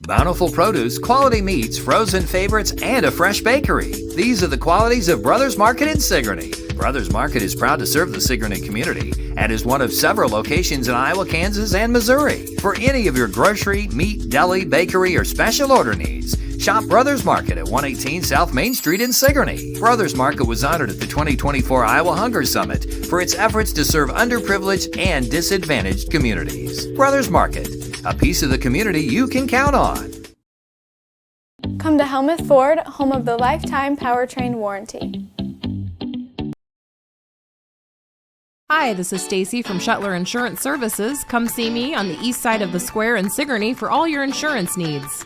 Bountiful produce, quality meats, frozen favorites, and a fresh bakery. These are the qualities of Brothers Market in Sigourney. Brothers Market is proud to serve the Sigourney community and is one of several locations in Iowa, Kansas, and Missouri. For any of your grocery, meat, deli, bakery, or special order needs, shop Brothers Market at 118 South Main Street in Sigourney. Brothers Market was honored at the 2024 Iowa Hunger Summit for its efforts to serve underprivileged and disadvantaged communities. Brothers Market, a piece of the community you can count on. Come to Helmuth Ford, home of the lifetime powertrain warranty. Hi, this is Stacy from Shuttler Insurance Services. Come see me on the east side of the square in Sigourney for all your insurance needs.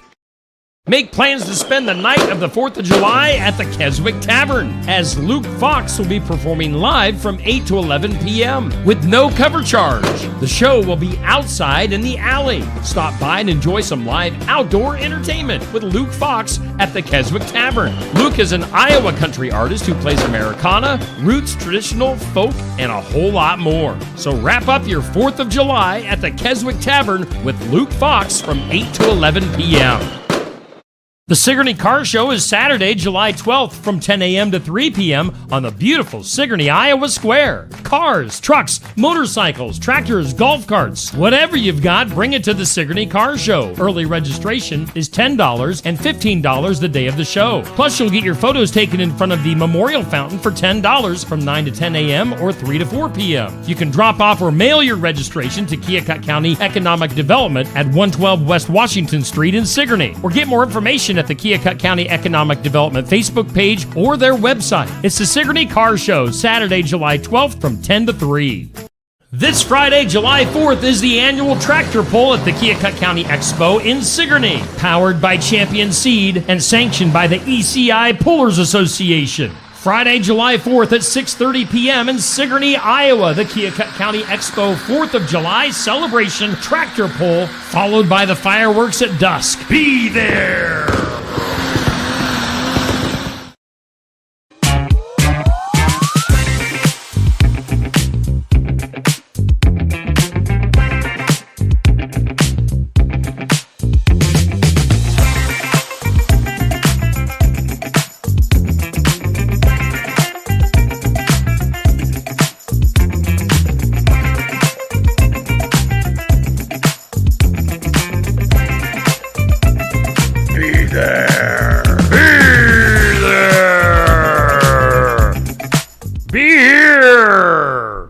Make plans to spend the night of the 4th of July at the Keswick Tavern, as Luke Fox will be performing live from 8 to 11 p.m. with no cover charge. The show will be outside in the alley. Stop by and enjoy some live outdoor entertainment with Luke Fox at the Keswick Tavern. Luke is an Iowa country artist who plays Americana, roots, traditional, folk, and a whole lot more. So wrap up your 4th of July at the Keswick Tavern with Luke Fox from 8 to 11 p.m. The Sigourney Car Show is Saturday, July 12th from 10 a.m. to 3 p.m. on the beautiful Sigourney, Iowa Square. Cars, trucks, motorcycles, tractors, golf carts, whatever you've got, bring it to the Sigourney Car Show. Early registration is $10 and $15 the day of the show. Plus, you'll get your photos taken in front of the Memorial Fountain for $10 from 9 to 10 a.m. or 3 to 4 p.m. You can drop off or mail your registration to Keokuk County Economic Development at 112 West Washington Street in Sigourney, or get more information at the Keokuk County Economic Development Facebook page or their website. It's the Sigourney Car Show, Saturday, July 12th from 10 to 3. This Friday, July 4th, is the annual tractor pull at the Keokuk County Expo in Sigourney, powered by Champion Seed and sanctioned by the ECI Pullers Association. Friday, July 4th at 6:30 p.m. in Sigourney, Iowa, the Keokuk County Expo 4th of July celebration tractor pull, followed by the fireworks at dusk. Be there!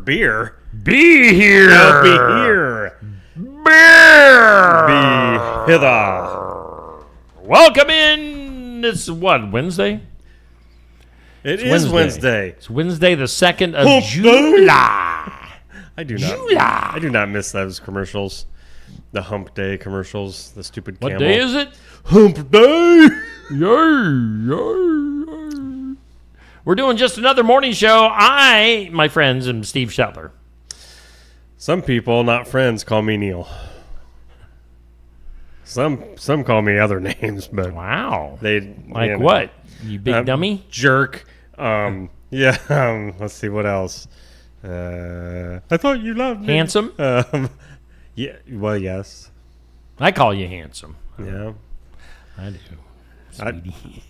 Beer. Be here! I'll be here. Beer! Be hither. Welcome in. It's what, Wednesday? It is Wednesday. It's Wednesday, the 2nd of Hump July. I do not miss those commercials. The Hump Day commercials. The stupid What camel. day is it? Hump Day. Yay. We're doing just another morning show. I, my friends, am Steve Shetler. Some people, not friends, call me Neil. Some call me other names, but Wow. they Like what? You big dummy? jerk. Yeah. Let's see what else. I thought you loved me. Handsome? Yeah. Well, yes. I call you handsome. Yeah. I do. Sweetie.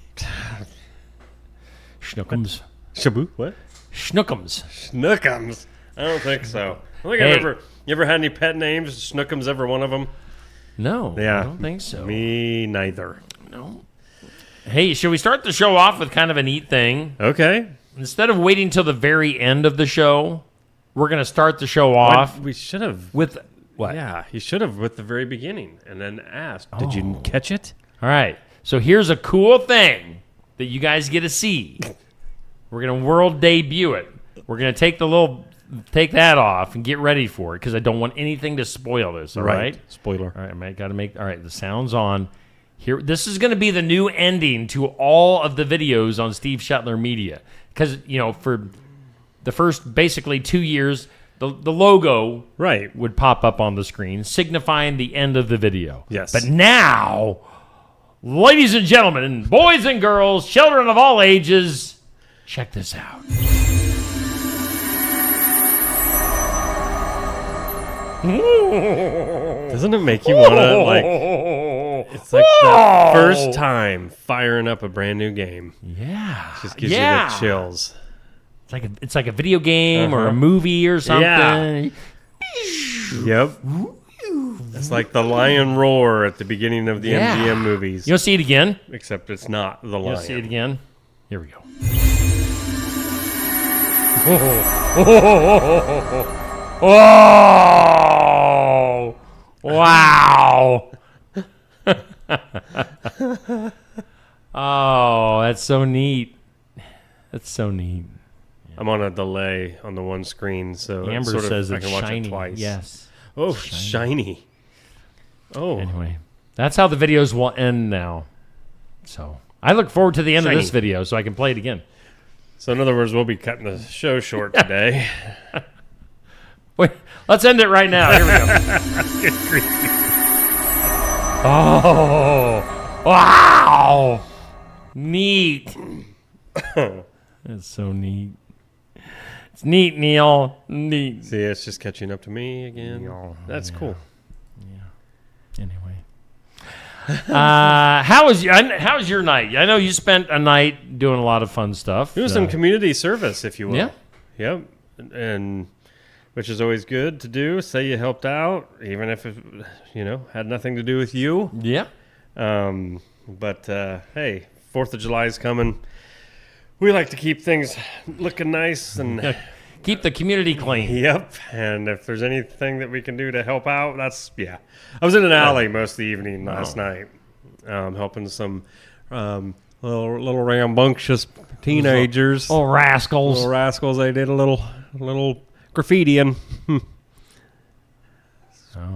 Schnookums. Shabu? What? Schnookums. Snookums. I don't think so. I think Hey. You ever had any pet names? Snookums ever one of them? No, Yeah. I don't think so. Me neither. No. Hey, should we start the show off with kind of a neat thing? Okay. Instead of waiting till the very end of the show, we're going to start the show off We should have. with what? Yeah, you should have with the very beginning and then asked. Did you catch it? All right. So here's a cool thing that you guys get to see. We're going to world debut it. We're going to take that off and get ready for it because I don't want anything to spoil this, all right? Spoiler. All right, all right, the sound's on. Here, this is going to be the new ending to all of the videos on Steve Shetler Media because, for the first basically 2 years, the logo would pop up on the screen signifying the end of the video. Yes. But now, ladies and gentlemen, boys and girls, children of all ages, check this out. Doesn't it make you want to, It's like the first time firing up a brand new game. Yeah. Just gives you the chills. It's like a video game or a movie or something. Yeah. Yep. It's like the lion roar at the beginning of the MGM movies. You'll see it again. Except it's not the lion. You'll see it again. Here we go. Oh! Wow! Oh, that's so neat. That's so neat. I'm on a delay on the one screen, so Amber sort of, says I it's can watch shiny. it twice. Yes. Oh, shiny. Oh. Anyway, that's how the videos will end now. So I look forward to the end of this video so I can play it again. So in other words, we'll be cutting the show short today. Wait, let's end it right now. Here we go. Oh, wow. Neat. That's so neat. It's neat, Neil. Neat. See, it's just catching up to me again. That's cool. Anyway. How was your night? I know you spent a night doing a lot of fun stuff. Doing some community service, if you will. Yeah. Yep. And which is always good to do. Say you helped out, even if it, had nothing to do with you. Yeah. But hey, 4th of July is coming. We like to keep things looking nice and keep the community clean. Yep. And if there's anything that we can do to help out, I was in an alley most of the evening last night, helping some little rambunctious teenagers. Little rascals. Little rascals. They did a little graffitiing.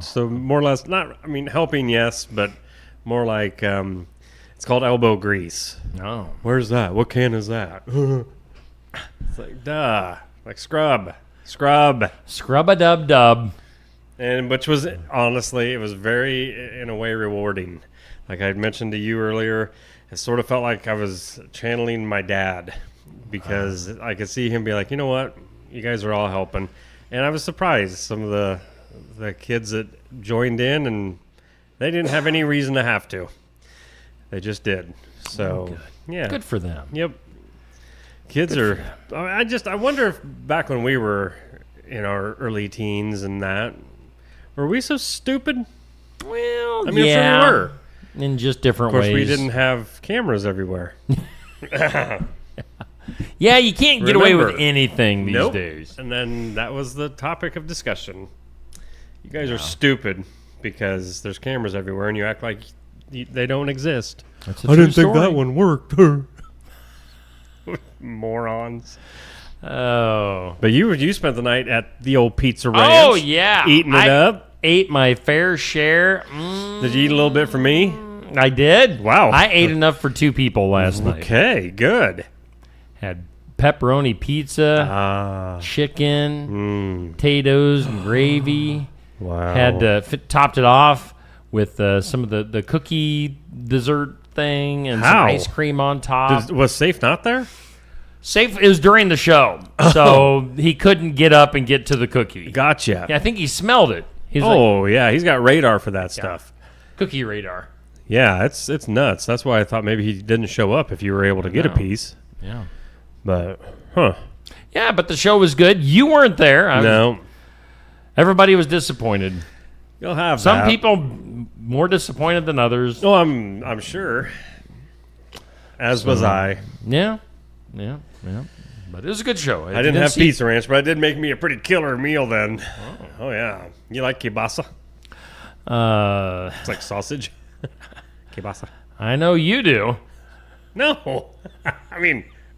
So more or less, helping, yes, but more like it's called elbow grease. Oh. Where's that? What can is that? It's like, duh. Like scrub. Scrub-a-dub-dub. And which was, honestly, it was very, in a way, rewarding. Like I had mentioned to you earlier, it sort of felt like I was channeling my dad because I could see him be like, you know what? You guys are all helping. And I was surprised. Some of the kids that joined in, and they didn't have any reason to have to. They just did. So, yeah. Good for them. Yep. Kids are... I wonder if back when we were in our early teens and that, were we so stupid? Well, I'm sure we were. In just different ways. Of course, we didn't have cameras everywhere. Yeah, you can't get away with anything these days. And then that was the topic of discussion. You guys are stupid because there's cameras everywhere and you act like they don't exist. That's a true story. that one worked. Morons. Oh. But you spent the night at the old pizza ranch. Oh, yeah. Eating it up. Ate my fair share. Did you eat a little bit for me? I did. Wow. I ate enough for 2 people last night. Okay, good. Had pepperoni pizza, chicken, potatoes, and gravy. Wow. Had topped it off with some of the cookie dessert thing and some ice cream on top. Was Safe not there? Safe, it was during the show, so he couldn't get up and get to the cookie. Gotcha. Yeah, I think he smelled it. He's yeah, he's got radar for that stuff. Cookie radar. Yeah, it's nuts. That's why I thought maybe he didn't show up if you were able to get a piece. Yeah. But, Yeah, but the show was good. You weren't there. Everybody was disappointed. You'll have some people more disappointed than others. Oh, I'm sure. As was I. Yeah. But it was a good show. I didn't have Pizza Ranch, but I did make me a pretty killer meal then. Oh yeah. You like kielbasa? It's like sausage. Kielbasa. I know you do. No.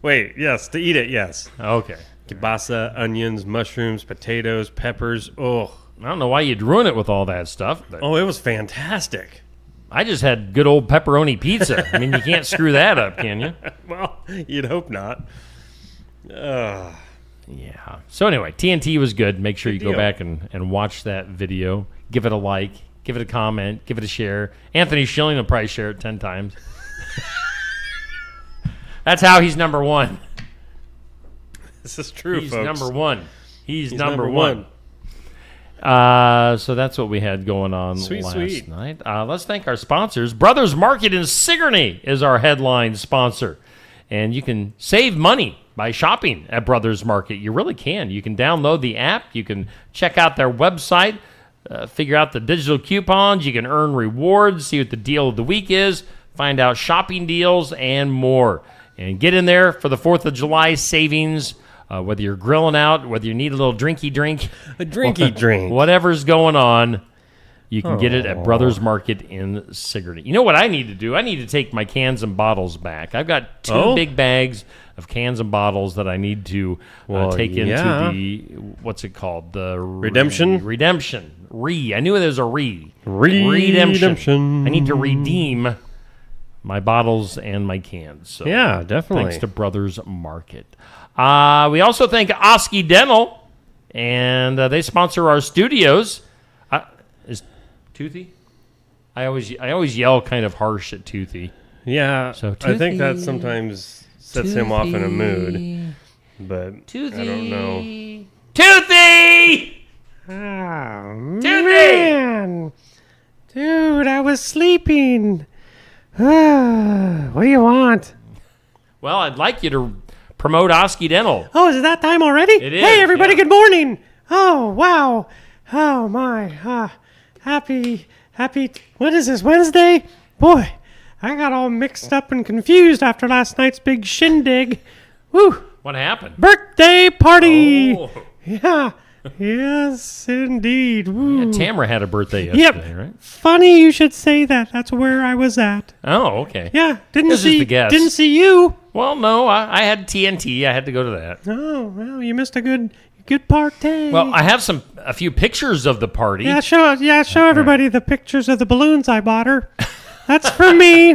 Wait, yes, to eat it, yes. Okay. Kielbasa, onions, mushrooms, potatoes, peppers. Oh. I don't know why you'd ruin it with all that stuff. But it was fantastic. I just had good old pepperoni pizza. You can't screw that up, can you? Well, you'd hope not. Yeah. So anyway, TNT was good. Make sure you go back and watch that video. Give it a like. Give it a comment. Give it a share. Anthony Schilling will probably share it 10 times. That's how he's number one. This is true, He's folks. number one. He's number one. So that's what we had going on Sweet, last sweet. night. Let's thank our sponsors. Brothers Market in Sigourney is our headline sponsor. And you can save money by shopping at Brothers Market. You really can. You can download the app. You can check out their website, figure out the digital coupons. You can earn rewards, see what the deal of the week is, find out shopping deals, and more. And get in there for the 4th of July savings, whether you're grilling out, whether you need a little drinky drink. A drinky drink. Whatever's going on, you can get it at Brothers Market in Sigourney. You know what I need to do? I need to take my cans and bottles back. I've got 2 big bags of cans and bottles that I need to take into the, what's it called? The Redemption? Redemption. I knew there was a Redemption. I need to redeem my bottles and my cans. So Yeah, definitely. Thanks to Brothers Market. We also thank Osky Dental, and they sponsor our studios. Is Toothy? I always yell kind of harsh at Toothy. Yeah, So I think that Toothy, sometimes sets him off in a mood. But Toothy. I don't know. Toothy! Oh, Toothy! man. Dude, I was sleeping. What do you want? Well, I'd like you to promote Osky Dental. Oh, is it that time already? It is, Hey, everybody, yeah. good morning. Oh, wow. Oh, my. Happy, what is this, Wednesday? Boy, I got all mixed up and confused after last night's big shindig. Woo, What happened? birthday party. Oh. Yeah, yes, indeed. Woo. Tamara had a birthday Yep. yesterday, right? Funny you should say that. That's where I was at. Oh, okay. Yeah, didn't This is see the guess. didn't see you. Well, no, I had TNT. I had to go to that. Oh, well, you missed a good party. Well, I have a few pictures of the party. Yeah, show everybody the pictures of the balloons I bought her. That's for me.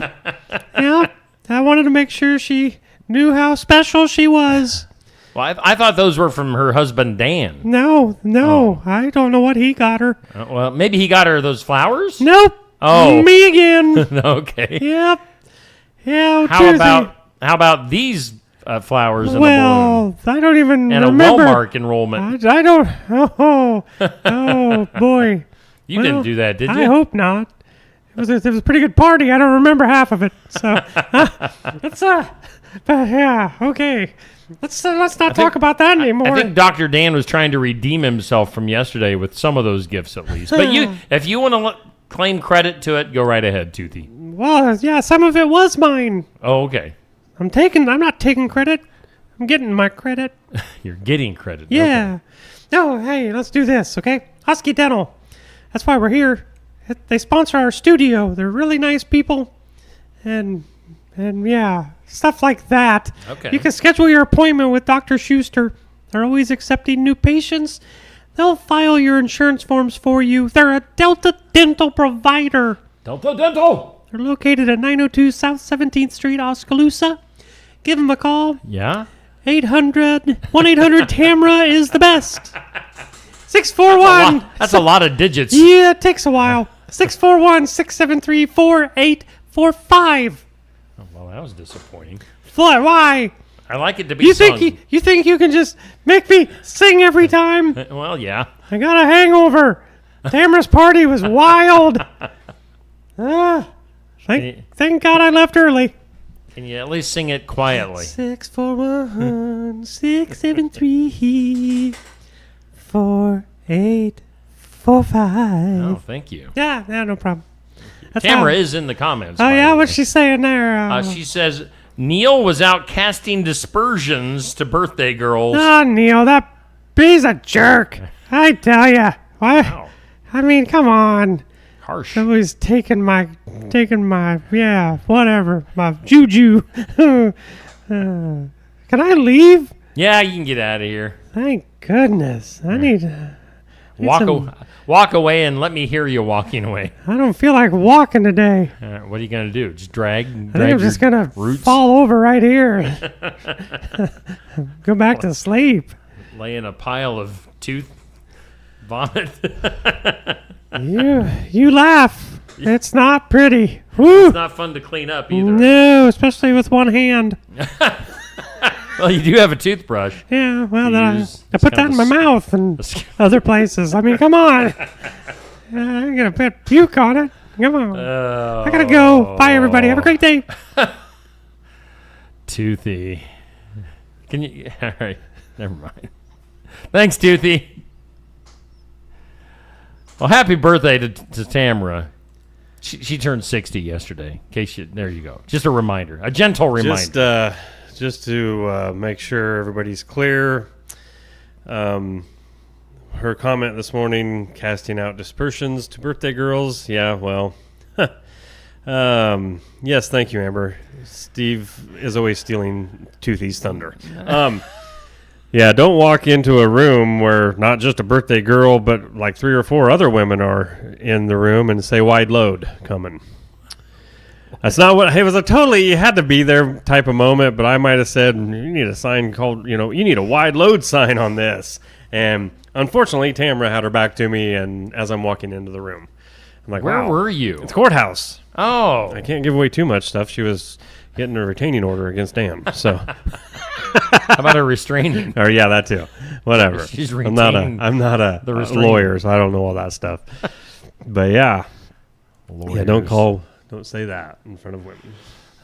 Yeah, I wanted to make sure she knew how special she was. Well, I thought those were from her husband, Dan. No, I don't know what he got her. Well, maybe he got her those flowers? Nope. Oh. Me again. Okay. Yep. Yeah. How about these flowers in a balloon? Well, I don't even And remember. a Walmart enrollment. I don't. Oh boy. You didn't do that, did you? I hope not. It was a pretty good party. I don't remember half of it. So but yeah, okay. Let's not talk about that anymore. I think Dr. Dan was trying to redeem himself from yesterday with some of those gifts, at least. But if you want to claim credit to it, go right ahead, Toothy. Well, yeah, some of it was mine. Oh, okay. I'm not taking credit. I'm getting my credit. You're getting credit. Yeah. No, hey, let's do this, okay? Osky Dental. That's why we're here. They sponsor our studio. They're really nice people. And yeah, stuff like that. Okay. You can schedule your appointment with Dr. Schuster. They're always accepting new patients. They'll file your insurance forms for you. They're a Delta Dental provider. Delta Dental. They're located at 902 South 17th Street, Oskaloosa. Give them a call. Yeah? 1-800-TAMRA is the best. 641. That's a lot of digits. Yeah, it takes a while. 641-673-4845. Oh, well, that was disappointing. Why? I like it to be You sung. think you think you can just make me sing every time? Well, yeah. I got a hangover. Tamara's party was wild. Thank God I left early. Can you at least sing it quietly? 641-673-4845. Oh, thank you. Yeah, no problem. That's Tamara how- is in the comments. Oh by yeah, the what's way. she saying there? She says Neil was out casting dispersions to birthday girls. Oh, Neil, he's a jerk. I tell ya. Why? Wow. I mean, come on. Harsh. Somebody's taking my, yeah, whatever, my juju. Can I leave? Yeah, you can get out of here. Thank goodness. I need Walk away and let me hear you walking away. I don't feel like walking today. What are you going to do? Just drag I think your I'm just going to roots? fall over right here. Go back to sleep. Lay in a pile of tooth vomit. You laugh. It's not pretty. Woo! It's not fun to clean up either. No, especially with one hand. Well, you do have a toothbrush. Yeah, well, I put that in my mouth and other places. I mean, come on. I'm going to puke on it. Come on. I got to go. Bye, everybody. Have a great day. Toothy. Can you? All right. Never mind. Thanks, Toothy. Well, happy birthday to Tamara. She turned 60 yesterday. In case there you go. Just a reminder. A gentle reminder. Just to make sure everybody's clear. Her comment this morning, casting out dispersions to birthday girls. Yeah, well, yes, thank you, Amber. Steve is always stealing Toothy's thunder. Yeah, don't walk into a room where not just a birthday girl, but like 3 or 4 other women are in the room and say wide load coming. That's not what it was. A totally you had to be there type of moment, but I might have said you need a sign called, you need a wide load sign on this. And unfortunately, Tamara had her back to me, and as I'm walking into the room, I'm like, where wow, were you? It's courthouse. Oh, I can't give away too much stuff. She was getting a retaining order against Dan. So how about a restraining? Or yeah, that too. Whatever. She's I'm not a lawyer, so I don't know all that stuff. But yeah, Lawyers. yeah, don't say that in front of women.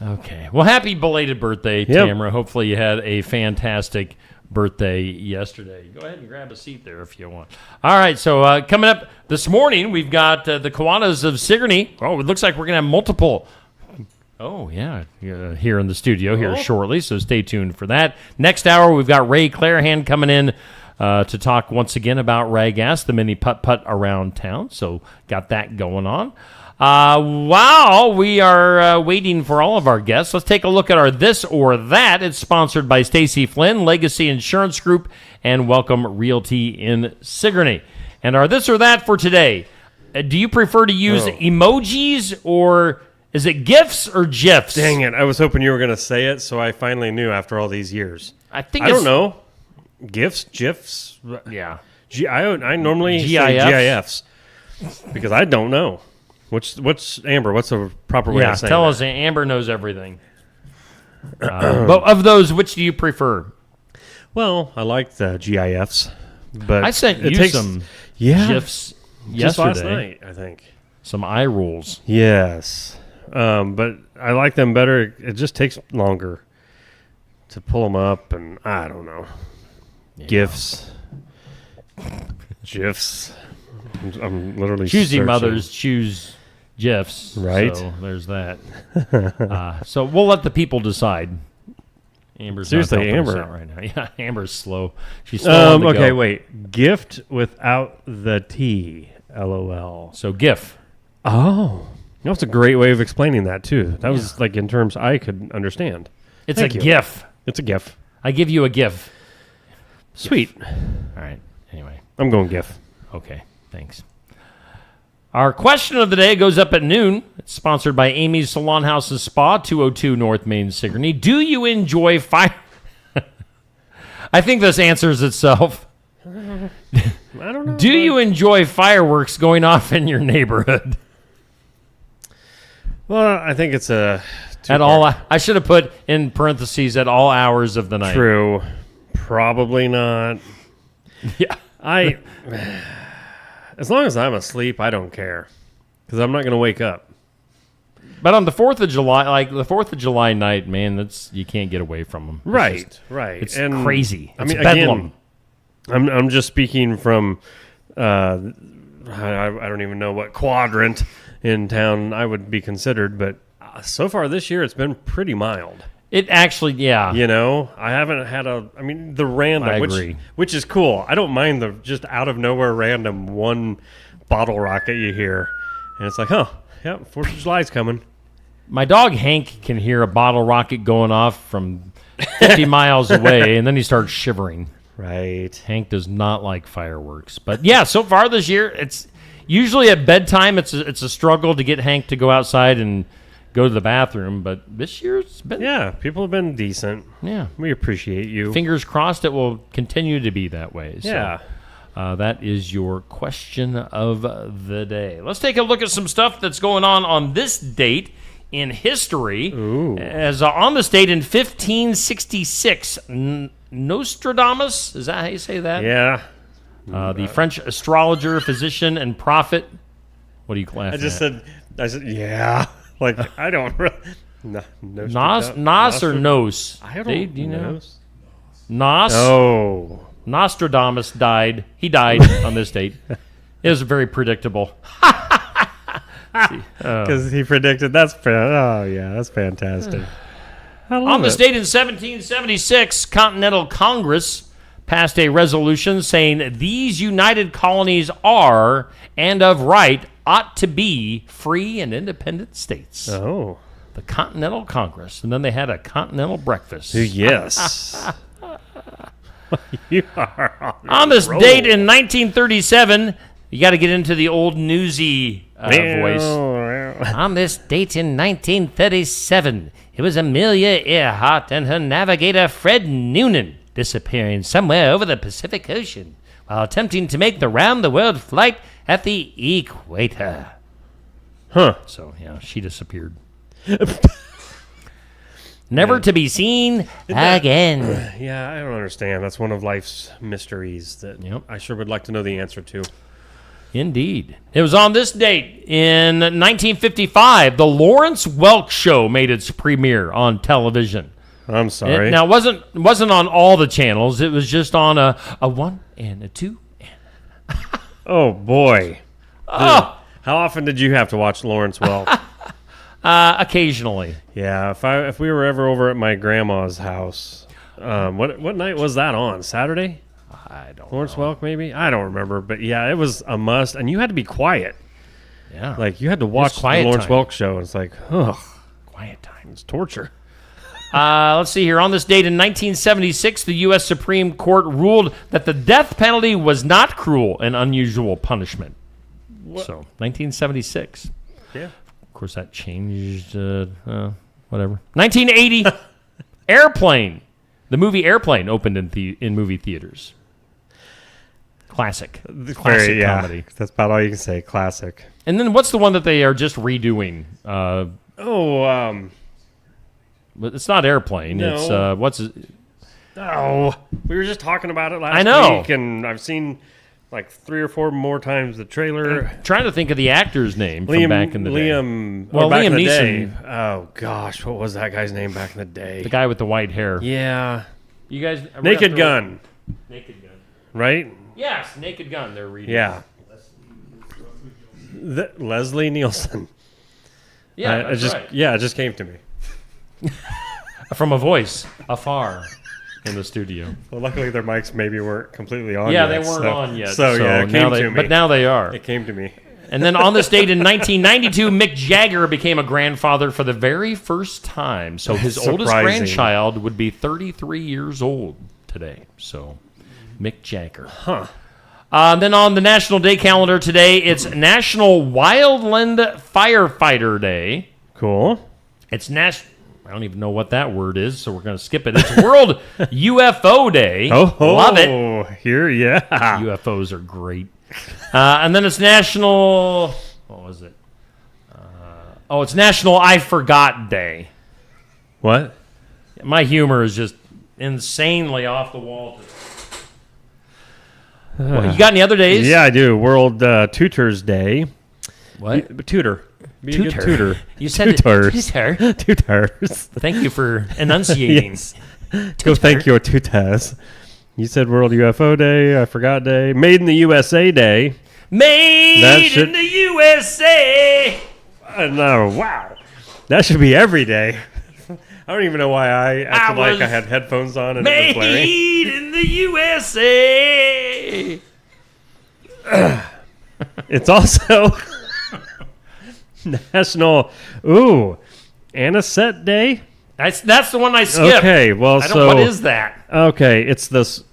Okay. Well, happy belated birthday, Tamara. Hopefully you had a fantastic birthday yesterday. Go ahead and grab a seat there if you want. All right, so coming up this morning, we've got the Kiwanis of Sigourney. Oh, it looks like we're going to have multiple. Oh, yeah, here in the studio here shortly, so stay tuned for that. Next hour, we've got Ray Clarahan coming in to talk once again about Rag-Ass, the mini putt-putt around town, so got that going on. While we are waiting for all of our guests, let's take a look at our This or That. It's sponsored by Stacy Flynn, Legacy Insurance Group, and Welcome Realty in Sigourney. And our This or That for today, do you prefer to use emojis or is it GIFs or GIFs? Dang it. I was hoping you were going to say it, so I finally knew after all these years. I don't know. GIFs, GIFs? Yeah. I normally say GIFs because I don't know. What's Amber? What's the proper way of saying tell that? us. Amber knows everything. But of those, which do you prefer? Well, I like the GIFs, but I sent you some GIFs yesterday. Just last night, I think. Some eye rolls. Yes, but I like them better. It just takes longer to pull them up, and I don't know. Yeah. GIFs. I'm literally choosy searching. Mothers choose GIFs, right? So there's that. So we'll let the people decide. Amber's seriously, not Amber out right now. Yeah, Amber's slow. She's slow. Okay, wait. Gift without the T. LOL. So GIF. Oh, that's a great way of explaining that too. That was like in terms I could understand. It's a GIF. It's a GIF. I give you a GIF. Sweet. GIF. All right. Anyway, I'm going GIF. Okay. Thanks. Our question of the day goes up at noon. It's sponsored by Amy's Salon House and Spa, 202 North Main, Sigourney. Do you enjoy fire? I think this answers itself. I don't know. Do you enjoy fireworks going off in your neighborhood? Well, I think it's a at all. I should have put in parentheses at all hours of the night. True. Probably not. Yeah. As long as I'm asleep, I don't care because I'm not going to wake up. But on the 4th of July, like the 4th of July night, man, you can't get away from them. Right. It's crazy. It's bedlam. Again, I'm just speaking from I don't even know what quadrant in town I would be considered, but so far this year it's been pretty mild. It actually, yeah. I haven't had the random, I agree. Which is cool. I don't mind the just out of nowhere random one bottle rocket you hear. And it's like, 4th of July's coming. My dog Hank can hear a bottle rocket going off from 50 miles away, and then he starts shivering. Right. Hank does not like fireworks. But yeah, so far this year, it's usually at bedtime, it's a struggle to get Hank to go outside and go to the bathroom, but this year it's been... Yeah, people have been decent. Yeah. We appreciate you. Fingers crossed it will continue to be that way. Yeah. So, that is your question of the day. Let's take a look at some stuff that's going on this date in history. Ooh. As on this date in 1566, Nostradamus, is that how you say that? Yeah. The French astrologer, physician, and prophet. What are you laughing I said, yeah. Like, I don't really. Nos or Nos? I don't Dave, do you know? know. Nos. Oh. Nostradamus died. He died on this date. It was very predictable. Because he predicted. That's fantastic. I love On this it. date in 1776, Continental Congress passed a resolution saying these united colonies are, and of right, ought to be free and independent states. Oh. The Continental Congress. And then they had a continental breakfast. Yes. You are On this roll. date in 1937, you got to get into the old newsy voice. On this date in 1937, it was Amelia Earhart and her navigator Fred Noonan disappearing somewhere over the Pacific Ocean while attempting to make the round-the-world flight at the equator. Huh. So, yeah, she disappeared. Never to be seen again. Yeah, I don't understand. That's one of life's mysteries that I sure would like to know the answer to. Indeed. It was on this date in 1955, the Lawrence Welk Show made its premiere on television. I'm sorry. Now, it wasn't on all the channels. It was just on a 1 and a 2. Oh, boy. Oh! How often did you have to watch Lawrence Welk? Occasionally. Yeah, if we were ever over at my grandma's house, what night was that on? Saturday? I don't Lawrence know. Welk, maybe? I don't remember. But yeah, it was a must. And you had to be quiet. Yeah. Like, you had to watch the quiet Lawrence time. Welk show. And it's like, ugh, Quiet time. it's torture. Let's see here. On this date in 1976, the U.S. Supreme Court ruled that the death penalty was not cruel and unusual punishment. So, 1976. Yeah. Of course, that changed, whatever. 1980, Airplane. The movie Airplane opened in movie theaters. Classic comedy. That's about all you can say. Classic. And then what's the one that they are just redoing? But it's not Airplane. No. It's We were just talking about it last I know. week, and I've seen like 3 or 4 more times the trailer. trying to think of the actor's name from back in the day. Back in Liam the Neeson. day. Oh gosh, what was that guy's name back in the day? The guy with the white hair. Yeah, You guys, Naked Gun, Naked Gun. right? Yes, Naked Gun. They're reading. Yeah. Leslie Nielsen. Yeah, it just came to me. from a voice afar in the studio. Well, luckily their mics maybe weren't completely on. Yeah, yet, they weren't on yet. So yeah, it came to me. But now they are. It came to me. And then on this date in 1992, Mick Jagger became a grandfather for the very first time. So his oldest Surprising. grandchild would be 33 years old today. So Mick Jagger. Huh. Then on the National Day calendar today, it's National Wildland Firefighter Day. Cool. It's I don't even know what that word is, so we're going to skip it. It's World UFO Day. Oh, Love it. Here, yeah. UFOs are great. And then it's National... What was it? It's National I Forgot Day. What? My humor is just insanely off the wall. Well, you got any other days? Yeah, I do. World Tutors Day. What? Tutor. Be a good tutor. You said Tutors. tutor. Tutors. Thank you for enunciating. Yes. Go thank your tutors. You said World UFO Day, I Forgot Day, Made in the USA Day. Made in the USA. No, wow. That should be every day. I don't even know why I acted like I had headphones on and it was blaring. Made in the USA. It's also National Anisette Day. That's the one I skipped. Okay, well, what is that? Okay, it's this.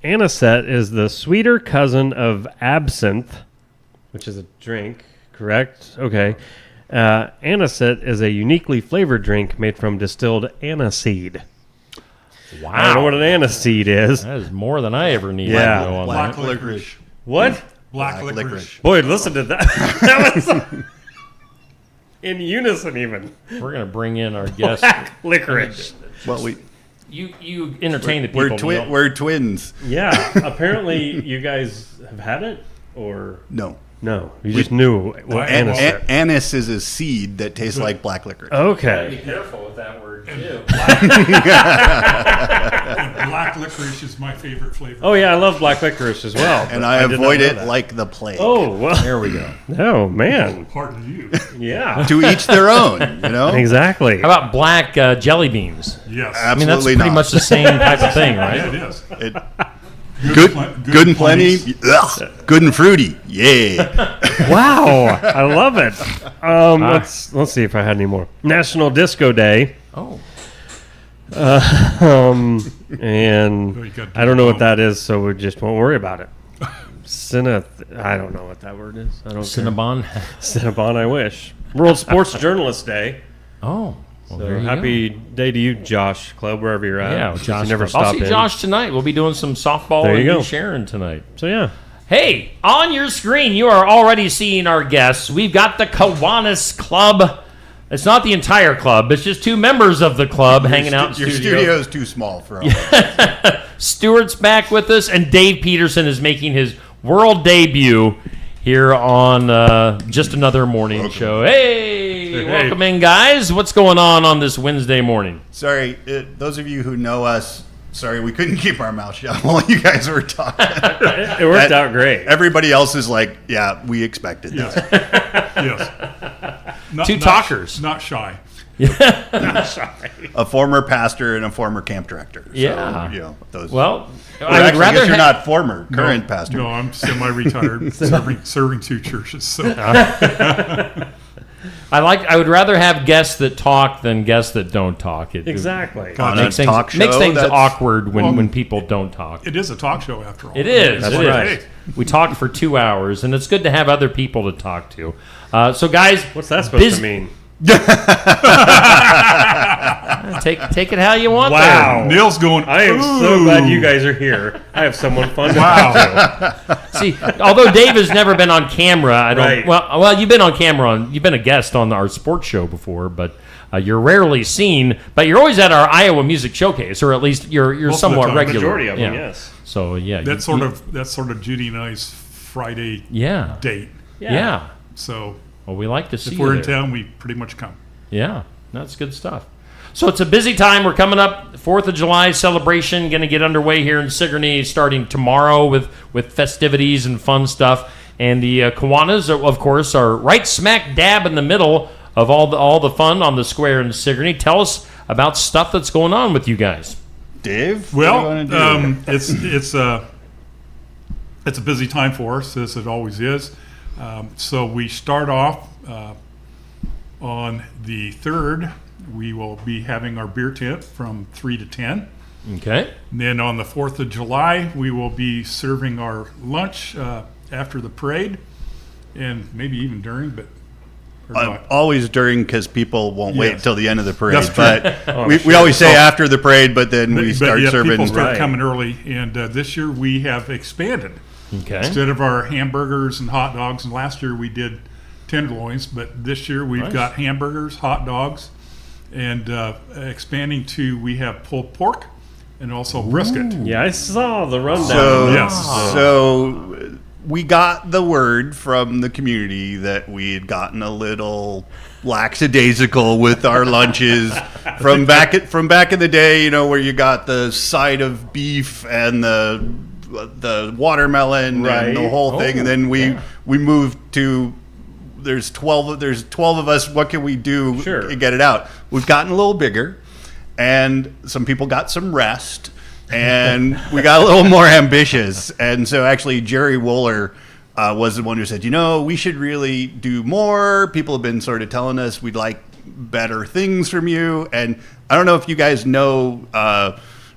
Anisette is the sweeter cousin of absinthe, which is a drink, correct? Okay. Anisette is a uniquely flavored drink made from distilled aniseed. Wow. I don't know what an aniseed is. That is more than I ever needed Yeah. to know on Black that. licorice. What? Black licorice. Boy, listen to that. That was in unison even. We're going to bring in our guest. Black licorice. Well, You entertain the people. Neil. we're twins. Yeah. Apparently, you guys have had it, or No. no? You just knew what anise. Anise is a seed that tastes like black licorice. Okay. careful with that word too. Black licorice is my favorite flavor. Oh yeah, I love black licorice as well. And but I did not avoid know it that. like the plague. Oh well. There we go. Oh man. Pardon you. Yeah. To each their own, you know? Exactly. How about black jelly beans? Yes. I mean, that's Absolutely pretty not. much the same type of thing, Yeah, right? it is. It, Good good and plenty. plenties. Ugh, good and fruity. Yeah. Wow, I love it. Let's see if I had any more. National Disco Day. Oh, And Oh, you got I don't know what that is, so we just won't worry about it. I don't know what that word is. I don't Cinnabon. care. Cinnabon, I wish. World Sports Journalist Day. Oh, well, So there you happy go. day to you, Josh Club, wherever you're at. Yeah, Since Josh. you never I'll stop see in. Josh tonight. We'll be doing some softball There you in go. Sharon tonight. So yeah. Hey, on your screen, you are already seeing our guests. We've got the Kiwanis Club. It's not the entire club. It's just two members of the club hanging out in Your studio is too small for all. Stuart's back with us, and Dave Peterson is making his world debut here on Just Another Morning Show. Hey, welcome in, guys. What's going on this Wednesday morning? Sorry, those of you who know us, sorry, we couldn't keep our mouth shut while you guys were talking. It worked out great. Everybody else is like, yeah, we expected that. Yes. Not, Two talkers. Not shy. A former pastor and a former camp director. So, Yeah. you know, those. Well, Well, I would actually, I rather guess you're ha- not former, current pastor. No, I'm semi-retired, serving two churches. So I would rather have guests that talk than guests that don't talk. It Exactly. God, On a makes things, talk makes show, things that's- awkward when people don't talk. it is a talk show after all. It is. That's it is. right. We talked for 2 hours, and it's good to have other people to talk to. So, guys, What's that supposed to mean? take it how you want. Wow. Neil's going. I am so "Ooh." glad you guys are here. I have someone fun to Wow. talk to. See, although Dave has never been on camera, I don't. Right. Well, you've been on camera. You've been a guest on our sports show before, but you're rarely seen. But you're always at our Iowa Music Showcase, or at least you're Most of the somewhat time. regular. Majority of them, Yeah. yes. So yeah, That's sort of Judy and I's Friday yeah. date. Yeah. So Well, we like to see if you we're in there. town, we pretty much come. Yeah, that's good stuff. So it's a busy time. We're coming up 4th of July celebration, going to get underway here in Sigourney starting tomorrow with festivities and fun stuff. And the Kiwanis, of course, are right smack dab in the middle of all the fun on the square in Sigourney. Tell us about stuff that's going on with you guys. Dave? Well, what do you wanna do? it's a busy time for us, as it always is. So we start off on the 3rd. We will be having our beer tent from 3 to 10. Okay. And then on the 4th of July, we will be serving our lunch after the parade, and maybe even during, but or not. Always during, because people won't wait Yes. until the end of the parade. That's true. But we always say after the parade, but then we But start yeah, serving. people start Right. coming early, and this year we have expanded. Okay. Instead of our hamburgers and hot dogs, and last year we did tenderloins, but this year we've Nice. got hamburgers, hot dogs, and expanding to we have pulled pork and also brisket. Yeah, I saw the rundown. So, Yes. so we got the word from the community that we had gotten a little lackadaisical with our lunches from back in the day, you know, where you got the side of beef and the watermelon Right. and the whole thing, and then we moved to there's 12 of us. What can we do Sure. to get it out? We've gotten a little bigger, and some people got some rest, and we got a little more ambitious. And so actually Jerry Wooler was the one who said, you know, we should really do more. People have been sort of telling us we'd like better things from you. And I don't know if you guys know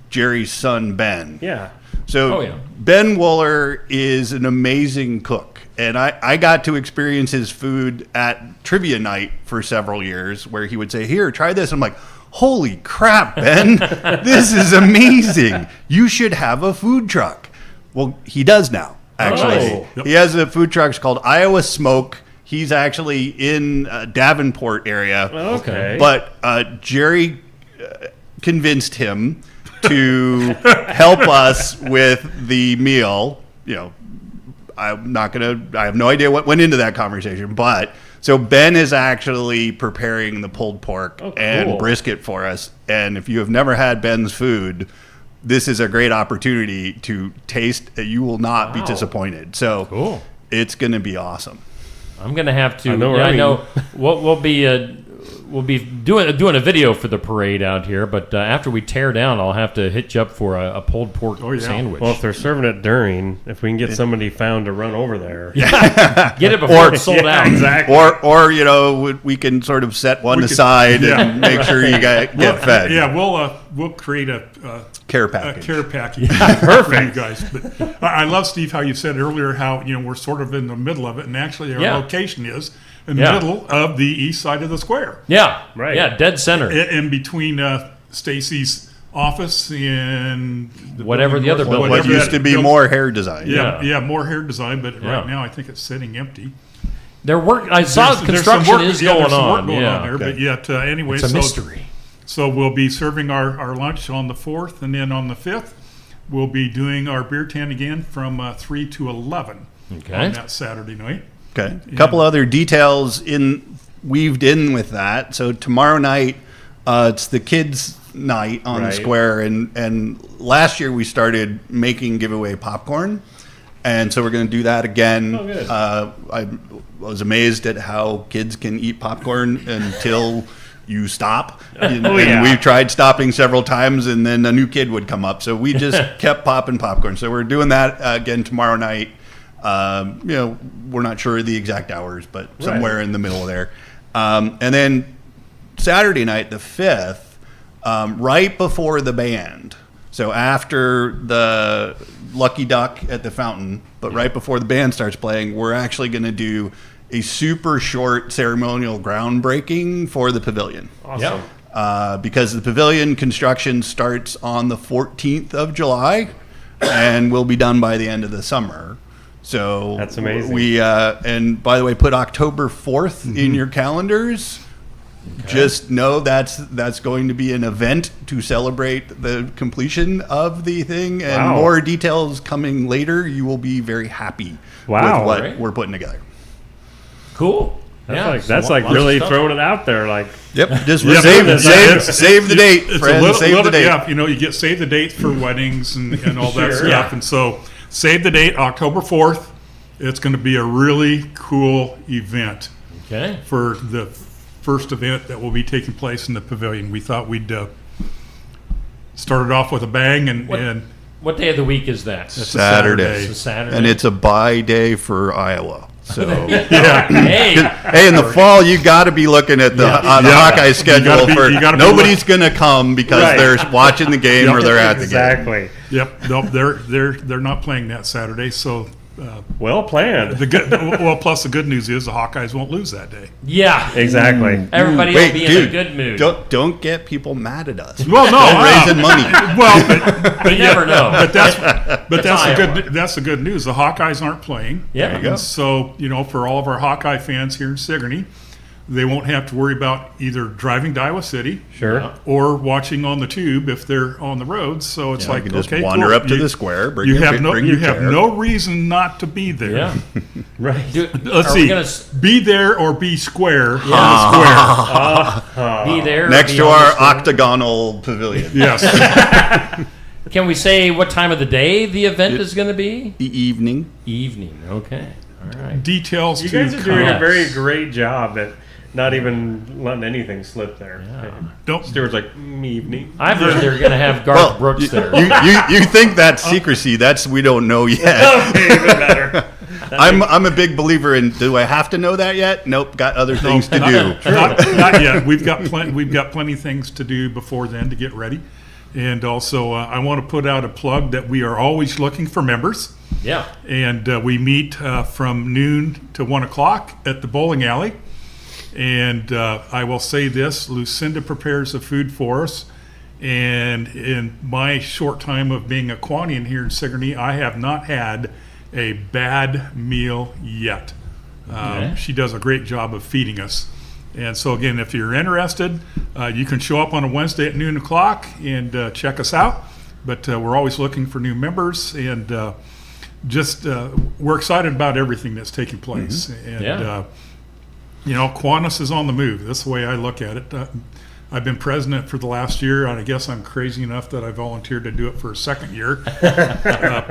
Jerry's son, Ben. Yeah. So Oh, yeah. Ben Wooler is an amazing cook. And I got to experience his food at trivia night for several years, where he would say, here, try this. I'm like, holy crap, Ben, this is amazing. You should have a food truck. Well, he does now, actually. Oh. He has a food truck called Iowa Smoke. He's actually in Davenport area. Okay. But Jerry convinced him to help us with the meal. You know, I have no idea what went into that conversation, but so Ben is actually preparing the pulled pork and brisket for us. And if you have never had Ben's food, this is a great opportunity to taste. You will not be disappointed. So it's going to be awesome. I'm going to have to. I know. We'll be doing a video for the parade out here, but after we tear down, I'll have to hit you up for a pulled pork sandwich. Well, if they're serving it during, if we can get somebody found to run over there. Get it before it's sold out. Exactly. Or we can sort of set one aside and make sure you get fed. Yeah, we'll create a care package. Perfect for you guys. But I love, Steve, how you said earlier how we're sort of in the middle of it, and actually our location is in the middle of the east side of the square. Yeah, right. Yeah, dead center. In between Stacy's office and whatever the other building. What used to be more hair design. Yeah, more hair design, but right now I think it's sitting empty. I saw construction is going on. There, but yet anyway, it's a mystery. So we'll be serving our lunch on the 4th, and then on the 5th, we'll be doing our beer tent again from 3 to 11 on that Saturday night. Okay. A couple other details weaved in with that. So tomorrow night, it's the kids' night on the square, and last year we started making giveaway popcorn, and so we're going to do that again. Oh, good. I was amazed at how kids can eat popcorn until you stop. And we tried stopping several times, and then a new kid would come up. So we just kept popping popcorn. So we're doing that again tomorrow night. We're not sure the exact hours, but somewhere in the middle of there. And then Saturday night, the 5th, right before the band. So after the Lucky Duck at the fountain, but right before the band starts playing, we're actually going to do a super short ceremonial groundbreaking for the pavilion. Awesome. Because the pavilion construction starts on the 14th of July and will be done by the end of the summer. So that's amazing. We and by the way, put October 4th in your calendars. Okay. Just know that's going to be an event to celebrate the completion of the thing, and more details coming later. You will be very happy with what we're putting together. Cool. That's like really throwing it out there. Like, just save the date, friends. Save the date. Yeah, you get save the date for weddings and all that stuff, and so save the date, October 4th. It's going to be a really cool event. Okay. For the first event that will be taking place in the pavilion. We thought we'd start it off with a bang. And what day of the week is that? It's Saturday. It's a Saturday. And it's a bye day for Iowa. So hey, in the fall you got to be looking at the Hawkeye schedule. Nobody's going to come because they're watching the game or they're at the game. Exactly. Yep. Nope. They're not playing that Saturday. So well planned. Plus the good news is the Hawkeyes won't lose that day. Yeah. Exactly. Everybody will be in a good mood. Don't get people mad at us. Well, no, raising money. Well, but you never know. That's the good news. The Hawkeyes aren't playing. Yeah. There you go. So for all of our Hawkeye fans here in Sigourney, they won't have to worry about either driving to Iowa City, or watching on the tube if they're on the road. So it's like, you can just wander up to the square. You have no reason not to be there. Yeah, right. Let's see. Be there or be square. Be there next to our octagonal pavilion. Yes. Can we say what time of the day the event is going to be? The evening. Okay. All right. Details. You guys are doing a very great job at not even letting anything slip there. Don't. Stuart's like, evening. I've heard they're going to have Garth Brooks there. You think that's secrecy? We don't know yet. Okay, even better. I'm a big believer in. Do I have to know that yet? Nope. Got other things to do. Not yet. We've got plenty of things to do before then to get ready, and also I want to put out a plug that we are always looking for members. Yeah. And we meet from noon to 1 o'clock at the bowling alley. And I will say this, Lucinda prepares the food for us. And in my short time of being a Quanian here in Sigourney, I have not had a bad meal yet. She does a great job of feeding us. And so again, if you're interested, you can show up on a Wednesday at noon o'clock and check us out. But we're always looking for new members, and we're excited about everything that's taking place. And Kiwanis is on the move. That's the way I look at it. I've been president for the last year, and I guess I'm crazy enough that I volunteered to do it for a second year,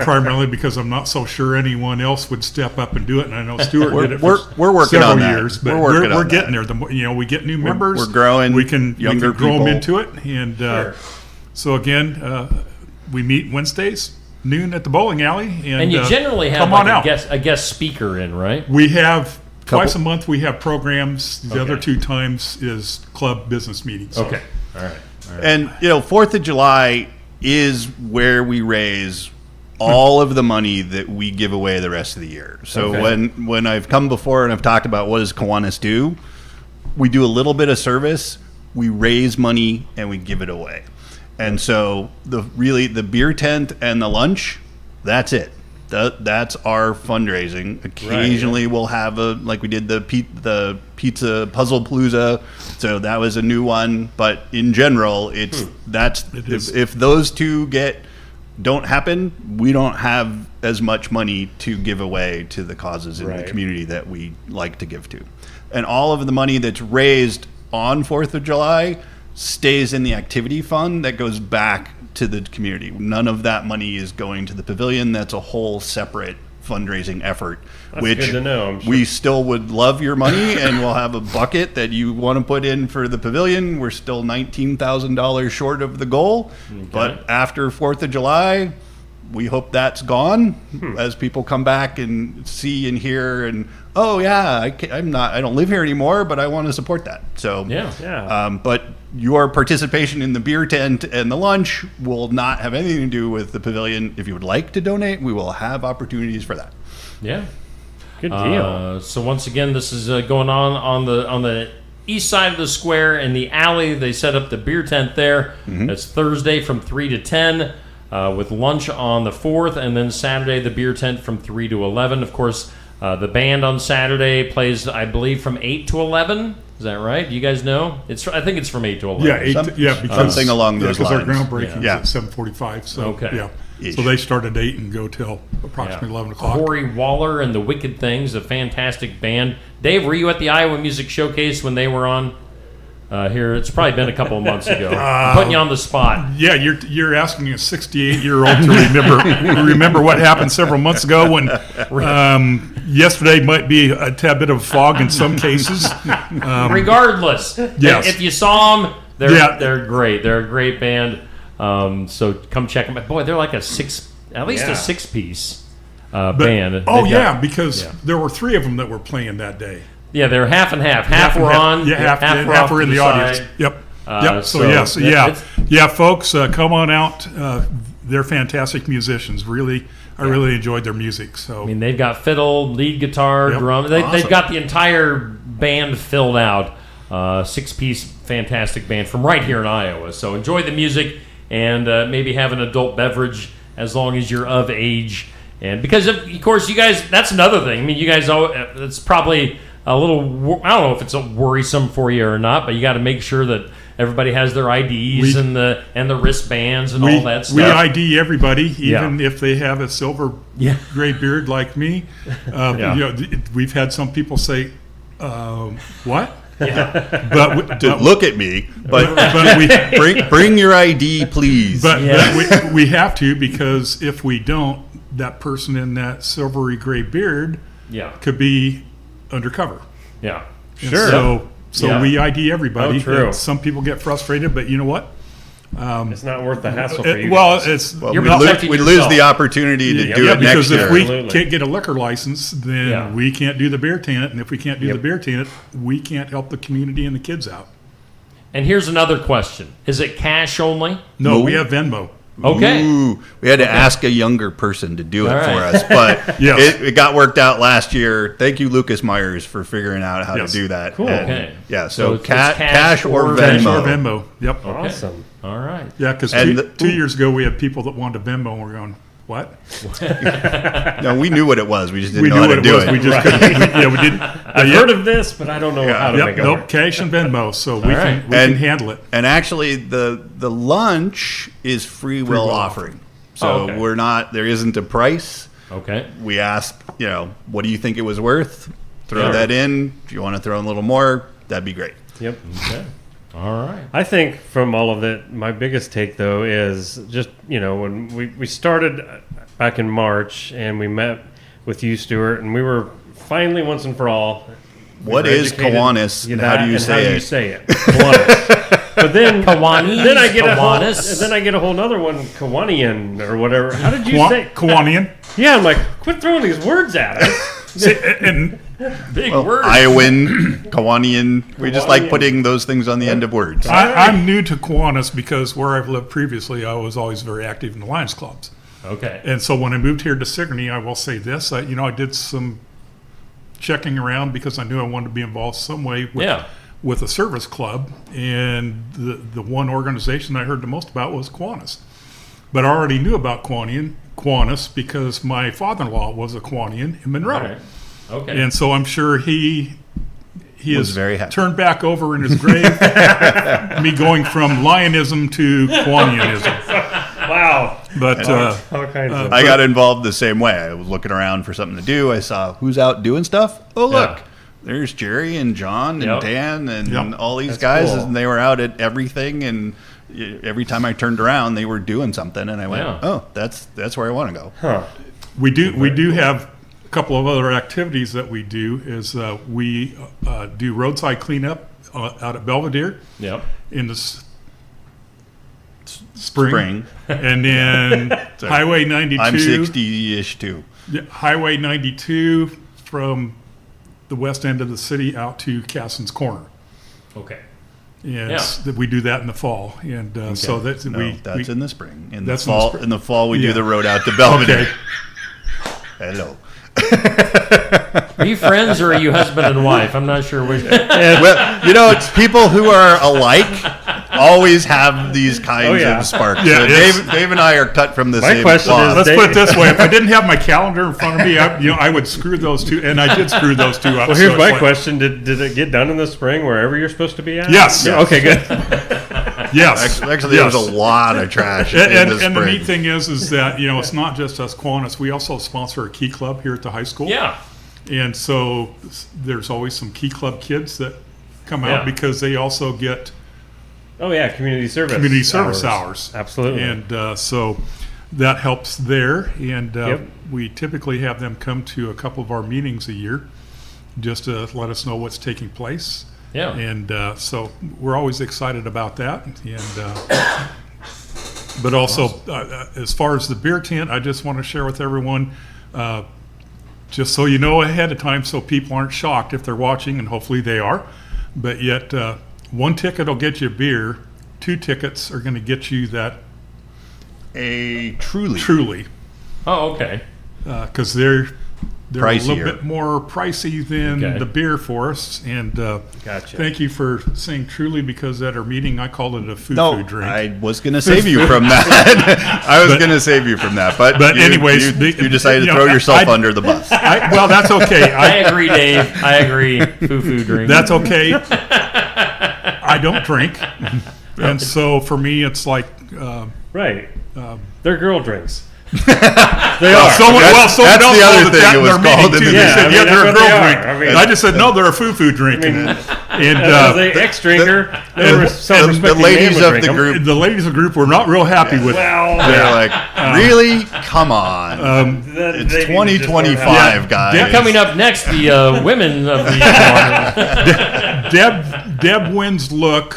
primarily because I'm not so sure anyone else would step up and do it. And I know Stuart did it for we're working several on that. years, but We're we're getting there. The more, we get new members, we're growing. We can younger grow them people into it, and so again, we meet Wednesdays noon at the bowling alley, And you generally have come on like out. a guest speaker in, right? We have twice a month. We have programs. The other 2 times is club business meetings. Okay. All right. And 4th of July is where we raise all of the money that we give away the rest of the year. So when I've come before and I've talked about what does Kiwanis do, we do a little bit of service, we raise money, and we give it away. And so the beer tent and the lunch, that's it. That's our fundraising. Occasionally we'll have like we did the pizza puzzle palooza, so that was a new one. But in general, if those two don't happen, we don't have as much money to give away to the causes in the community that we like to give to. And all of the money that's raised on 4th of July stays in the activity fund that goes back to the community. None of that money is going to the pavilion. That's a whole separate fundraising effort. That's which good to know, I'm sure. We still would love your money, and we'll have a bucket that you want to put in for the pavilion. We're still $19,000 short of the goal, but after 4th of July, we hope that's gone as people come back and see and hear and I don't live here anymore, but I want to support that. So but your participation in the beer tent and the lunch will not have anything to do with the pavilion. If you would like to donate, we will have opportunities for that. Yeah. Good deal. So once again, this is going on the east side of the square in the alley. They set up the beer tent there. It's Thursday from 3 to 10 with lunch on the 4th, and then Saturday the beer tent from 3 to 11. Of course, the band on Saturday plays, I believe, from 8 to 11. Is that right? Do you guys know? I think it's from 8 to 11. Because something along those because lines. our groundbreaking is at 7:45. So so they start at 8 and go till approximately 11 o'clock. Corey Waller and the Wicked Things, a fantastic band. Dave, were you at the Iowa Music Showcase when they were on here? It's probably been a couple of months ago. I'm putting you on the spot. Yeah, you're asking a 68-year-old to remember what happened several months ago when yesterday might be a tad bit of fog in some cases. Regardless, yes. If you saw them, they're great. They're a great band. So come check them out. Boy, they're like a six-piece band. Because there were 3 of them that were playing that day. Yeah, they're half and half. Half were on. Half were in the audience. Yep. So folks, come on out. They're fantastic musicians. I really enjoyed their music. So I mean, they've got fiddle, lead guitar, drum. They've got the entire band filled out. 6-piece fantastic band from right here in Iowa. So enjoy the music and maybe have an adult beverage as long as you're of age. And because of course you guys, that's another thing. I mean, you guys, it's probably a little, I don't know if it's worrisome for you or not, but you got to make sure that everybody has their IDs and the wristbands and all that stuff. We ID everybody, even if they have a silver gray beard like me. We've had some people say, "What?" Yeah. But look at me. But we bring your ID, please. But we have to, because if we don't, that person in that silvery gray beard could be undercover. Yeah. Sure. So we ID everybody. True. Some people get frustrated, but you know what? It's not worth the hassle for you. We lose the opportunity to do it next year. Because if we can't get a liquor license, then we can't do the beer tent. And if we can't do the beer tent, we can't help the community and the kids out. And here's another question. Is it cash only? No, we have Venmo. Okay. Ooh, we had to ask a younger person to do it for us, but it got worked out last year. Thank you, Lucas Myers, for figuring out how to do that. Cool. And, so cash or Venmo. Cash or Venmo. Yep. Awesome. All right. Yeah, because 2 years ago we had people that wanted to Venmo, and we're going, what? No, we knew what it was. We just didn't We know knew how what to it do was. it. We just couldn't. We didn't. I've heard of this, but I don't know how to make it Nope, work. cash and Venmo, so we right. can handle it. And actually, the lunch is free will offering. So okay. we're not. There isn't a price. Okay. We ask, what do you think it was worth? Throw Yeah. that in. If you want to throw in a little more, that'd be great. Yep. Okay. All right. I think from all of it, my biggest take though is just when we started back in March and we met with you, Stuart, and we were finally once and for all. What is Kiwanis, and how do you say it? Kiwanis. But then Kiwanis, then I get Kiwanis. then I get a whole nother one, Kiwanian or whatever. How did you say? Kiwanian. Yeah, I'm like, quit throwing these words at us. See, and Big word. Iowan, Kiwanian. We just like putting those things on the end of words. I'm new to Kiwanis because where I've lived previously, I was always very active in the Lions clubs. Okay. And so when I moved here to Sigourney, I will say this: I did some checking around because I knew I wanted to be involved some way with a service club. And the one organization I heard the most about was Kiwanis. But I already knew about Kiwanis because my father-in-law was a Kiwanian in Monroe. All right. Okay. And so I'm sure he Was is very happy. turned back over in his grave, me going from Lionism to Kiwanianism. Wow. But All kinds of. I got involved the same way. I was looking around for something to do. I saw who's out doing stuff. Oh, look. Yeah. There's Jerry and John and Yep. Dan and Yep. all these That's guys. cool. And they were out at everything. And every time I turned around, they were doing something. And I went, Yeah. oh, that's where I want to go. Huh. we do have a couple of other activities that we do. Is we do roadside cleanup out at Belvedere Yep. in the spring. And then Highway 92. I'm 60-ish too. Yeah, Highway 92 from the west end of the city out to Casson's Corner. Okay. And Yeah. we do that in the fall. And so that's No, that's in the spring. In the That's in the fall. spring. In the fall, we do Yeah. the road out to Belvedere. Okay. Hello. Are you friends or are you husband and wife? I'm not sure which. Well, it's people who are alike always have these kinds yeah. of sparks. Yeah, So it's- Dave and I are cut from the My same question cloth. is- Let's put it this way: if I didn't have my calendar in front of me, I would screw those two, and I did screw those two up. Well, so here's it's my like- question: Did it get done in the spring wherever you're supposed to be at? Yes. Yeah, okay, good. Yes, Actually, there was yes. a lot of trash And, in and, the and the spring. neat thing is that it's not just us Kiwanis. We also sponsor a Key Club here at the high school. Yeah. And so there's always some Key Club kids that come Yeah. out because they also get Oh yeah, community service hours. Absolutely. And so that helps there. And Yep. we typically have them come to a couple of our meetings a year just to let us know what's taking place. Yeah. And so we're always excited about that. And but also, as far as the beer tent, I just want to share with everyone, just so you know ahead of time, so people aren't shocked if they're watching, and hopefully they are. But yet, one ticket will get you a beer. 2 tickets are going to get you that A truly. truly, Oh, okay. because they're a little Pricier. bit more pricey than Okay. the beer for us. And Gotcha. thank you for saying truly, because at our meeting I called it a food drink. I was going to save you from that. I was going to save you from that. But anyways, you decided to throw yourself under the bus. Well, that's okay. I agree, Dave. I agree. Foo drink. That's okay. I don't drink, and so for me, it's like Right. They're girl drinks. they are. Someone That's else the other called it thing that it in was their called meeting in too. the They said, meeting. "Yeah, I mean, they're a that's girl what they drink." are. I mean- And I just said, "No, they're a foo drink." And As a ex-drinker, the self-respecting ladies man would of drink the 'em. group, the ladies of the group were not real happy with it. Well, they're like, really? Come on. they It's need to just learn how to- 2025, guys. Coming up next, the women of the Deb Wynn's look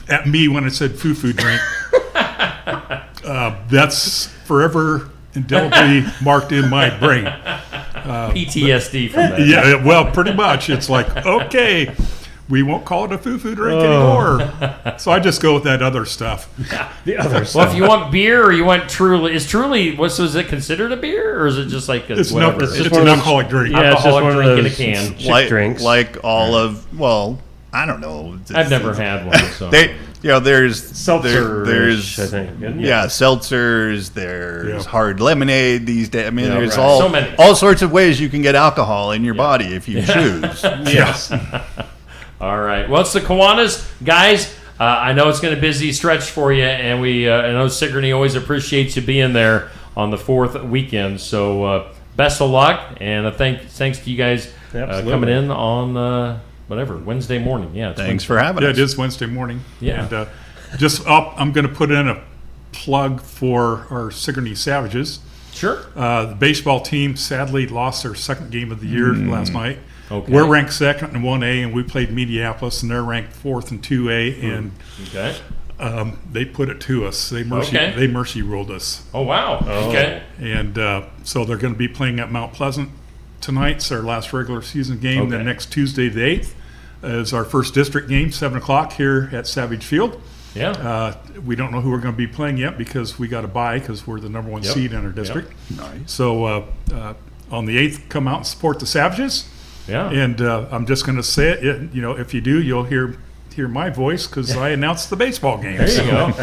at me when I said foo drink. That's forever indelibly marked in my brain. PTSD from that. Yeah, well, pretty much. It's like, okay, we won't call it a foo drink anymore. So I just go with that other stuff. The other Well, stuff. if you want beer or you want Truly, is it considered a beer or is it just like a It's whatever? it's just an one of those- alcoholic drink. Yeah, it's just alcoholic one of drink in a those can. chick drinks. Like all of, well, I don't know. I've never had one. So. there's Seltzer-ish, I think. Seltzers. There's hard lemonade these days. I mean, there's right. all sorts of ways you can get alcohol in your body if you choose. Yes. All right. Well, it's the Kiwanis. Guys, I know it's going to be a busy stretch for you, and I know Sigourney always appreciates you being there on the 4th weekend. So best of luck, and thanks to you guys coming in on Wednesday morning. Yeah. Thanks for having us. Yeah, it is Wednesday morning. Yeah. And I'm going to put in a plug for our Sigourney Savages. Sure. The baseball team sadly lost their second game of the year last night. Okay. We're ranked second in 1A, and we played Mediapolis, and they're ranked fourth in 2A, and they put it to us. They mercy ruled us. Oh, wow. Okay. And so they're going to be playing at Mount Pleasant tonight. It's our last regular season game. Okay. Then next Tuesday, the 8th, is our first district game, 7 o'clock here at Savage Field. Yeah. We don't know who we're going to be playing yet because we got to bye because we're the number one seed in our district. Nice. So on the 8th, come out and support the Savages. Yeah. And I'm just going to say it. If you do, you'll hear my voice because I announced the baseball game. There you go.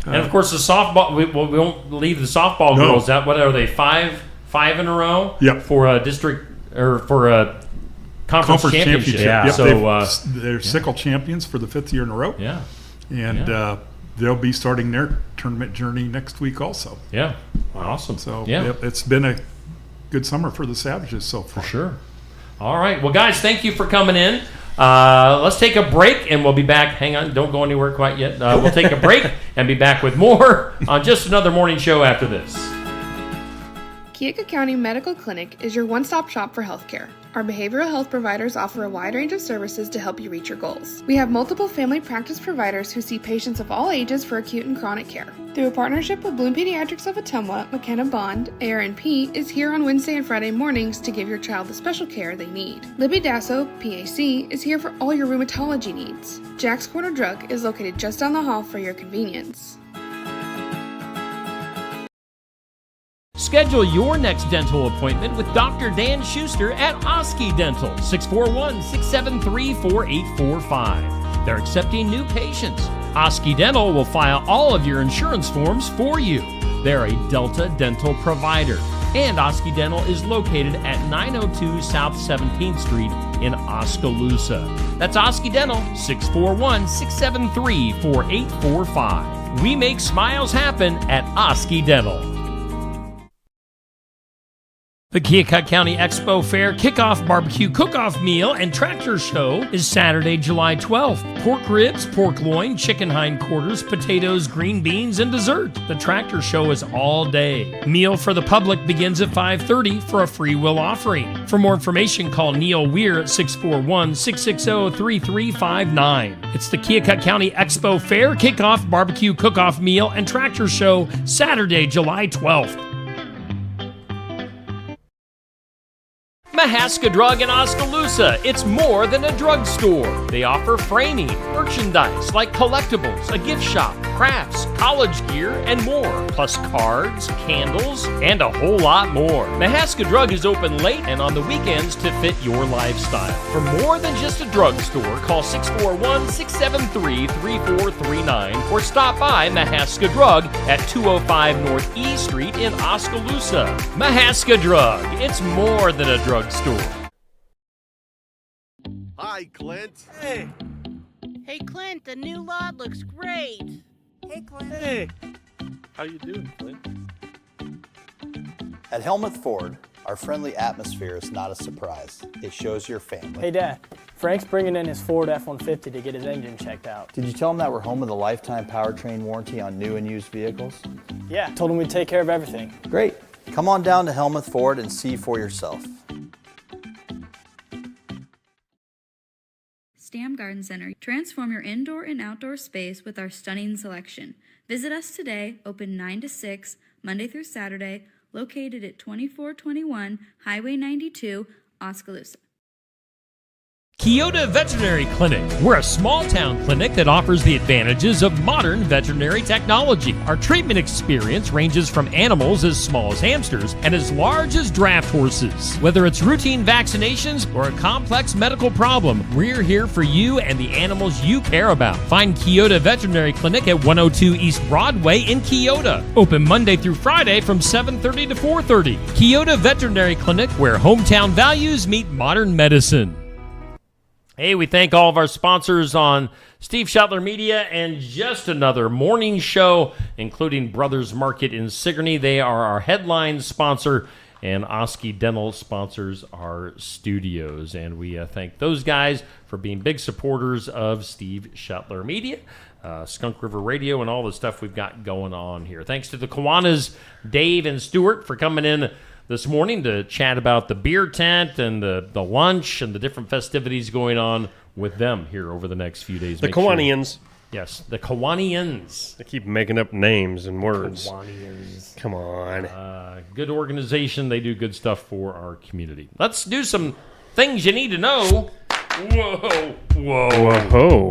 And of course, the softball. We won't leave the softball girls out. What are they? Five in a row. Yep. For a district or for a conference championship. Yeah. Yep. So they're sickle champions for the 5th year in a row. Yeah. And they'll be starting their tournament journey next week also. Yeah. Awesome. So it's been a good summer for the Savages so far. For sure. All right. Well, guys, thank you for coming in. Let's take a break, and we'll be back. Hang on. Don't go anywhere quite yet. We'll take a break and be back with more on just another morning show after this. Keokuk County Medical Clinic is your one-stop shop for healthcare. Our behavioral health providers offer a wide range of services to help you reach your goals. We have multiple family practice providers who see patients of all ages for acute and chronic care. Through a partnership with Bloom Pediatrics of Ottumwa, McKenna Bond, ARNP, is here on Wednesday and Friday mornings to give your child the special care they need. Libby Dasso, PAC, is here for all your rheumatology needs. Jack's Corner Drug is located just down the hall for your convenience. Schedule your next dental appointment with Dr. Dan Schuster at Osky Dental, 641-673-4845. They're accepting new patients. Osky Dental will file all of your insurance forms for you. They're a Delta dental provider. And Osky Dental is located at 902 South 17th Street in Oskaloosa. That's Osky Dental, 641-673-4845. We make smiles happen at Osky Dental. The Keokuk County Expo Fair Kickoff Barbecue Cook-Off Meal and Tractor Show is Saturday, July 12th. Pork ribs, pork loin, chicken hindquarters, potatoes, green beans, and dessert. The Tractor Show is all day. Meal for the public begins at 5:30 for a free will offering. For more information, call Neil Weir at 641-660-3359. It's the Keokuk County Expo Fair Kickoff Barbecue Cook-Off Meal and Tractor Show, Saturday, July 12th. Mahaska Drug in Oskaloosa. It's more than a drugstore. They offer framing, merchandise like collectibles, a gift shop, crafts, college gear, and more. Plus cards, candles, and a whole lot more. Mahaska Drug is open late and on the weekends to fit your lifestyle. For more than just a drugstore, call 641-673-3439 or stop by Mahaska Drug at 205 North E Street in Oskaloosa. Mahaska Drug. It's more than a drugstore. Hi, Clint. Hey. Hey, Clint, the new lot looks great. Hey, Clint. Hey. How you doing, Clint? At Helmuth Ford, our friendly atmosphere is not a surprise. It shows your family. Hey, Dad. Frank's bringing in his Ford F-150 to get his engine checked out. Did you tell him that we're home with a lifetime powertrain warranty on new and used vehicles? Yeah, told him we'd take care of everything. Great. Come on down to Helmuth Ford and see for yourself. Stam Garden Center. Transform your indoor and outdoor space with our stunning selection. Visit us today, open 9 to 6, Monday through Saturday, located at 2421 Highway 92, Oskaloosa. Kyoto Veterinary Clinic. We're a small town clinic that offers the advantages of modern veterinary technology. Our treatment experience ranges from animals as small as hamsters and as large as draft horses. Whether it's routine vaccinations or a complex medical problem, we're here for you and the animals you care about. Find Kyoto Veterinary Clinic at 102 East Broadway in Kyoto. Open Monday through Friday from 7:30 to 4:30. Kyoto Veterinary Clinic, where hometown values meet modern medicine. Hey, we thank all of our sponsors on Steve Shuttler Media and just another morning show, including Brothers Market in Sigourney. They are our headline sponsor, and Osky Dental sponsors our studios. And we thank those guys for being big supporters of Steve Shuttler Media, Skunk River Radio, and all the stuff we've got going on here. Thanks to the Kiwanis, Dave and Stuart, for coming in this morning to chat about the beer tent and the lunch and the different festivities going on with them here over the next few days. The Kiwanians. Yes, the Kiwanians. They keep making up names and words. Kiwanians. Come on. Good organization. They do good stuff for our community. Let's do some things you need to know. Whoa. Whoa.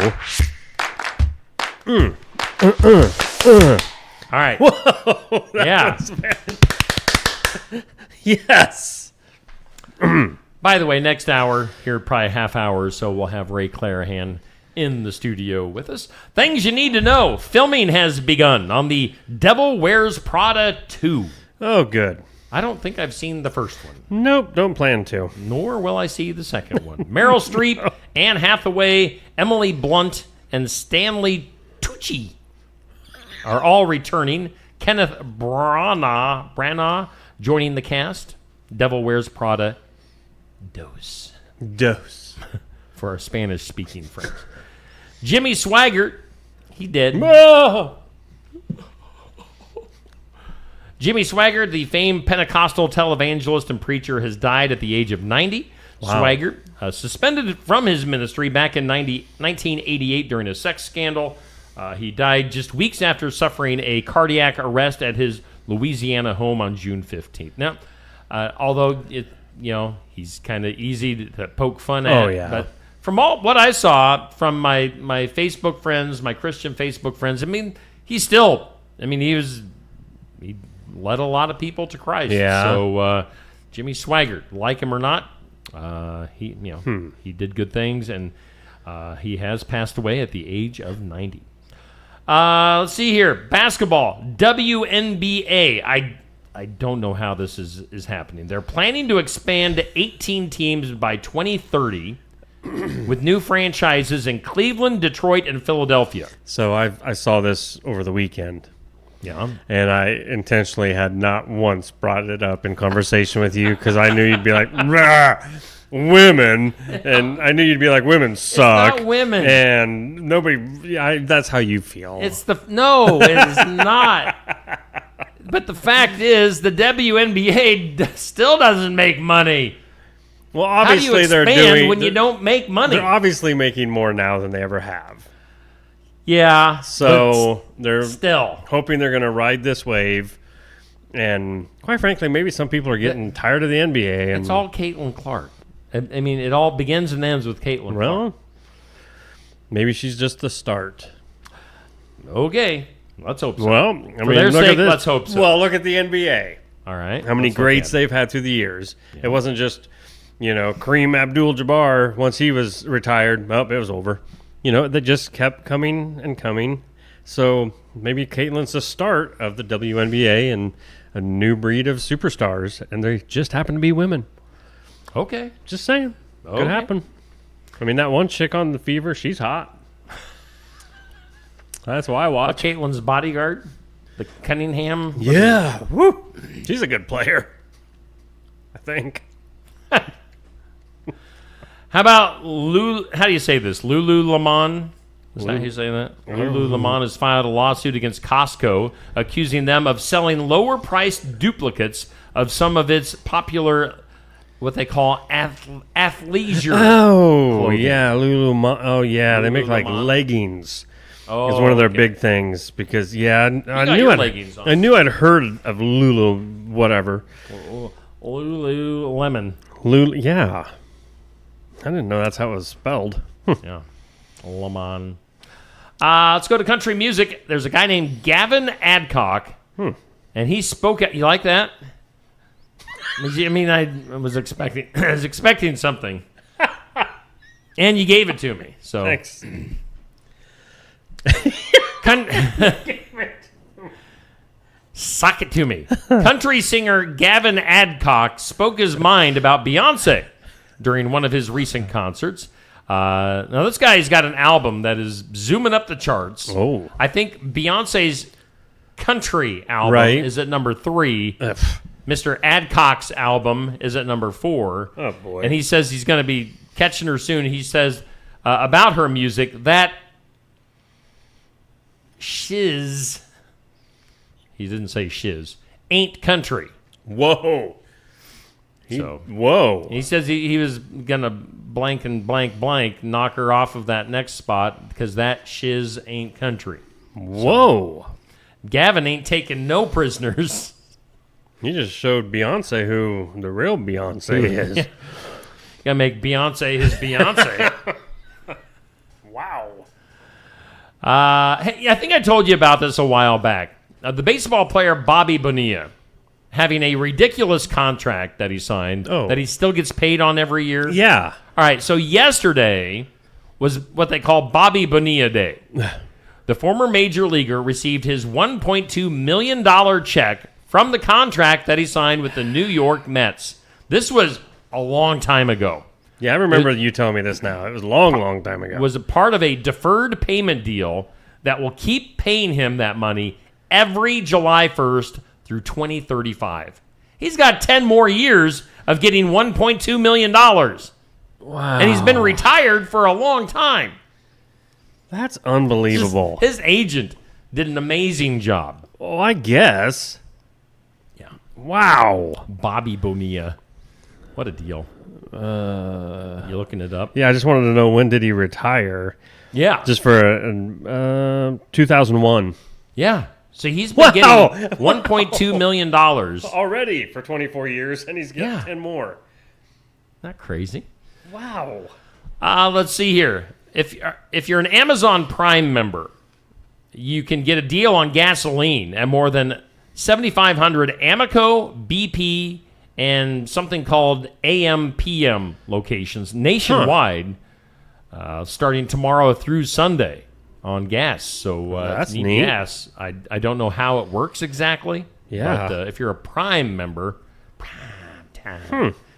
All right. Whoa. Yeah. Yes. By the way, next hour, here probably a half hour or so, we'll have Ray Clarahan in the studio with us. Things you need to know. Filming has begun on the Devil Wears Prada 2. Oh, good. I don't think I've seen the first one. Nope, don't plan to. Nor will I see the second one. Meryl Streep, Anne Hathaway, Emily Blunt, and Stanley Tucci are all returning. Kenneth Branagh joining the cast. Devil Wears Prada Dos. For our Spanish-speaking friends. Jimmy Swaggart, he dead. Jimmy Swaggart, the famed Pentecostal televangelist and preacher, has died at the age of 90. Wow. Swaggart, suspended from his ministry back in 1988 during a sex scandal. He died just weeks after suffering a cardiac arrest at his Louisiana home on June 15th. Now, although he's kind of easy to poke fun at. Oh, yeah. But from all what I saw from my Facebook friends, my Christian Facebook friends, he led a lot of people to Christ. Yeah. So Jimmy Swaggart, like him or not, he did good things, and he has passed away at the age of 90. Let's see here. Basketball, WNBA. I don't know how this is happening. They're planning to expand to 18 teams by 2030 with new franchises in Cleveland, Detroit, and Philadelphia. So I saw this over the weekend. Yeah. And I intentionally had not once brought it up in conversation with you because I knew you'd be like, "Rah, women." And I knew you'd be like, women suck. It's not women. And nobody, that's how you feel. No, it is not. But the fact is, the WNBA still doesn't make money. Well, obviously how do you expand when you don't make money? They're obviously making more now than they ever have. Yeah. So they're still hoping they're going to ride this wave. And quite frankly, maybe some people are getting tired of the NBA. And it's all Caitlin Clark. It all begins and ends with Caitlin Clark. Maybe she's just the start. Okay. Let's hope so. Well, for their sake, let's hope so. Well, look at the NBA. All right. How many greats they've had through the years. Yeah. It wasn't just, Kareem Abdul-Jabbar, once he was retired, it was over. They just kept coming and coming. So maybe Caitlin's the start of the WNBA and a new breed of superstars, and they just happen to be women. Okay. Just saying. Okay. Could happen. That one chick on The Fever, she's hot. That's why I watch. Caitlin's bodyguard, the Cunningham. Yeah. Woo. She's a good player, I think. How about how do you say this? Lululemon? Is that how you say that? Lululemon has filed a lawsuit against Costco, accusing them of selling lower-priced duplicates of some of its popular, what they call athleisure. Oh, clothing. Yeah, Lululemon. Oh, yeah, they make like leggings. Oh, it's one of their big things because I knew I'd heard of Lulu whatever. Lululemon. Yeah. I didn't know that's how it was spelled. Yeah. Lamont. Let's go to country music. There's a guy named Gavin Adcock, and he spoke at... You like that? I mean, I was expecting something. And you gave it to me. So Thanks. Suck it to me. Country singer Gavin Adcock spoke his mind about Beyonce during one of his recent concerts. Now, this guy's got an album that is zooming up the charts. Oh. I think Beyonce's country album is at number 3. Mr. Adcock's album is at number 4. Oh, boy. And he says he's going to be catching her soon. He says about her music that shiz, he didn't say shiz, ain't country. Whoa. Whoa. He says he was going to blank and blank knock her off of that next spot because that shiz ain't country. Whoa. So, Gavin ain't taking no prisoners. You just showed Beyonce who the real Beyonce is. You gotta make Beyonce his Beyonce. Wow. Hey, I think I told you about this a while back. The baseball player Bobby Bonilla having a ridiculous contract that he signed that he still gets paid on every year. Yeah. All right, so yesterday was what they call Bobby Bonilla Day. The former major leaguer received his $1.2 million check from the contract that he signed with the New York Mets. This was a long time ago. Yeah, I remember you telling me this now. It was a long time ago. It was a part of a deferred payment deal that will keep paying him that money every July 1st through 2035. He's got 10 more years of getting $1.2 million. Wow. And he's been retired for a long time. That's unbelievable. His agent did an amazing job. Oh, I guess. Yeah. Wow. Bobby Bonilla. What a deal. You looking it up? Yeah, I just wanted to know, when did he retire? Yeah. Just for 2001. Yeah. So he's been getting $1.2 million. Already for 24 years, and he's getting 10 more. Not crazy. Wow. Let's see here. If you're an Amazon Prime member, you can get a deal on gasoline at more than 7,500 Amoco, BP, and something called AM/PM locations nationwide, starting tomorrow through Sunday on gas. So that's if you neat. need gas. I don't know how it works exactly. Yeah. But if you're a Prime member,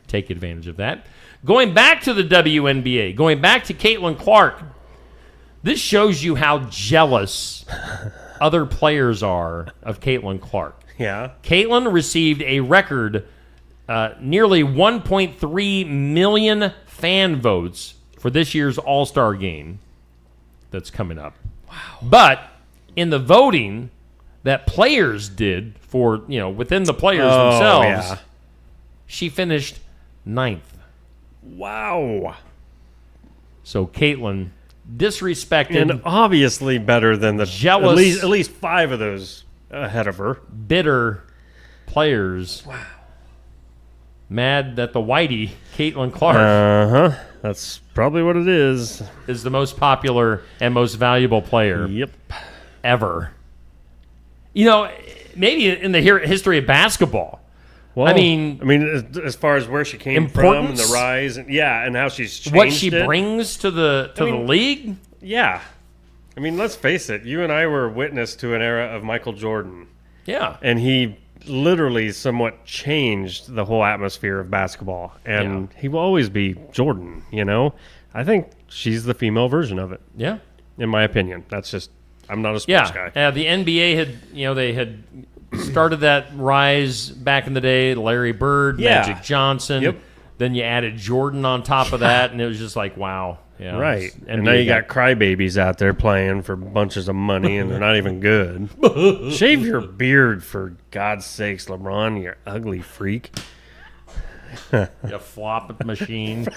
take advantage of that. Going back to the WNBA, going back to Caitlin Clark, this shows you how jealous other players are of Caitlin Clark. Yeah. Caitlin received a record nearly 1.3 million fan votes for this year's All-Star game that's coming up. Wow. But in the voting that players did for, within the players themselves, she finished 9th. Wow. So Caitlin disrespected, and obviously better than the jealous, at least 5 of those ahead of her, bitter players. Wow. Mad that the Whitey, Caitlin Clark, that's probably what it is the most popular and most valuable player ever. Maybe in the history of basketball. Well, I mean, as far as where she came from and the rise, and how she's changed what she brings to the league. Yeah, I mean, let's face it. You and I were witness to an era of Michael Jordan. Yeah, and he literally somewhat changed the whole atmosphere of basketball, and he will always be Jordan. I think she's the female version of it. Yeah, in my opinion. That's just, I'm not a sports guy. The NBA had, they had started that rise back in the day. Larry Bird, Magic Johnson. Yep. Then you added Jordan on top of that, and it was just like, wow. Yeah, right. And now you got crybabies out there playing for bunches of money, and they're not even good. Shave your beard, for God's sakes, LeBron, you ugly freak. You flop machine.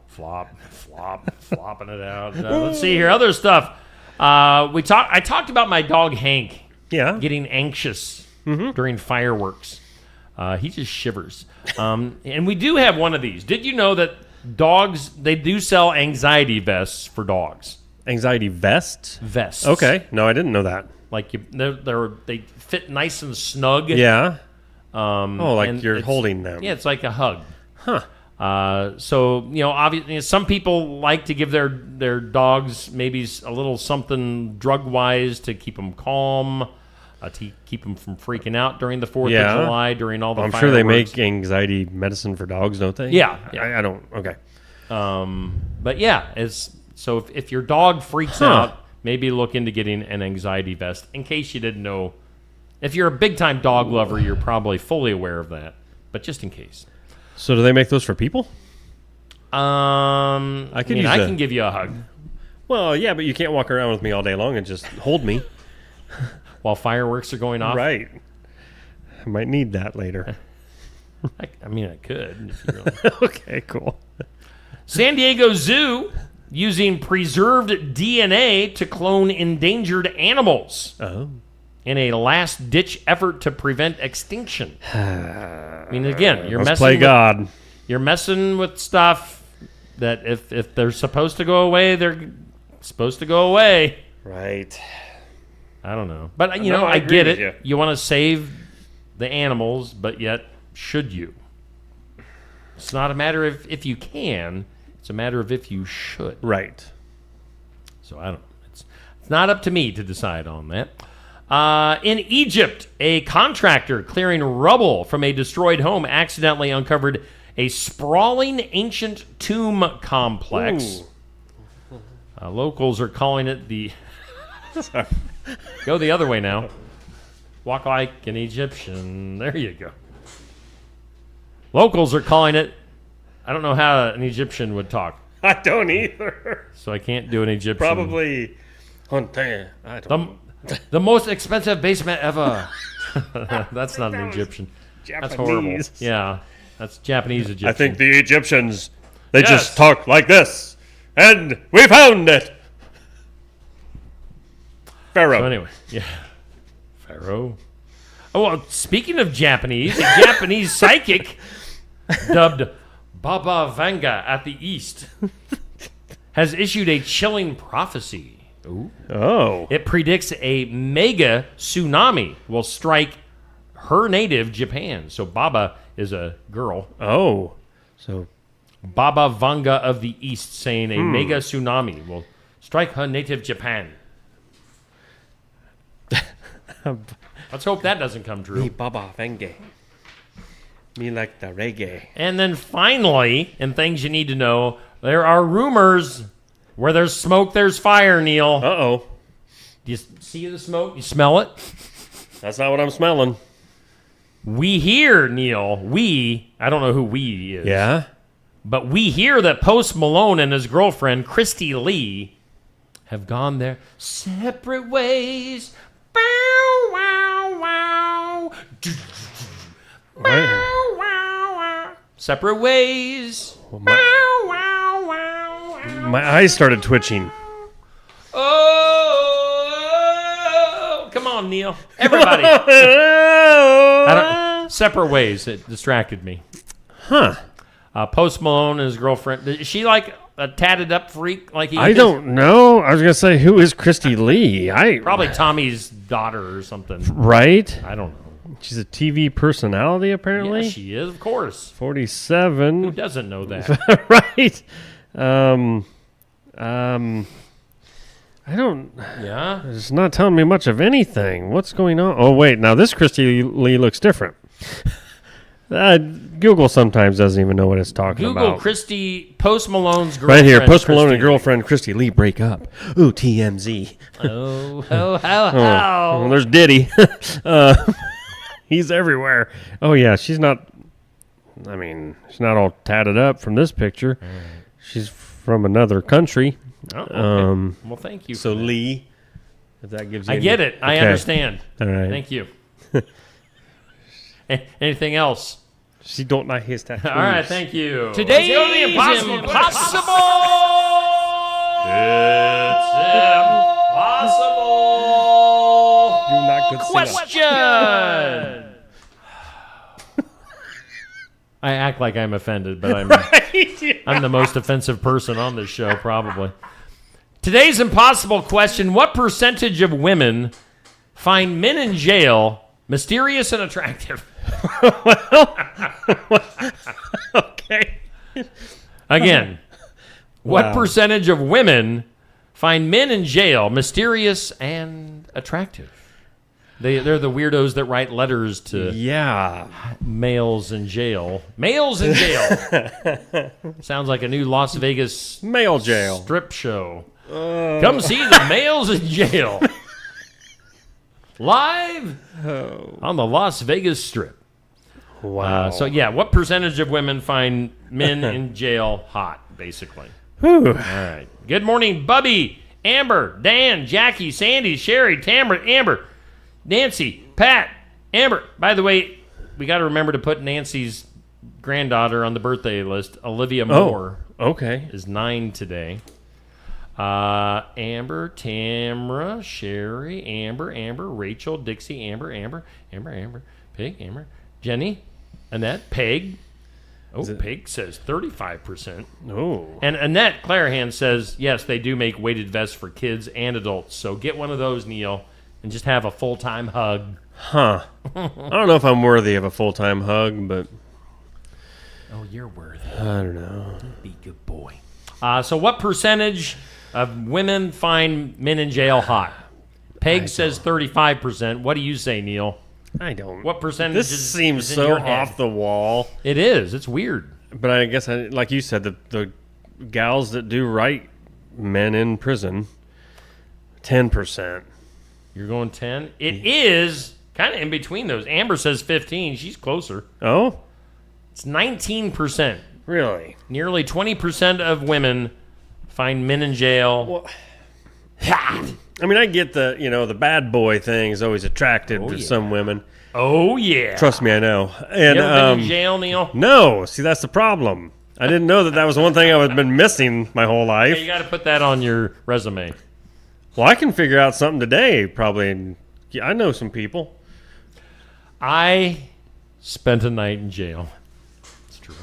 flopping it out. Let's see here. Other stuff. I talked about my dog Hank. Yeah. Getting anxious during fireworks. He just shivers. And we do have one of these. Did you know that dogs, they do sell anxiety vests for dogs? Anxiety vests? Vests. Okay. No, I didn't know that. Like they fit nice and snug. Yeah. Like you're holding them. Yeah, it's like a hug. Huh. So, obviously, some people like to give their dogs maybe a little something drug-wise to keep them calm, to keep them from freaking out during the 4th of July, during all the I'm fireworks. sure they make anxiety medicine for dogs, don't they? Yeah. I don't. Okay. But yeah, so if your dog freaks out, maybe look into getting an anxiety vest in case you didn't know. If you're a big-time dog lover, you're probably fully aware of that, but just in case. So do they make those for people? I can give you a hug. Well, yeah, but you can't walk around with me all day long and just hold me while fireworks are going off. Right. I might need that later. I could. If you really... Okay, cool. San Diego Zoo using preserved DNA to clone endangered animals. Oh. In a last-ditch effort to prevent extinction. Again, you're messing with stuff that if they're supposed to go away, they're supposed to go away. Right. I don't know. But, I get it. You want to save the animals, but yet, should you? It's not a matter of if you can. It's a matter of if you should. Right. So, I don't know. It's not up to me to decide on that. In Egypt, a contractor clearing rubble from a destroyed home accidentally uncovered a sprawling ancient tomb complex. Locals are calling it the... Go the other way now. Walk like an Egyptian. There you go. Locals are calling it... I don't know how an Egyptian would talk. I don't either. So I can't do an Egyptian. Probably... I don't know. The most expensive basement ever. That's not an Egyptian. Japanese. That's horrible. Yeah, that's Japanese Egyptian. I think the Egyptians, they just talk like this. And we found it. Pharaoh. So anyway, yeah. Pharaoh. Oh, well, speaking of Japanese, a Japanese psychic dubbed Baba Vanga at the East has issued a chilling prophecy. Ooh. Oh. It predicts a mega tsunami will strike her native Japan. So Baba is a girl. Oh. So Baba Vanga of the East saying a mega tsunami will strike her native Japan. Let's hope that doesn't come true. Me Baba Vanga. Me like the reggae. And then finally, in things you need to know, there are rumors. Where there's smoke, there's fire, Neil. Uh-oh. Do you see the smoke? You smell it? That's not what I'm smelling. We hear, Neil, I don't know who we is. Yeah? But we hear that Post Malone and his girlfriend, Christy Lee, have gone their separate ways. Bow, wow, wow. Bow, wow, wow. Separate ways. Well, bow, wow, wow. My eyes started twitching. Oh, come on, Neil. Everybody. Separate ways. It distracted me. Huh. Post Malone and his girlfriend. Is she like a tatted up freak like he is? I don't know. I was going to say, who is Christy Lee? Probably Tommy's daughter or something. Right? I don't know. She's a TV personality, apparently. Yeah, she is, of course. 47. Who doesn't know that? Right. I don't. Yeah. It's not telling me much of anything. What's going on? Oh wait, now this Christy Lee looks different. Google sometimes doesn't even know what it's talking about. Google Christy Post Malone's girlfriend. Right here, Post Malone and girlfriend Christy Lee break up. Ooh, TMZ. Oh, well, there's Diddy. He's everywhere. Oh yeah, she's not. I mean, she's not all tatted up from this picture. She's from another country. Oh, okay. Well, thank you. So Lee, if that gives you, I get it. I understand. All right. Thank you. Anything else? She don't like his tattoos. All right, thank you. Today's impossible. Impossible. It's impossible. You're not good Question. I act like I'm offended, but I'm I'm the most offensive person on this show, probably. Today's impossible question: what percentage of women find men in jail mysterious and attractive? Okay. Again, what percentage of women find men in jail mysterious and attractive? They're the weirdos that write letters to males in jail. Males in jail. Sounds like a new Las Vegas male jail strip show. Come see the males in jail. Live on the Las Vegas Strip. Wow. What percentage of women find men in jail hot, basically? Whew. All right. Good morning, Bubby, Amber, Dan, Jackie, Sandy, Sherry, Tamara, Amber, Nancy, Pat, Amber. By the way, we got to remember to put Nancy's granddaughter on the birthday list. Olivia Moore is 9 today. Amber, Tamara, Sherry, Amber, Rachel, Dixie, Amber, Peg, Amber, Jenny, Annette, Peg. Oh, Peg says 35%. Oh. And Annette Clarahan says, yes, they do make weighted vests for kids and adults. So get one of those, Neil, and just have a full-time hug. Huh. I don't know if I'm worthy of a full-time hug, but... Oh, you're worthy. I don't know. Be a good boy. So what percentage of women find men in jail hot? Peg says 35%. What do you say, Neil? I don't. What percentage This seems so off the wall. It is. It's weird. But I guess, like you said, the gals that do write men in prison, 10%. You're going 10? It is kind of in between those. Amber says 15. She's closer. Oh? It's 19%. Really? Nearly 20% of women find men in jail. Well, I mean, I get the bad boy thing is always attractive to some women. Oh, yeah. Trust me, I know. And, you ever been in jail, Neil? No. See, that's the problem. I didn't know that was one thing I've been missing my whole life. Yeah, you got to put that on your resume. Well, I can figure out something today, probably. Yeah, I know some people. I spent a night in jail. It's true.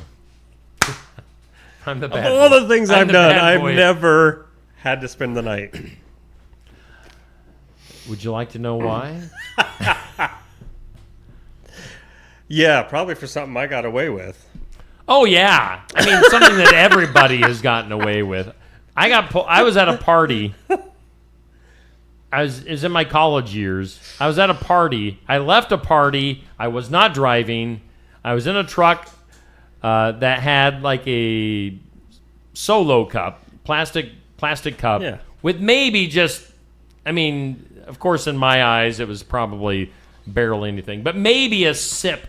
I'm the bad Of all boy. the things I'm I've the done, bad I've boy. never had to spend the night. Would you like to know why? Yeah, probably for something I got away with. Oh, yeah. I mean, something that everybody has gotten away with. I was at a party. It was in my college years. I was at a party. I left a party. I was not driving. I was in a truck that had like a Solo cup, plastic cup, with maybe just, I mean, of course, in my eyes, it was probably barely anything, but maybe a sip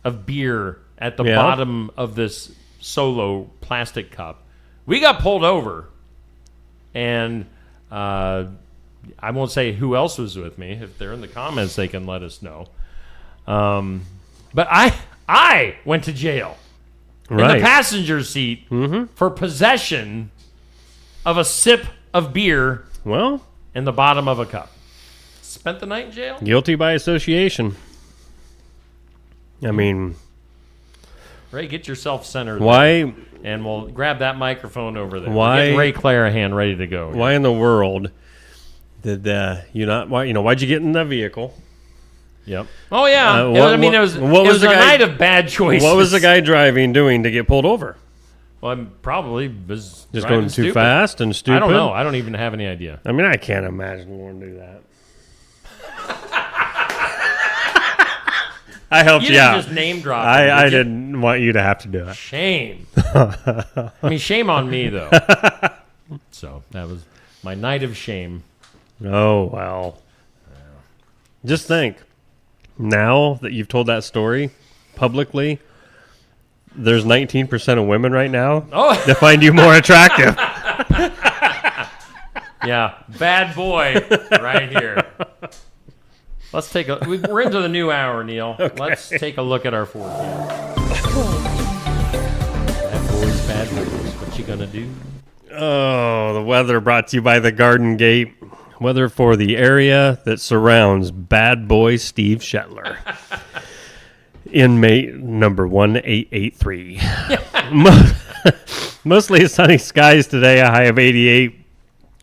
of beer at the bottom of this Solo plastic cup. We got pulled over, and I won't say who else was with me. If they're in the comments, they can let us know. But I went to jail in the passenger seat for possession of a sip of beer in the bottom of a cup. Spent the night in jail? Guilty by association. I mean... Ray, get yourself centered. Why? There, and we'll grab that microphone over there. Why? We're getting Ray Clarahan ready to go. Why in the world did you not? Why'd you get in the vehicle? Yep. Oh yeah. It was a night of bad choices. What was the guy doing to get pulled over? Well, I probably was just going too fast and stupid. I don't know. I don't even have any idea. I mean, I can't imagine Lauren do that. I helped you out. Just name drop. I didn't want you to have to do it. Shame. I mean, shame on me though. So that was my night of shame. Oh well. Just think. Now that you've told that story publicly, there's 19% of women right now that find you more attractive. Yeah, bad boy right here. Let's take we're into the new hour, Neil. Okay. Let's take a look at our forecast. Bad boys. What you gonna do? Oh, the weather brought to you by the Garden Gate. Weather for the area that surrounds bad boy Steve Shetler. Inmate number 1883. Mostly sunny skies today, a high of 88.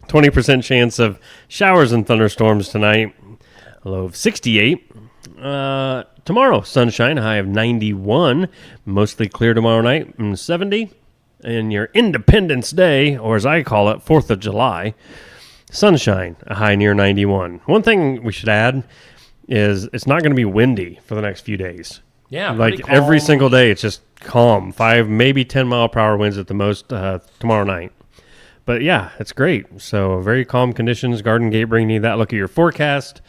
20% chance of showers and thunderstorms tonight, a low of 68. Tomorrow, sunshine, a high of 91. Mostly clear tomorrow night, and 70. And your Independence Day, or as I call it, 4th of July, sunshine, a high near 91. One thing we should add is it's not going to be windy for the next few days. Yeah, like every single day, it's just calm. 5, maybe 10 mile per hour winds at the most tomorrow night. But yeah, it's great. So very calm conditions. Garden Gate bringing you that look at your forecast.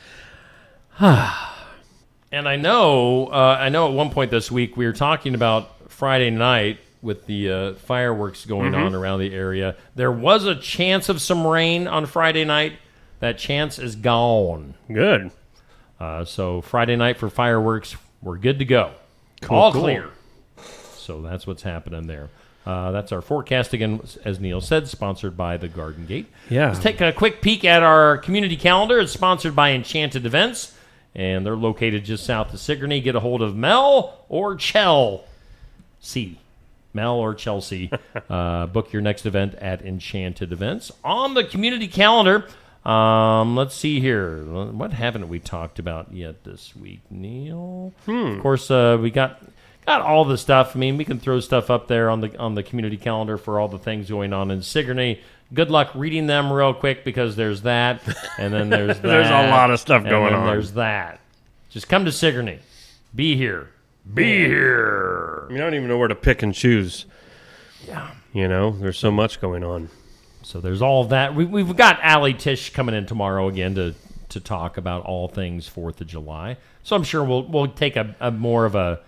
And I know at one point this week we were talking about Friday night with the fireworks going on around the area. There was a chance of some rain on Friday night. That chance is gone. Good. So Friday night for fireworks, we're good to go. Cool. Clear. So that's what's happening there. That's our forecast again, as Neil said, sponsored by the Garden Gate. Yeah. Let's take a quick peek at our community calendar. It's sponsored by Enchanted Events, and they're located just south of Sigourney. Get a hold of Mel or Chelsea. Mel or Chelsea. Book your next event at Enchanted Events. On the community calendar, let's see here. What haven't we talked about yet this week, Neil? Of course, we got all the stuff. I mean, we can throw stuff up there on the community calendar for all the things going on in Sigourney. Good luck reading them real quick because there's that, and then there's that. There's a lot of stuff going on. There's that. Just come to Sigourney. Be here. Be here. You don't even know where to pick and choose. Yeah. You know, there's so much going on. So there's all of that. We've got Allie Tish coming in tomorrow again to talk about all things 4th of July. So I'm sure we'll take a more of a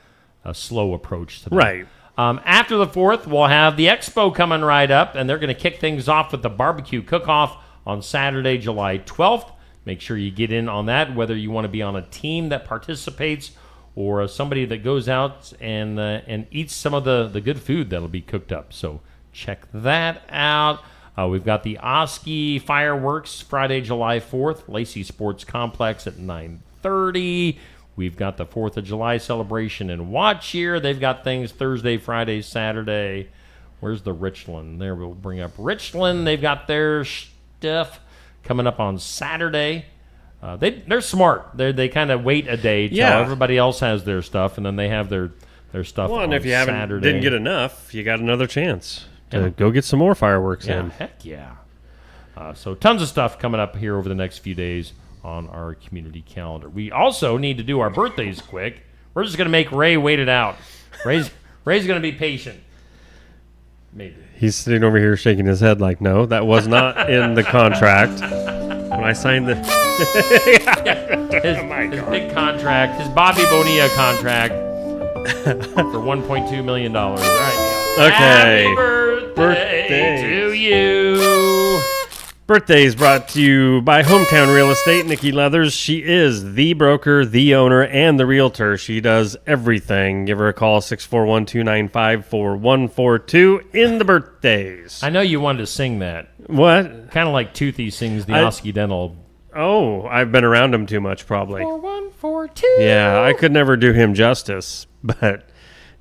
slow approach to that. Right. After the 4th, we'll have the Expo coming right up, and they're going to kick things off with the barbecue cook-off on Saturday, July 12th. Make sure you get in on that, whether you want to be on a team that participates or somebody that goes out and eats some of the good food that'll be cooked up. So check that out. We've got the Osky fireworks Friday, July 4th, Lacey Sports Complex at 9:30. We've got the 4th of July celebration in Watch here. They've got things Thursday, Friday, Saturday. Where's the Richland? There, we'll bring up Richland. They've got their stuff coming up on Saturday. They're smart. They kind of wait a day till everybody else has their stuff, and then they have their stuff on Saturday. Well, and if you didn't get enough, you got another chance to go get some more fireworks in. Heck yeah. So tons of stuff coming up here over the next few days on our community calendar. We also need to do our birthdays quick. We're just going to make Ray wait it out. Ray's going to be patient. Maybe. He's sitting over here shaking his head like, no, that was not in the contract. When I signed the... his big contract, his Bobby Bonilla contract for $1.2 million. All right. Okay. Happy birthday to you. Birthdays brought to you by Hometown Real Estate. Nikki Leathers. She is the broker, the owner, and the realtor. She does everything. Give her a call, 641-295-4142 in the birthdays. I know you wanted to sing that. What? Kind of like Toothy sings the Osky Dental. Oh, I've been around him too much, probably. 4142. Yeah, I could never do him justice, but,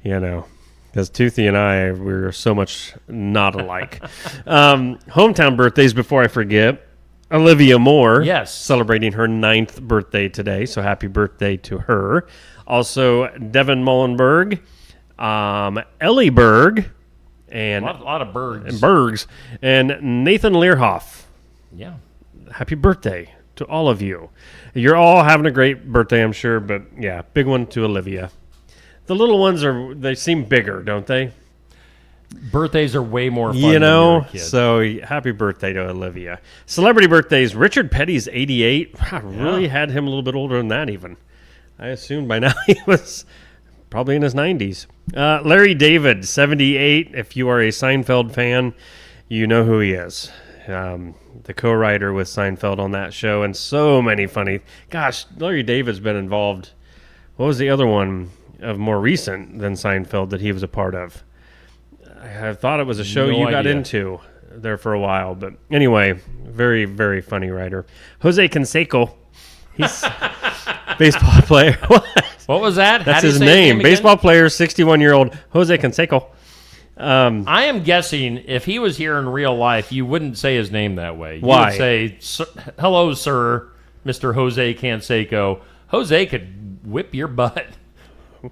you know. Because Toothy and I, we're so much not alike. Hometown birthdays, before I forget. Olivia Moore. Yes. Celebrating her 9th birthday today, so happy birthday to her. Also, Devin Mullenberg, Ellie Berg, and... A lot of Bergs. And Bergs. And Nathan Learhoff. Yeah. Happy birthday to all of you. You're all having a great birthday, I'm sure, but yeah, big one to Olivia. The little ones they seem bigger, don't they? Birthdays are way more fun you know, when you're a kid. So happy birthday to Olivia. Celebrity birthdays, Richard Petty's 88. I really had him a little bit older than that even. I assumed by now he was probably in his 90s. Larry David, 78. If you are a Seinfeld fan, you know who he is. The co-writer with Seinfeld on that show, and so many funny... Gosh, Larry David's been involved. What was the other one of more recent than Seinfeld that he was a part of? I thought it was a show you got into there for a while, but anyway, very, very funny writer. Jose Canseco, he's baseball player. What? What was that? How That's do you his say name. again? Baseball player, 61-year-old Jose Canseco. I am guessing if he was here in real life, you wouldn't say his name that way. You Why? would say, hello, sir, Mr. Jose Canseco. Jose could whip your butt.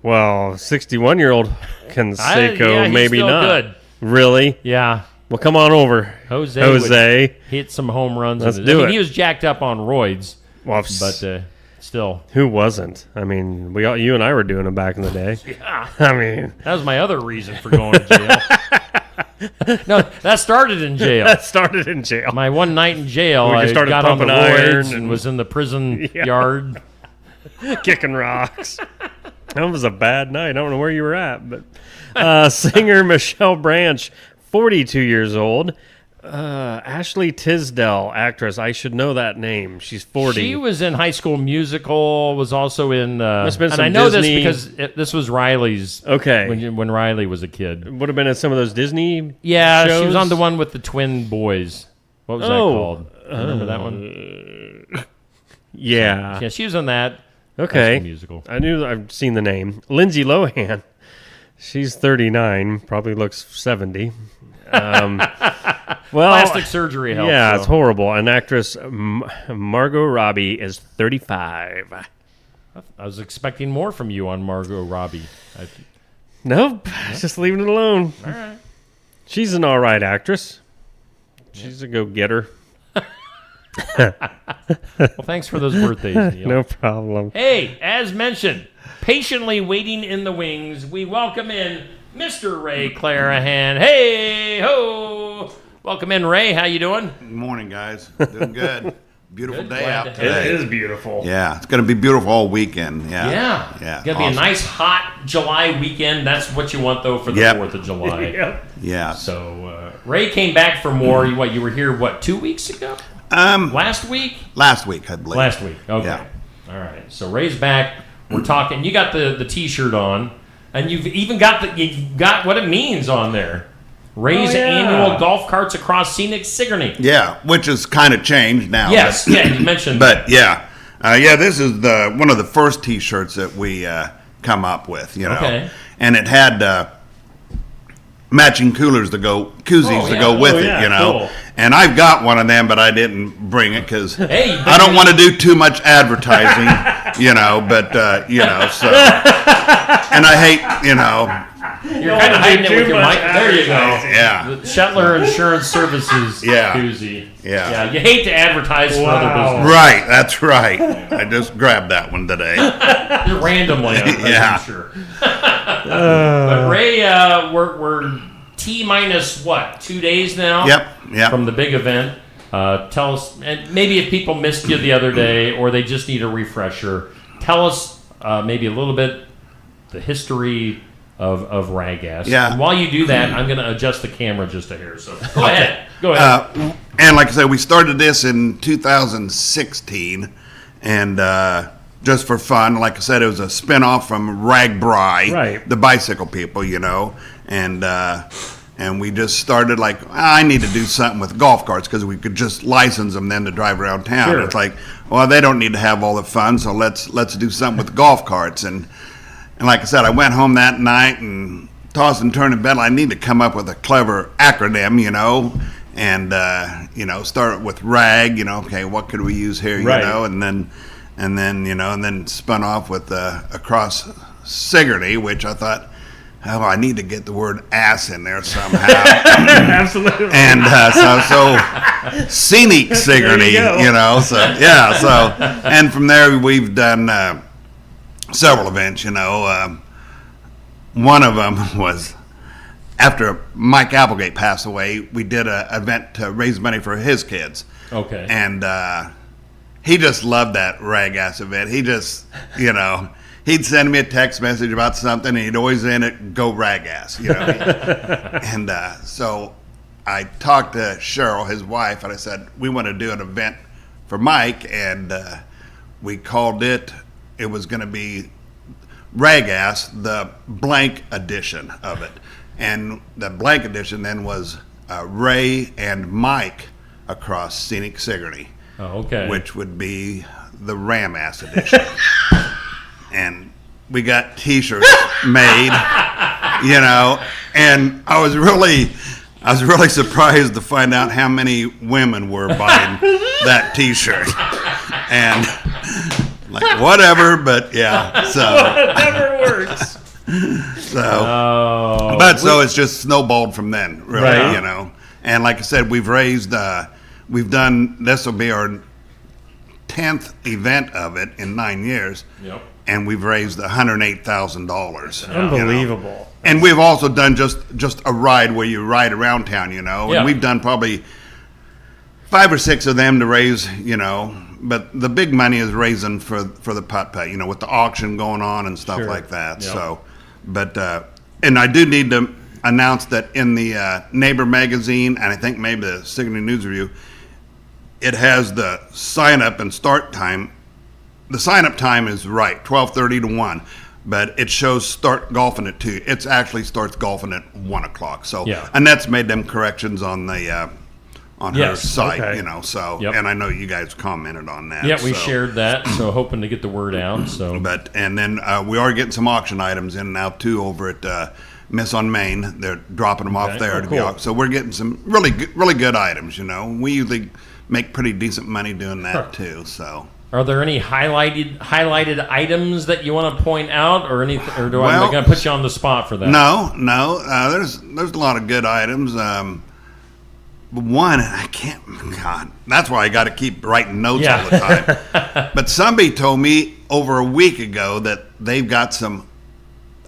Well, 61-year-old Canseco, yeah, he's maybe still not. good. Really? Yeah. Well, come on over, Jose Jose. hit some home runs. Let's do it. He was jacked up on roids, Well, but still. who wasn't? I mean, you and I were doing them back in the day. Yeah. I mean, That was my other reason for going to jail. No, that started in jail. that started in jail. My one night in jail, When you I started got on the pumping iron roids and and- was in the prison Yeah. yard. Kicking rocks. That was a bad night. I don't know where you were at, but singer Michelle Branch, 42 years old. Ashley Tisdale, actress. I should know that name. She's 40. She was in High School Musical. Was also in. Must've been and some I know Disney- this because this was Riley's. Okay. When Riley was a kid. Would have been in some of those Disney Yeah, shows? she was on the one with the twin boys. What was that Oh, called? Remember that one? Yeah. Yeah, she was on that. High Okay. School Musical. I knew I've seen the name. Lindsay Lohan. She's 39. Probably looks 70. Well, Plastic surgery helps. yeah, though. it's horrible. And actress Margot Robbie is 35. I was expecting more from you on Margot Robbie. Nope. Just leaving it alone. All right. She's an all right actress. She's a go-getter. Well, thanks for those birthdays, Neil. No problem. Hey, as mentioned, patiently waiting in the wings, we welcome in Mr. Ray Clarahan. Hey, ho! Welcome in, Ray. How you doing? Good morning, guys. Doing good. Beautiful Good. day Glad out to have today. It is beautiful. Yeah, it's going to be beautiful all weekend. Yeah. Yeah. It's Gonna be a nice, hot July weekend. That's what you want, though, for the Yep. 4th of July. Yep. Yeah. So, Ray came back for more. You were here, 2 weeks ago? Last week? Last week, I believe. Last week. Okay. Yeah. All right. So Ray's back. We're talking. You got the T-shirt on, and you've even got what it means on there. Ray's annual golf carts across scenic Sigourney. Yeah, which has kind of changed now. Yes. Yeah. You mentioned. But yeah, this is one of the first T-shirts that we come up with. You know, Okay. and it had matching koozies to go with it. You know, cool. and I've got one of them, but I didn't bring it because Hey, I don't want to do too much advertising. You know, but so and I hate You're kind of hiding it with your mic. There you go. Yeah. The Shetler Insurance Services Yeah. koozie. Yeah. Yeah. You hate to advertise for other business. Right, that's right. I just grabbed that one today. Just randomly, Yeah. I'm sure. But Ray, we're T-minus 2 days now? Yep. From the big event. Tell us, and maybe if people missed you the other day or they just need a refresher, tell us maybe a little bit the history of Ragass. Yeah. And while you do that, I'm going to adjust the camera just a hair. So go ahead. Go ahead. And like I said, we started this in 2016, and just for fun. Like I said, it was a spinoff from Ragbri, Right. the bicycle people, and we just started like, I need to do something with golf carts because we could just license them then to drive around town. Sure. It's like, well, they don't need to have all the fun, so let's do something with golf carts. And like I said, I went home that night and tossed and turned in bed. I need to come up with a clever acronym, and start with RAG. Okay, what could we use here? Right. And then spun off with Across Sigourney, which I thought, oh, I need to get the word ass in there somehow. Absolutely. And so scenic Sigourney, There you go. So and from there we've done several events. One of them was after Mike Applegate passed away. We did an event to raise money for his kids. Okay. And he just loved that Ragass event. He just, he'd send me a text message about something, and he'd always end it, go Ragass, And so I talked to Cheryl, his wife, and I said, we want to do an event for Mike, and we called it was going to be Ragass, the blank edition of it. And the blank edition then was Ray and Mike Across Scenic Sigourney. Oh, okay. Which would be the Ram-ass edition. And we got T-shirts made, you know, and I was really surprised to find out how many women were buying that T-shirt, and like whatever, but yeah, so Whatever works. so, but so it's just snowballed from then, really, Right. you know. And like I said, we've raised, we've done. This will be our 10th event of it in 9 years. Yep. And we've raised $108,000. Unbelievable. You know? And we've also done just a ride where you ride around town, you know. Yeah. And we've done probably 5 or 6 of them to raise, you know. But the big money is raising for the putt-putt, you know, with the auction going on and stuff Sure. like that. Yep. So, but and I do need to announce that in the Neighbor magazine, and I think maybe the Sigourney News Review, it has the sign-up and start time. The sign-up time is right, 12:30 to 1, but it shows start golfing at 2. It actually starts golfing at 1 o'clock. So, Yeah. Annette's made them corrections on the on her Yes, site, okay. you know. So, Yep. and I know you guys commented on that. Yeah, we so. shared that, so hoping to get the word out. So, But and then we are getting some auction items in now too over at Miss on Main. They're dropping them off Okay. there Oh, to be cool. auctioned. So we're getting some really good items. You know, we usually make pretty decent money doing that too. So. are there any highlighted items that you want to point out, or anything, or do I Well, going to put you on the spot for that? No. There's a lot of good items. But one, I can't. God, that's why I got to keep writing notes all the time. But somebody told me over a week ago that they've got some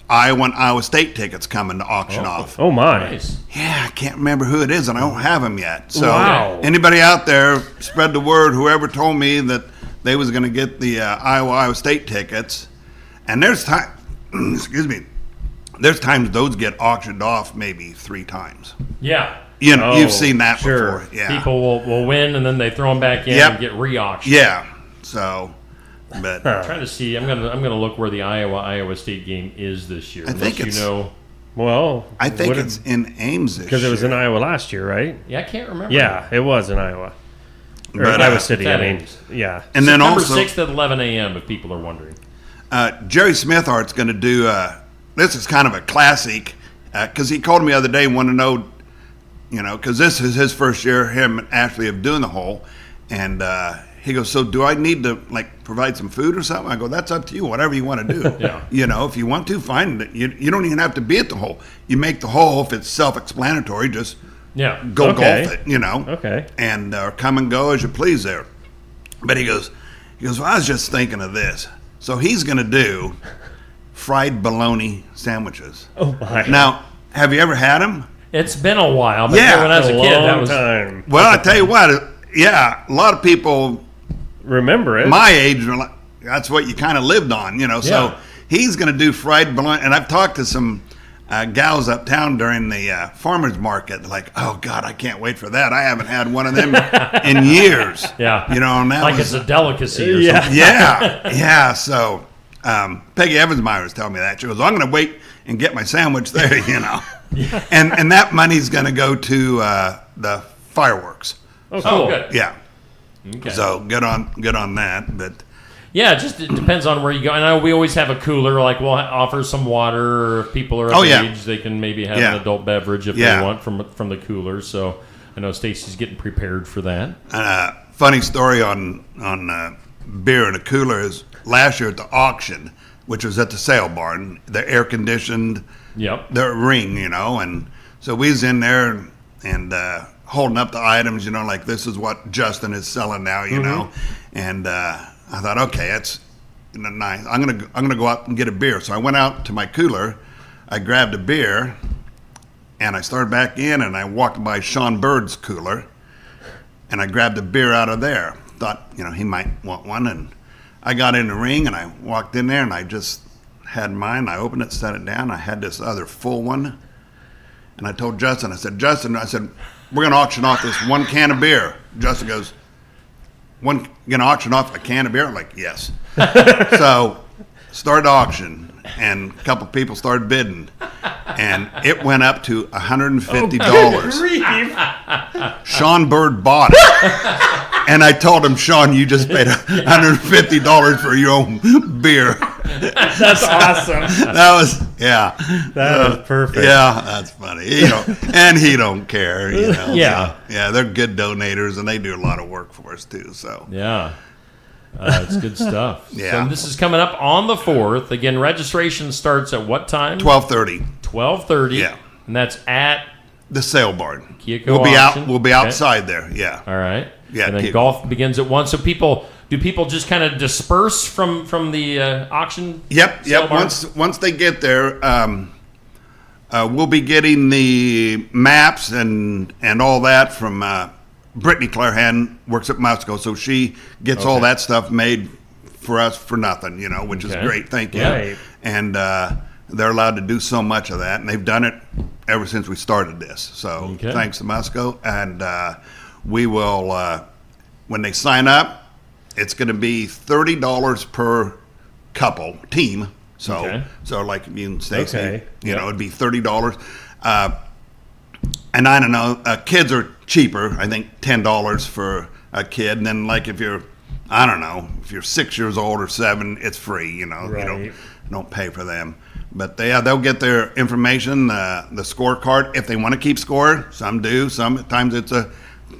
Iowa and Iowa State tickets coming to auction off. Oh my! Nice. Yeah, I can't remember who it is, and I don't have them yet. So, Wow. anybody out there, spread the word. Whoever told me that they was going to get the Iowa State tickets, and there's time. Excuse me. There's times those get auctioned off maybe 3 times. Yeah. You know, Oh, you've seen that sure. before. Yeah. People will win, and then they throw them back in Yep. and get re-auctioned. Yeah. So, but I'm trying to see. I'm gonna look where the Iowa State game is this year. I think unless it's- you know. Well, I think it's in Ames this because it was year. in Iowa last year, right? Yeah, I can't remember. Yeah, it was in Iowa. Or But, Iowa City, I that mean. is. Yeah. And then September also 6th at 11 a.m. If people are wondering. Jerry Smithart's going to do. This is kind of a classic because he called me the other day and wanted to know, you know, because this is his first year, him and Ashley, of doing the hole, and he goes, "So do I need to like provide some food or something?" I go, "That's up to you. Whatever you want to do. Yeah. You know, if you want to, fine. You don't even have to be at the hole. You make the hole if it's self-explanatory. Just Yeah. go Okay. golf it. You know. Okay. And come and go as you please there." But he goes, well, I was just thinking of this. So he's going to do fried bologna sandwiches. Oh my! Now, have you ever had them? It's been a while. But Yeah. when I was a kid, that long was time. Well, I tell you what, yeah, a lot of people Remember it? my age are like, that's what you kind of lived on, you know. So Yeah. he's going to do fried bologna, and I've talked to some gals uptown during the farmers market. Like, oh God, I can't wait for that. I haven't had one of them in years. Yeah. You know, and that like was, it's a delicacy or Yeah. something. yeah. So Peggy Evansmeyer was telling me that. She goes, I'm going to wait and get my sandwich there, you know. And that money's going to go to the fireworks. Oh, cool. Oh, good. Yeah. Okay. So good on that. But Yeah, it depends on where you go. And I know we always have a cooler, like we'll offer some water, or if people are of age, they can maybe have an adult beverage if they want from the cooler. So I know Stacy's getting prepared for that. Funny story on beer in a cooler is last year at the auction, which was at the sale barn, the air conditioned, the ring, you know, and so we was in there and holding up the items, you know, like this is what Justin is selling now, you know, and I thought, okay, that's nice. I'm gonna go out and get a beer. So I went out to my cooler, I grabbed a beer, and I started back in, and I walked by Sean Bird's cooler, and I grabbed a beer out of there. Thought, you know, he might want one, and I got in the ring, and I walked in there, and I just had mine. I opened it, set it down. I had this other full one, and I told Justin, I said, we're going to auction off this one can of beer. Justin goes, you're going to auction off a can of beer? I'm like, yes. So started auction, and a couple people started bidding, and it went up to $150. Sean Bird bought it. And I told him, Sean, you just paid $150 for your own beer. That's awesome. That was That was perfect. Yeah, that's funny. And he don't care. Yeah. So, yeah, they're good donators, and they do a lot of work for us too. So Yeah. It's good stuff. Yeah. So this is coming up on the 4th. Again, registration starts at what time? 12:30. 12:30. Yeah. And that's at the sale barn. Keiko We'll be auction. out. We'll be Okay. outside there. Yeah. All right. Yeah, And then Keiko. golf begins at 1. So do people just kind of disperse from the auction? Yep. sale barn? Once they get there, we'll be getting the maps and all that from Brittany Clarehan works at Musco, so she gets all that stuff made for us for nothing, which is Okay. great. Thank you. Right. And they're allowed to do so much of that, and they've done it ever since we started this. So Okay. thanks to Musco, and we will when they sign up, it's going to be $30 per couple team. So Okay. so like me and Stacy, Okay. it'd be $30. And I don't know, kids are cheaper. I think $10 for a kid, and then like if you're 6 years old or 7, it's free. You Right. don't pay for them. But they'll get their information, the scorecard if they want to keep score. Some do. Sometimes it's a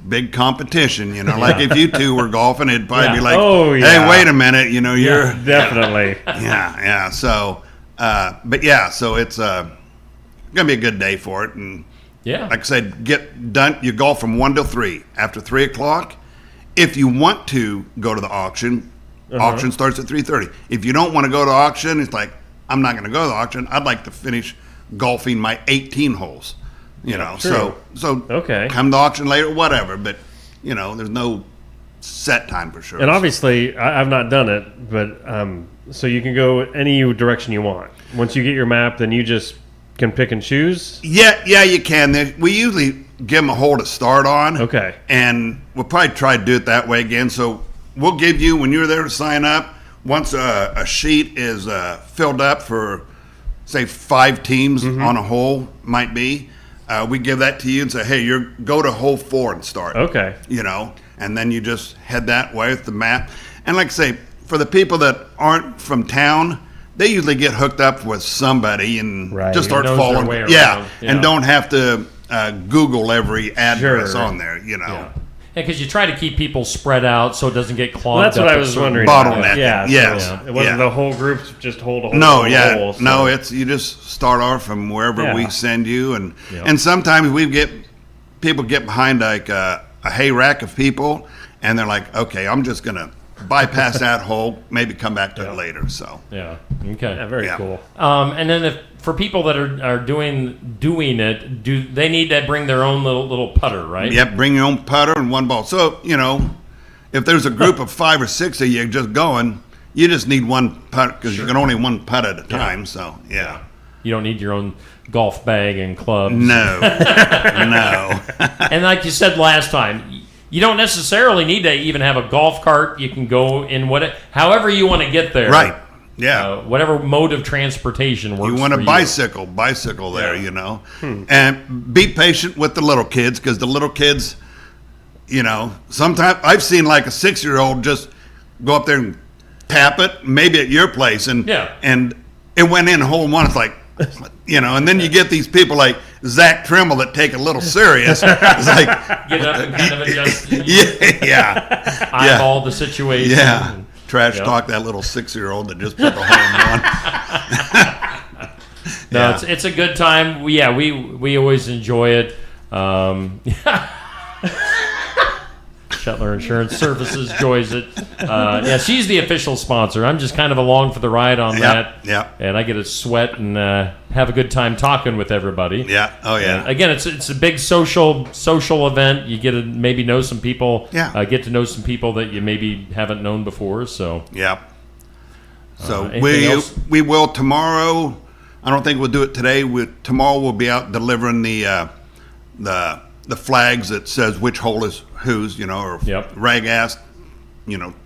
big competition. Like if you two were golfing, it'd probably be like, Oh, hey, yeah. wait a minute, you're Definitely. yeah. So, so it's gonna be a good day for it. And Yeah. like I said, get done. You golf from 1 till 3. After 3 o'clock, if you want to go to the auction, auction starts at 3:30. If you don't want to go to auction, it's like I'm not going to go to the auction. I'd like to finish golfing my 18 holes. true. So Okay. come to auction later, whatever. But there's no set time for sure. And obviously, I've not done it, but so you can go any direction you want. Once you get your map, then you just can pick and choose. Yeah, you can. We usually give them a hole to start on. Okay. And we'll probably try to do it that way again. So we'll give you, when you're there to sign up, once a sheet is filled up for, say, 5 teams on a hole, might be, we give that to you and say, hey, go to hole 4 and start. Okay. And then you just head that way with the map. And like I say, for the people that aren't from town, they usually get hooked up with somebody and Right. just start Knows their following. way around. Yeah, Yeah. and don't have to Google every address Sure. on there. Yeah. Because you try to keep people spread out so it doesn't get clogged Well, that's up. what I at was certain- wondering. Bottleneck. Yeah. Yes. So it wasn't Yeah. the whole group just hold a whole No, hole. yeah, So. no. It's you just start off from wherever Yeah. we send you, and Yeah. and sometimes people get behind like a hay rack of people, and they're like, okay, I'm just gonna bypass that hole, maybe come back to it later. So Yeah. Okay. Yeah, very Yeah. cool. And then for people that are doing it, do they need to bring their own little putter, right? yep, bring your own putter and one ball. So if there's a group of 5 or 6 of you just going, you just need one putt because you can only one putt at a time. So yeah. You don't need your own golf bag and clubs. No, no. And like you said last time, you don't necessarily need to even have a golf cart. You can go in however you want to get there. Right. Yeah. Whatever mode of transportation works. You want a for bicycle there, Yeah. And be patient with the little kids because the little kids, sometimes I've seen like a 6-year-old just go up there and tap it, maybe at your place, and it went in hole 1. It's like, and then you get these people like Zach Trimble that take a little serious. It's like Get up and kind of adjust. yeah. Eyeball the situation. Yeah. and- Trash Yep. talk that little 6-year-old that just put the hole in 1. No, Yeah. it's a good time. We always enjoy it. Shetler Insurance Services enjoys it. She's the official sponsor. I'm just kind of along for the ride on that. Yeah. And I get to sweat and have a good time talking with everybody. Yeah. Oh yeah. And again, it's a big social event. You get to maybe know some people. Yeah. Get to know some people that you maybe haven't known before. So Yeah. So anything else? we will tomorrow. I don't think we'll do it today. Tomorrow we'll be out delivering the flags that says which hole is whose, or rag ass,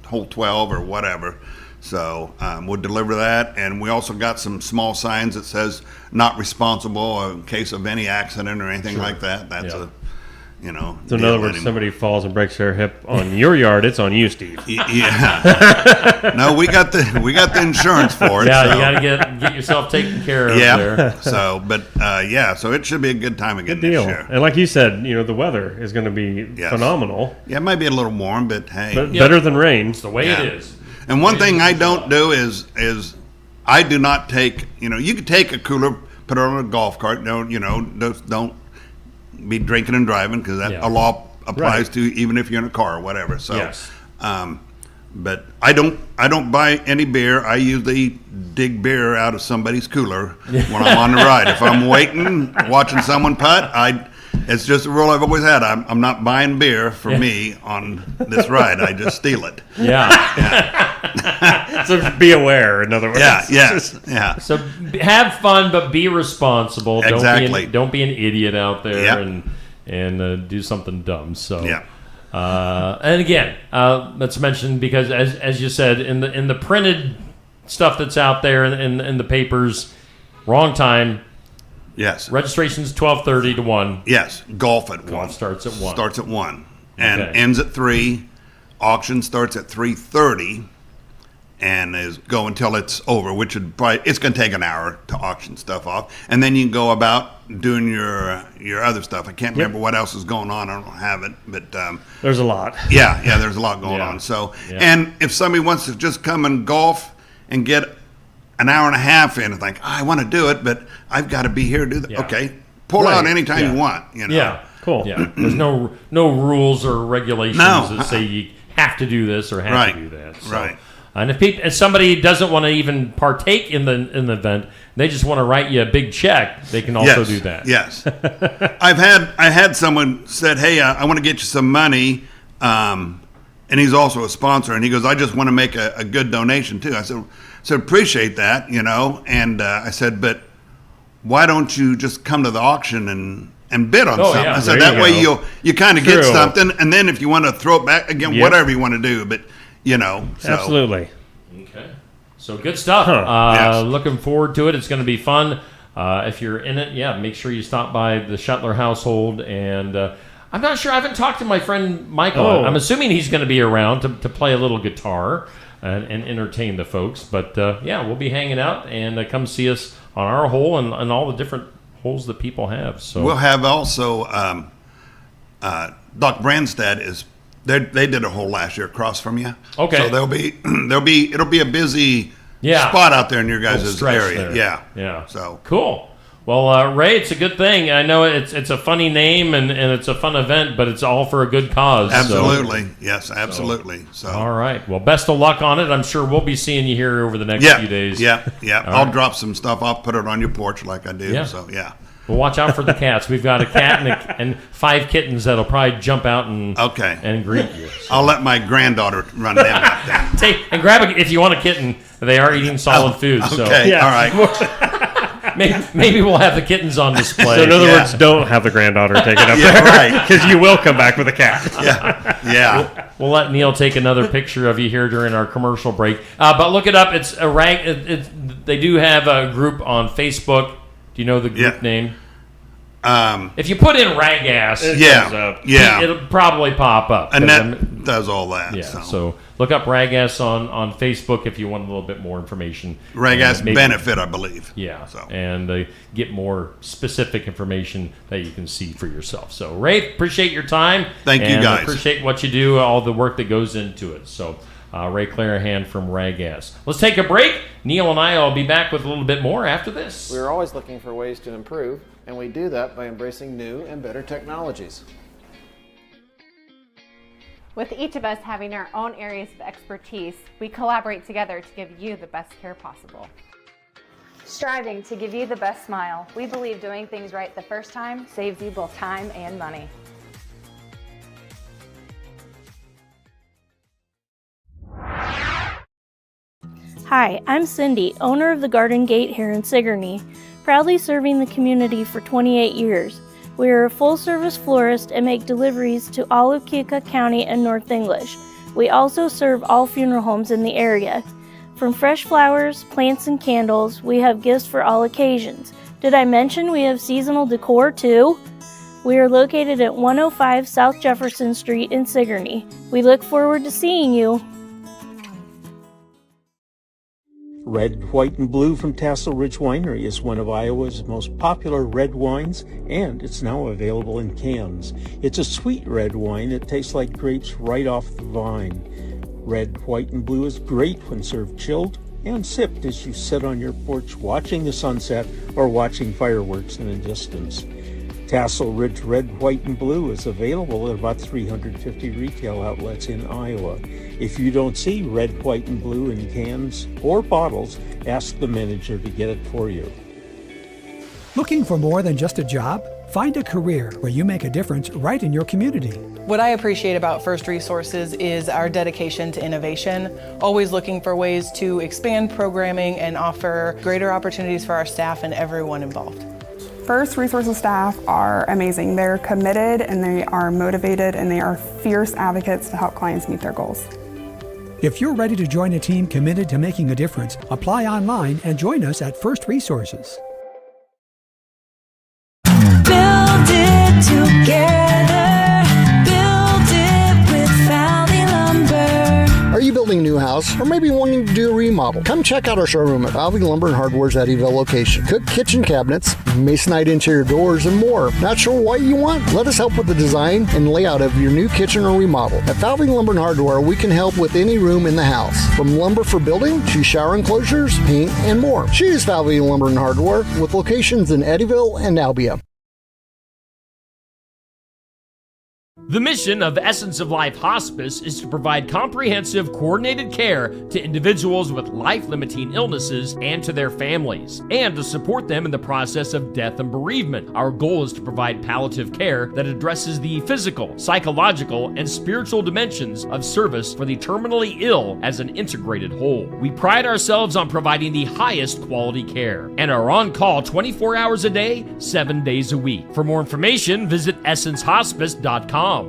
hole 12 or whatever. So we'll deliver that, and we also got some small signs that says not responsible in case of any accident or anything like that. That's So in other words, somebody falls and breaks their hip on your yard, it's on you, Steve. Yeah. No, we got the insurance for it. Yeah, so. you got to get yourself taken care of there. So, but so it should be a good time again Good deal. this year. And like you said, the weather is going to be phenomenal. Yeah, it might be a little warm, but hey, better than rain. It's the way it is. And one thing I don't do is I do not take. You can take a cooler, put it on a golf cart. Don't be drinking and driving, because that a law applies to even if you're in a car or whatever. So, yes. But I don't buy any beer. I usually dig beer out of somebody's cooler when I'm on the ride. If I'm waiting, watching someone putt, it's just a rule I've always had. I'm not buying beer for me on this ride. I just steal it. Yeah. So be aware, in other words. Yeah. So have fun, but be responsible. Exactly. Don't be an idiot out there Yep. and do something dumb. So Yeah. And again, let's mention, because as you said, in the printed stuff that's out there in the papers, wrong time. Yes. Registration's 12:30 to 1. Yes. Golf at 1. Starts at 1. Starts at 1 and Okay. ends at 3. Auction starts at 3:30 and is go until it's over, which would probably, it's going to take an hour to auction stuff off, and then you can go about doing your other stuff. I can't remember what else is going on. I don't have it, but there's a lot. Yeah, there's a lot going on. So, and if somebody wants to just come and golf and get an hour and a half in and think, I want to do it, but I've got to be here to do that. Yeah. Okay, pull out anytime you want. Yeah, cool. Yeah, there's no rules or regulations that say you have to do this or have to do that. So. Right. And if somebody doesn't want to even partake in the event, they just want to write you a big check, they can also do that. Yes. I had someone said, hey, I want to get you some money, and he's also a sponsor, and he goes, I just want to make a good donation too. I said, appreciate that, and I said, but why don't you just come to the auction and bid on something? Yeah. I said, There that you way go. you kind of get True. something, and then if you want to throw it back again, whatever you want to do, but so. Absolutely. Okay. So good stuff. Yes. Looking forward to it. It's going to be fun. If you're in it, make sure you stop by the Shuttler household. And I'm not sure. I haven't talked to my friend Michael. Oh. I'm assuming he's going to be around to play a little guitar and entertain the folks. But we'll be hanging out, and come see us on our hole and all the different holes that people have. So we'll have also Doc Brandstad is. They did a hole last year across from you. Okay. So it'll be a busy spot out there in your guys' area. There. Yeah. So cool. Well, Ray, it's a good thing. I know it's a funny name and it's a fun event, but it's all for a good cause. Absolutely. Yes, absolutely. So all right. Well, best of luck on it. I'm sure we'll be seeing you here over the next few days. Yeah. I'll drop some stuff. I'll put it on your porch like I do. Yeah. So yeah. Well, watch out for the cats. We've got a cat and 5 kittens that'll probably jump out and greet you. So. I'll let my granddaughter run down like that. Take and grab if you want a kitten. They are eating solid food. Okay. So All right. maybe we'll have the kittens on display. So in other words, don't have the granddaughter take it up there, right? Because you will come back with a cat. Yeah. We'll let Neil take another picture of you here during our commercial break. But look it up. It's a they do have a group on Facebook. Do you know the group name? If you put in Ragass, it'll probably pop up. Annette does all that. Yeah, so look up Ragass on Facebook if you want a little bit more information. Ragass Benefit, I believe. Yeah, and get more specific information that you can see for yourself. So, Ray, appreciate your time. Thank you, guys. Appreciate what you do, all the work that goes into it. So, Ray Clarahan from Ragass. Let's take a break. Neil and I will be back with a little bit more after this. We're always looking for ways to improve, and we do that by embracing new and better technologies. With each of us having our own areas of expertise, we collaborate together to give you the best care possible. Striving to give you the best smile, we believe doing things right the first time saves you both time and money. Hi, I'm Cindy, owner of the Garden Gate here in Sigourney, proudly serving the community for 28 years. We are a full-service florist and make deliveries to all of Keokuk County and North English. We also serve all funeral homes in the area. From fresh flowers, plants, and candles, we have gifts for all occasions. Did I mention we have seasonal decor too? We are located at 105 South Jefferson Street in Sigourney. We look forward to seeing you. Red, White, and Blue from Tassel Ridge Winery is one of Iowa's most popular red wines, and it's now available in cans. It's a sweet red wine that tastes like grapes right off the vine. Red, White, and Blue is great when served chilled and sipped as you sit on your porch watching the sunset or watching fireworks in the distance. Tassel Ridge Red, White, and Blue is available at about 350 retail outlets in Iowa. If you don't see Red, White, and Blue in cans or bottles, ask the manager to get it for you. Looking for more than just a job? Find a career where you make a difference right in your community. What I appreciate about First Resources is our dedication to innovation, always looking for ways to expand programming and offer greater opportunities for our staff and everyone involved. First Resources staff are amazing. They're committed and they are motivated and they are fierce advocates to help clients meet their goals. If you're ready to join a team committed to making a difference, apply online and join us at First Resources. Build it together. Build it with Valley Lumber. Are you building a new house or maybe wanting to do a remodel? Come check out our showroom at Valley Lumber and Hardware's Eddyville location. Cook kitchen cabinets, masonite interior doors, and more. Not sure what you want? Let us help with the design and layout of your new kitchen or remodel. At Valley Lumber and Hardware, we can help with any room in the house, from lumber for building to shower enclosures, paint, and more. Choose Valley Lumber and Hardware with locations in Eddyville and Albia. The mission of Essence of Life Hospice is to provide comprehensive, coordinated care to individuals with life-limiting illnesses and to their families, and to support them in the process of death and bereavement. Our goal is to provide palliative care that addresses the physical, psychological, and spiritual dimensions of service for the terminally ill as an integrated whole. We pride ourselves on providing the highest quality care and are on call 24 hours a day, 7 days a week. For more information, visit essencehospice.com.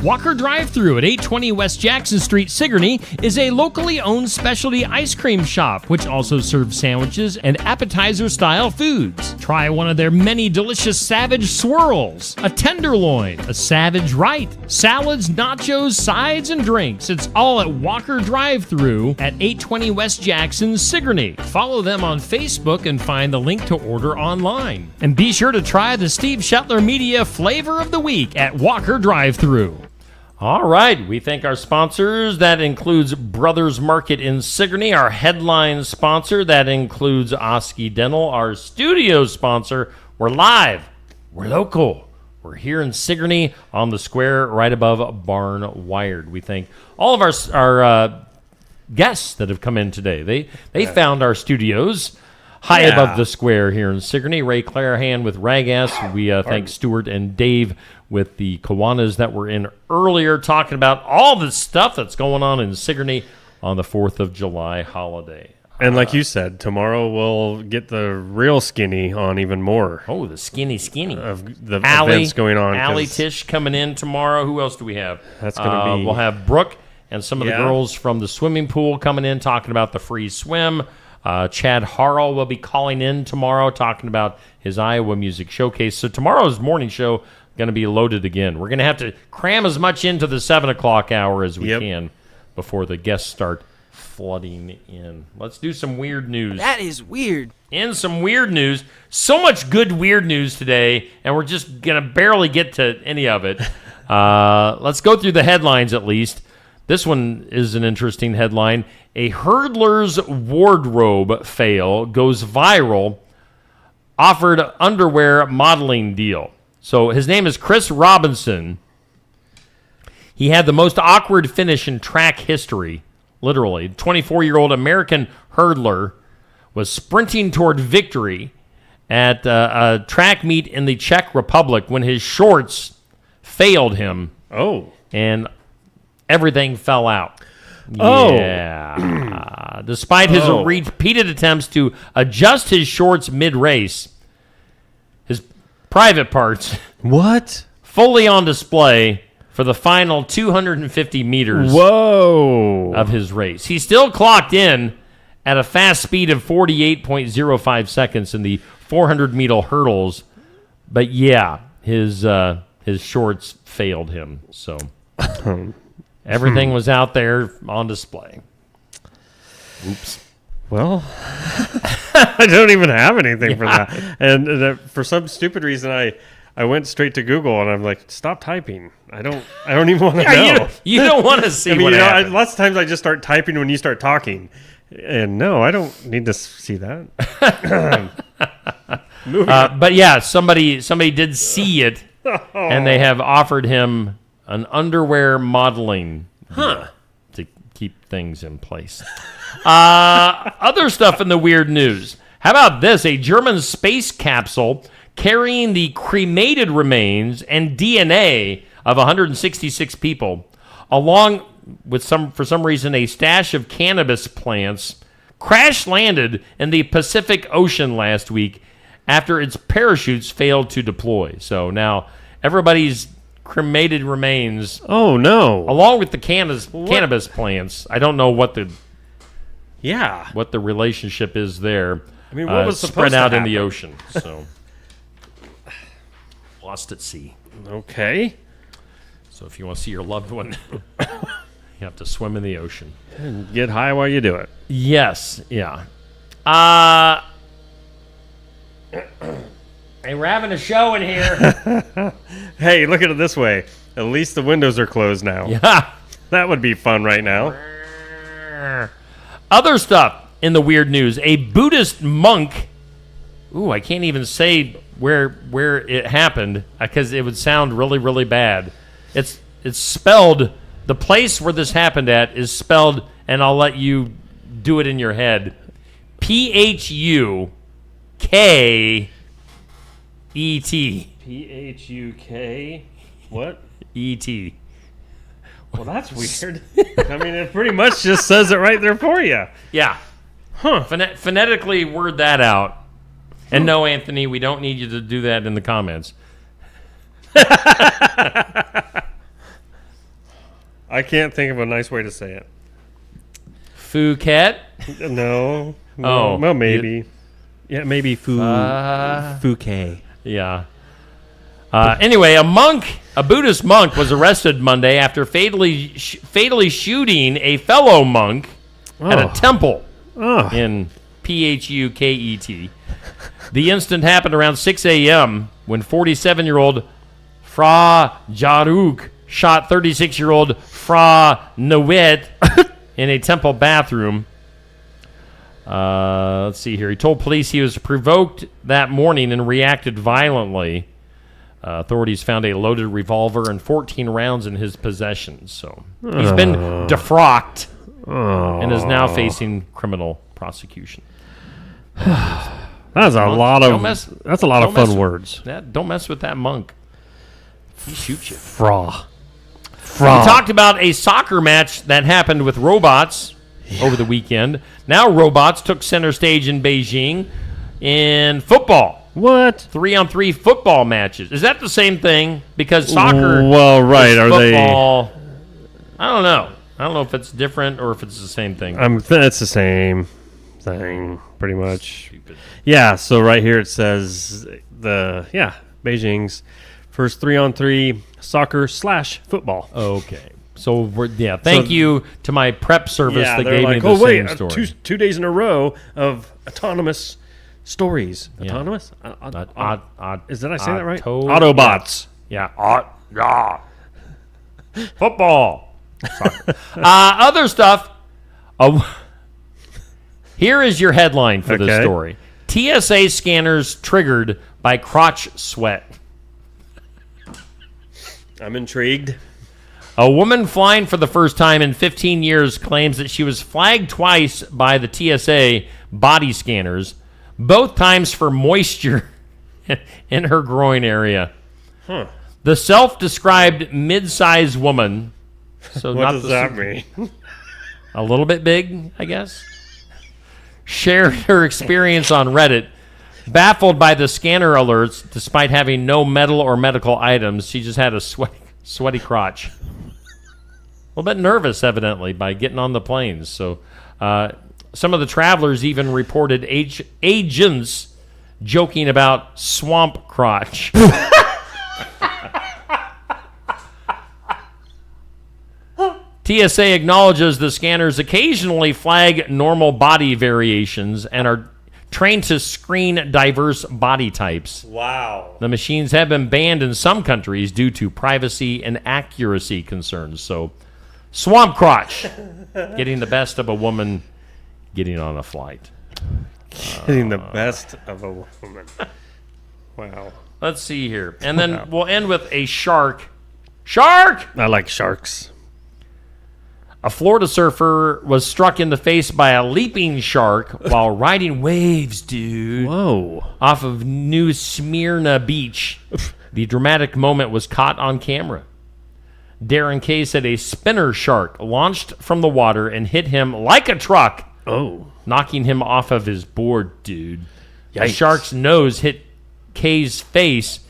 Walker Drive-Thru at 820 West Jackson Street, Sigourney, is a locally owned specialty ice cream shop, which also serves sandwiches and appetizer-style foods. Try one of their many delicious Savage Swirls, a Tenderloin, a Savage Right, salads, nachos, sides, and drinks. It's all at Walker Drive-Thru at 820 West Jackson, Sigourney. Follow them on Facebook and find the link to order online. And be sure to try the Steve Shetler Media Flavor of the Week at Walker Drive-Thru. All right, we thank our sponsors. That includes Brothers Market in Sigourney, our headline sponsor. That includes Osky Dental, our studio sponsor. We're live. We're local. We're here in Sigourney on the square right above Barn Wired. We thank all of our guests that have come in today. They found our studios high above the square here in Sigourney. Ray Clarahan with Ragass. We thank Stuart and Dave with the Kiwanis that were in earlier, talking about all the stuff that's going on in Sigourney on the 4th of July holiday. And like you said, tomorrow we'll get the real skinny on even more. Oh, the skinny. Of the events going on. Allie Tish coming in tomorrow. Who else do we have? That's going to be... We'll have Brooke and some of the girls from the swimming pool coming in, talking about the free swim. Chad Harrell will be calling in tomorrow, talking about his Iowa Music Showcase. So tomorrow's morning show going to be loaded again. We're going to have to cram as much into the 7 o'clock hour as we can before the guests start flooding in. Let's do some weird news. That is weird. In some weird news. So much good weird news today, and we're just going to barely get to any of it. Let's go through the headlines at least. This one is an interesting headline. A hurdler's wardrobe fail goes viral. Offered underwear modeling deal. So his name is Chris Robinson. He had the most awkward finish in track history, literally. 24-year-old American hurdler was sprinting toward victory at a track meet in the Czech Republic when his shorts failed him. Oh. And everything fell out. Oh. Yeah. Despite his repeated attempts to adjust his shorts mid-race, his private parts fully on display for the final 250 meters of his race. He still clocked in at a fast speed of 48.05 seconds in the 400-meter hurdles, But yeah, his shorts failed him. So everything was out there on display. Oops. Well, I don't even have anything for that. And for some stupid reason, I went straight to Google and I'm like, stop typing. I don't even want to know. You don't want to see what happened. Lots of times I just start typing when you start talking. And no, I don't need to see that. But yeah, somebody did see it, and they have offered him an underwear modeling deal to keep things in place. Other stuff in the weird news. How about this? A German space capsule carrying the cremated remains and DNA of 166 people, along with for some reason, a stash of cannabis plants, crash landed in the Pacific Ocean last week after its parachutes failed to deploy. So now everybody's cremated remains. Oh no! Along with the cannabis plants. I don't know what the relationship is there. I mean, what was supposed spread to out in happen? the ocean? So lost at sea. Okay. So if you want to see your loved one, you have to swim in the ocean and get high while you do it. Yes. Yeah. Hey, we're having a show in here. Hey, look at it this way. At least the windows are closed now. Yeah. That would be fun right now. Other stuff in the weird news. A Buddhist monk. Ooh, I can't even say where it happened because it would sound really, really bad. It's spelled, the place where this happened at is spelled, and I'll let you do it in your head. Phukket. Phuk. What? Et. Well, that's weird. I mean, it pretty much just says it right there for you. Yeah. Huh. Phonetically word that out. And no, Anthony, we don't need you to do that in the comments. I can't think of a nice way to say it. Phuket? No. Oh. Well, maybe. Yeah, maybe Phuket. Yeah. Anyway, a Buddhist monk was arrested Monday after fatally shooting a fellow monk at a temple in Phuket. The incident happened around 6 a.m. when 47-year-old Fra Jaruk shot 36-year-old Fra Nawet in a temple bathroom. Let's see here. He told police he was provoked that morning and reacted violently. Authorities found a loaded revolver and 14 rounds in his possession. So he's been defrocked and is now facing criminal prosecution. That's a lot of fun words. Don't mess with that monk. He shoots you. Fra. We talked about a soccer match that happened with robots over the weekend. Now robots took center stage in Beijing in football. What? 3-on-3 football matches. Is that the same thing? Because soccer well, right. Are football, I don't know. I don't know if it's different or if it's the same thing. It's the same thing, pretty much. Stupid. Yeah, so right here it says Beijing's first 3-on-3 soccer/football. Okay. So thank you to my prep service that gave me the same story. 2 days in a row of autonomous stories. Yeah. Autonomous? Did I say that right? Autobots. Yeah. Football. Other stuff. Here is your headline for this story. TSA scanners triggered by crotch sweat. I'm intrigued. A woman flying for the first time in 15 years claims that she was flagged twice by the TSA body scanners, both times for moisture in her groin area. Huh. The self-described mid-sized woman. So what does that mean? A little bit big, I guess. Shared her experience on Reddit. Baffled by the scanner alerts, despite having no metal or medical items, she just had a sweaty crotch. A little bit nervous, evidently, by getting on the planes. So some of the travelers even reported agents joking about swamp crotch. TSA acknowledges the scanners occasionally flag normal body variations and are trained to screen diverse body types. Wow. The machines have been banned in some countries due to privacy and accuracy concerns. So, swamp crotch, getting the best of a woman getting on a flight. Getting the best of a woman. Wow. Let's see here. And then we'll end with a shark. Shark! I like sharks. A Florida surfer was struck in the face by a leaping shark while riding waves, dude. Whoa. Off of New Smyrna Beach. The dramatic moment was caught on camera. Darren Kay said a spinner shark launched from the water and hit him like a truck. Oh. Knocking him off of his board, dude. Yikes. The shark's nose hit Kay's face,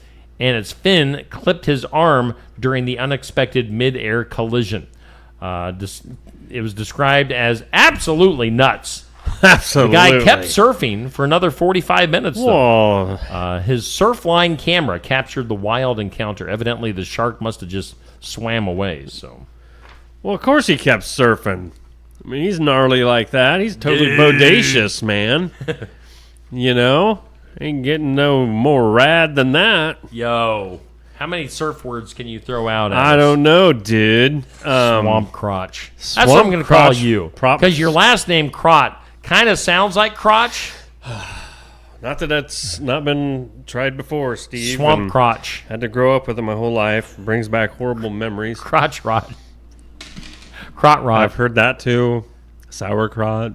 and its fin clipped his arm during the unexpected mid-air collision. It was described as absolutely nuts. Absolutely. The guy kept surfing for another 45 minutes, though. His Surfline camera captured the wild encounter. Evidently, the shark must have just swam away. So, well, of course he kept surfing. I mean, he's gnarly like that. He's totally bodacious, man. You know? Ain't getting no more rad than that. Yo. How many surf words can you throw out at I us? don't know, dude. Swamp crotch. That's what I'm going to call you. Because your last name, Crot, kind of sounds like crotch. Not that that's not been tried before, Steve. Swamp crotch. Had to grow up with it my whole life. Brings back horrible memories. Crotch rot. Crot rot. I've heard that too. Sauerkraut.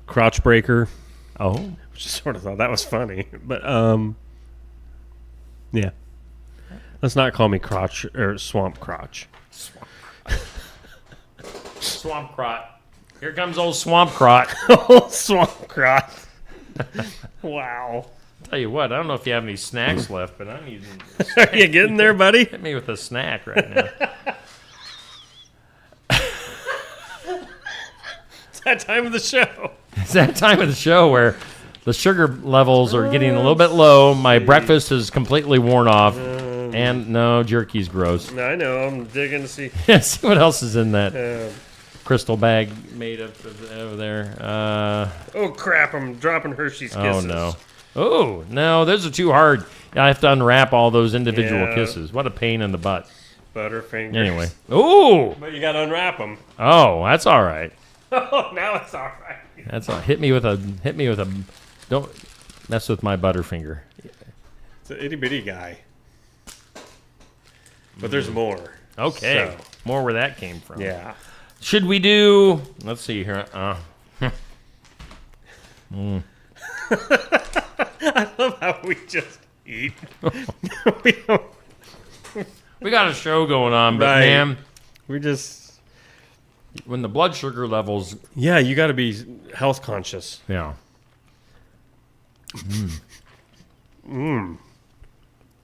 Crotch breaker. Oh. Just sort of thought that was funny. But, yeah. Let's not call me crotch or swamp crotch. Swamp crot. Here comes old swamp crot. Old swamp crot. Wow. Tell you what, I don't know if you have any snacks left, but I'm using. Are you getting there, buddy? Hit me with a snack right now. It's that time of the show. It's that time of the show where the sugar levels are getting a little bit low. My breakfast is completely worn off. And no, jerky's gross. I know. I'm digging to see. See what else is in that crystal bag made of over there. Oh, crap. I'm dropping Hershey's Kisses. Oh, no. Oh, no. Those are too hard. I have to unwrap all those individual Yeah. kisses. What a pain in the butt. Butterfingers. Anyway. Ooh. But you got to unwrap them. Oh, that's all right. Oh, now it's all right. That's all. Hit me with a. Don't mess with my Butterfinger. It's an itty bitty guy. But there's more. Okay. So. More where that came from. Yeah. Should we do? Let's see here. I love how we just eat. We got a show going on, but Right. man, we just when the blood sugar levels. Yeah, you got to be health conscious. Yeah.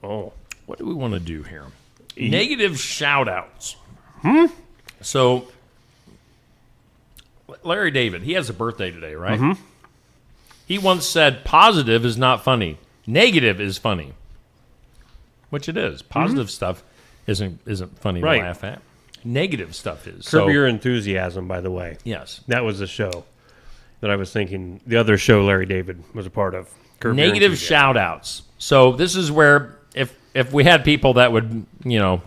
Oh. What do we want to do here? Negative shout-outs. So, Larry David, he has a birthday today, right? Mm-hmm. He once said, positive is not funny. Negative is funny. Which it is. Positive stuff isn't funny Right. to laugh at. Negative stuff is. Curb Your Enthusiasm, by the way. Yes. That was the show that I was thinking. The other show Larry David was a part of. Curb Your Negative Enthusiasm. shout-outs. So this is where if we had people that would,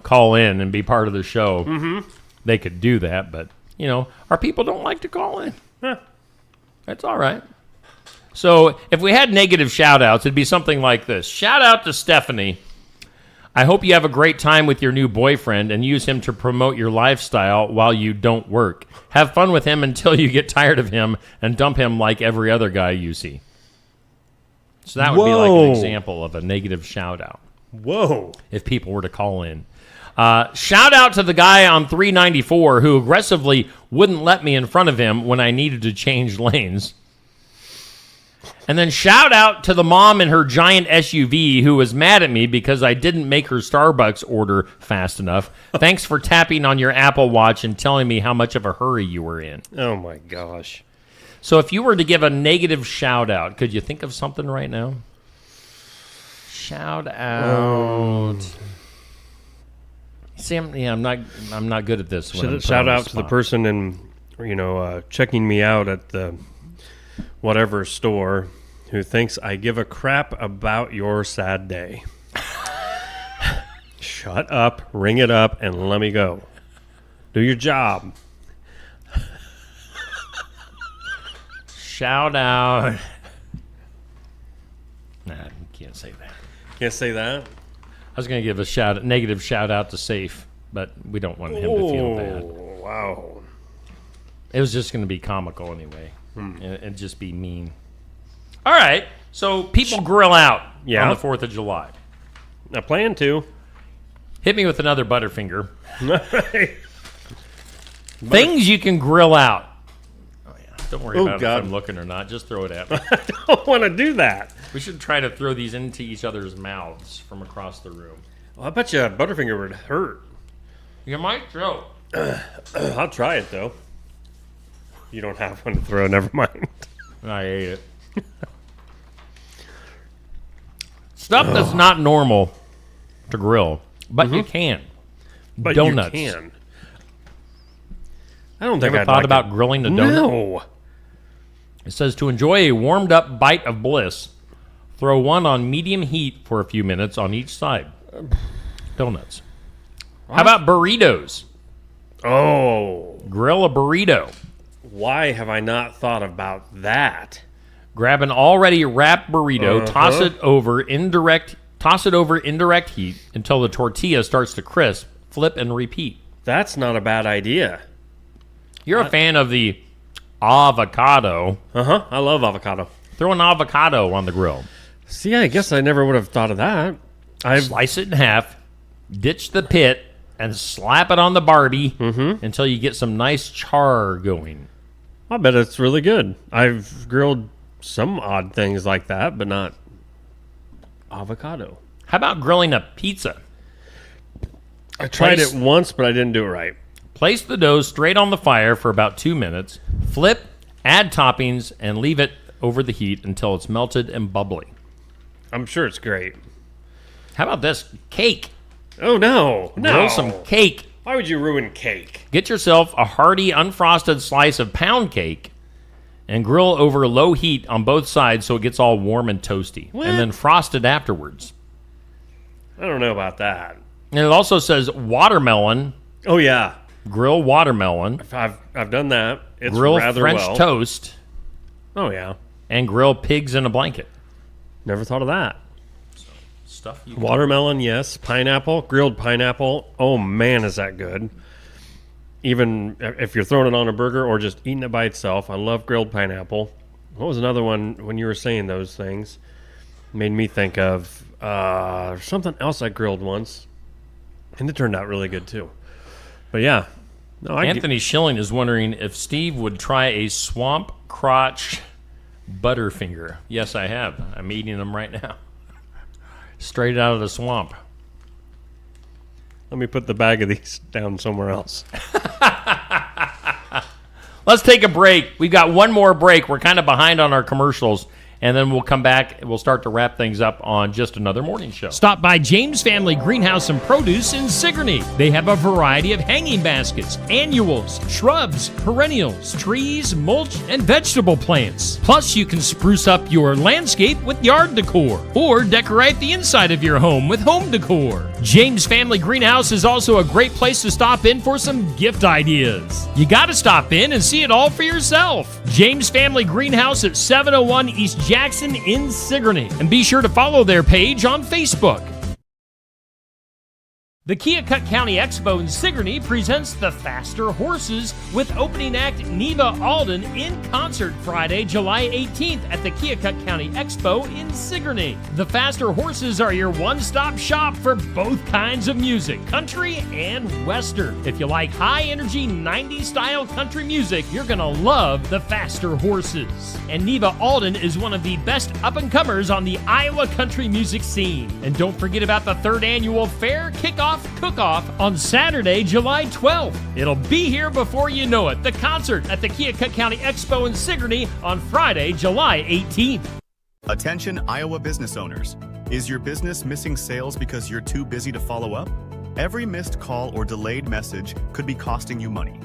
call in and be part of the show, they could do that. But, our people don't like to call in. That's all right. So if we had negative shout-outs, it'd be something like this. Shout out to Stephanie. I hope you have a great time with your new boyfriend and use him to promote your lifestyle while you don't work. Have fun with him until you get tired of him and dump him like every other guy you see. So that would be like an example of a negative shout-out. Whoa. If people were to call in. Shout out to the guy on 394 who aggressively wouldn't let me in front of him when I needed to change lanes. And then shout out to the mom in her giant SUV who was mad at me because I didn't make her Starbucks order fast enough. Thanks for tapping on your Apple Watch and telling me how much of a hurry you were in. Oh, my gosh. So if you were to give a negative shout out, could you think of something right now? Shout out. See, I'm not good at this. Shout out to the person in, checking me out at the whatever store who thinks I give a crap about your sad day. Shut up, ring it up, and let me go. Do your job. Shout out. Nah, you can't say that. Can't say that? I was going to give a negative shout out to Safe, but we don't want him to feel bad. Wow. It was just going to be comical anyway, and just be mean. All right, so people grill out on the 4th of July. I plan to. Hit me with another Butterfinger. Things you can grill out. Oh, yeah. Don't worry about if I'm looking or not. Just throw it at me. I don't want to do that. We should try to throw these into each other's mouths from across the room. Well, I bet you a Butterfinger would hurt. You might throw. I'll try it, though. You don't have one to throw. Never mind. I ate it. Stuff that's not normal to grill, but you can. But donuts. You can. I don't think I've thought about grilling the donut. No. It says to enjoy a warmed up bite of bliss, throw one on medium heat for a few minutes on each side. Donuts. What? How about burritos? Oh. Grill a burrito. Why have I not thought about that? Grab an already wrapped burrito, toss it over indirect heat until the tortilla starts to crisp, flip and repeat. That's not a bad idea. You're a fan of the avocado. I love avocado. Throw an avocado on the grill. See, I guess I never would have thought of that. Slice it in half, ditch the pit, and slap it on the Barbie until you get some nice char going. I bet it's really good. I've grilled some odd things like that, but not avocado. How about grilling a pizza? I tried it once, but I didn't do it right. Place the dough straight on the fire for about 2 minutes, flip, add toppings, and leave it over the heat until it's melted and bubbly. I'm sure it's great. How about this? Cake. Oh, no. Grill some cake. Why would you ruin cake? Get yourself a hearty, unfrosted slice of pound cake and grill over low heat on both sides so it gets all warm and toasty. What? And then frost it afterwards. I don't know about that. And it also says watermelon. Oh, yeah. Grill watermelon. I've done that. It's grill rather French well. toast. Oh, yeah. And grill pigs in a blanket. Never thought of that. Stuff you Watermelon, yes. Pineapple, grilled pineapple. Oh, man, is that good. Even if you're throwing it on a burger or just eating it by itself. I love grilled pineapple. What was another one when you were saying those things? Made me think of something else I grilled once. And it turned out really good, too. But, yeah. No, Anthony Schilling is wondering if Steve would try a swamp crotch Butterfinger. Yes, I have. I'm eating them right now. Straight out of the swamp. Let me put the bag of these down somewhere else. Let's take a break. We've got one more break. We're kind of behind on our commercials. And then we'll come back and we'll start to wrap things up on Just Another Morning Show. Stop by James Family Greenhouse and Produce in Sigourney. They have a variety of hanging baskets, annuals, shrubs, perennials, trees, mulch, and vegetable plants. Plus, you can spruce up your landscape with yard decor or decorate the inside of your home with home decor. James Family Greenhouse is also a great place to stop in for some gift ideas. You got to stop in and see it all for yourself. James Family Greenhouse at 701 East Jackson in Sigourney. And be sure to follow their page on Facebook. The Keokuk County Expo in Sigourney presents the Faster Horses with opening act Neva Alden in concert Friday, July 18th at the Keokuk County Expo in Sigourney. The Faster Horses are your one-stop shop for both kinds of music, country and western. If you like high-energy 90s style country music, you're gonna love the Faster Horses. And Neva Alden is one of the best up-and-comers on the Iowa country music scene. And don't forget about the third annual fair kickoff Puff Cook-Off on Saturday, July 12th. It'll be here before you know it. The concert at the Keokuk County Expo in Sigourney on Friday, July 18th. Attention Iowa business owners. Is your business missing sales because you're too busy to follow up? Every missed call or delayed message could be costing you money.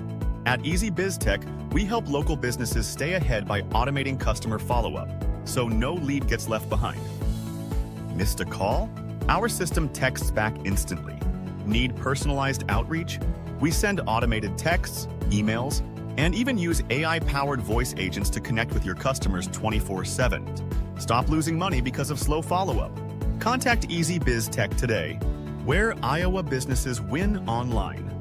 At Easy Biz Tech, we help local businesses stay ahead by automating customer follow-up, so no lead gets left behind. Missed a call? Our system texts back instantly. Need personalized outreach? We send automated texts, emails, and even use AI-powered voice agents to connect with your customers 24/7. Stop losing money because of slow follow-up. Contact Easy Biz Tech today, where Iowa businesses win online.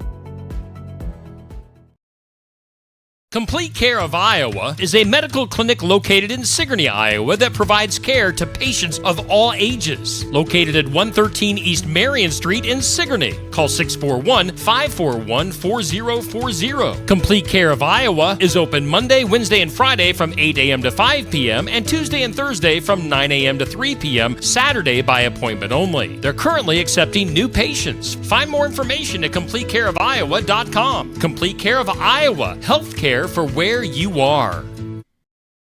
Complete Care of Iowa is a medical clinic located in Sigourney, Iowa that provides care to patients of all ages. Located at 113 East Marion Street in Sigourney. Call 641-541-4040. Complete Care of Iowa is open Monday, Wednesday, and Friday from 8 a.m. to 5 p.m. and Tuesday and Thursday from 9 a.m. to 3 p.m. Saturday by appointment only. They're currently accepting new patients. Find more information at CompleteCareOfIowa.com. Complete Care of Iowa. Healthcare for where you are.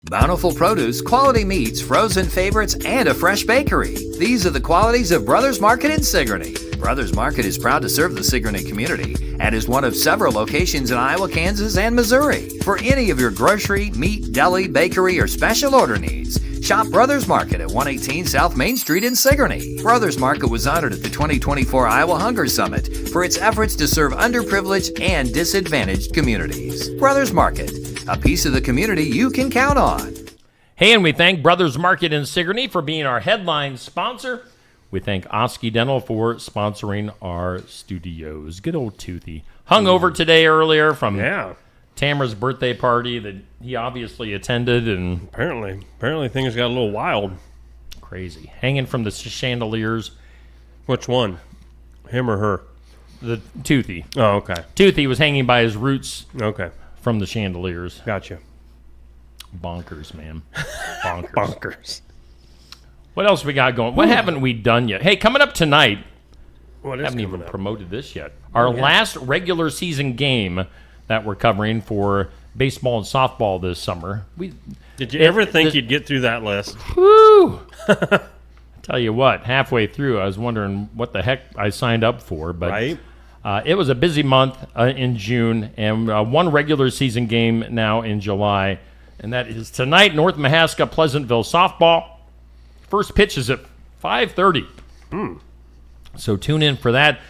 Bountiful produce, quality meats, frozen favorites, and a fresh bakery. These are the qualities of Brothers Market in Sigourney. Brothers Market is proud to serve the Sigourney community and is one of several locations in Iowa, Kansas, and Missouri. For any of your grocery, meat, deli, bakery, or special order needs, shop Brothers Market at 118 South Main Street in Sigourney. Brothers Market was honored at the 2024 Iowa Hunger Summit for its efforts to serve underprivileged and disadvantaged communities. Brothers Market, a piece of the community you can count on. Hey, and we thank Brothers Market in Sigourney for being our headline sponsor. We thank Osky Dental for sponsoring our studios. Good old Toothy. Hung over today earlier from Tamara's birthday party that he obviously attended, and apparently things got a little wild. Crazy. Hanging from the chandeliers. Which one? Him or her? The Toothy. Oh, okay. Toothy was hanging by his roots. Okay. From the chandeliers. Gotcha. Bonkers, man. Bonkers. Bonkers. What else we got going? What haven't we done yet? Hey, coming up tonight. What is haven't even coming up? promoted this yet. Our last regular season game that we're covering for baseball and softball this summer. Did you ever think you'd get through that list? Woo! Tell you what, halfway through, I was wondering what the heck I signed up for. But it was a busy month in June, and one regular season game now in July, and that is tonight, North Mahaska Pleasantville softball. First pitch is at 5:30. So tune in for that.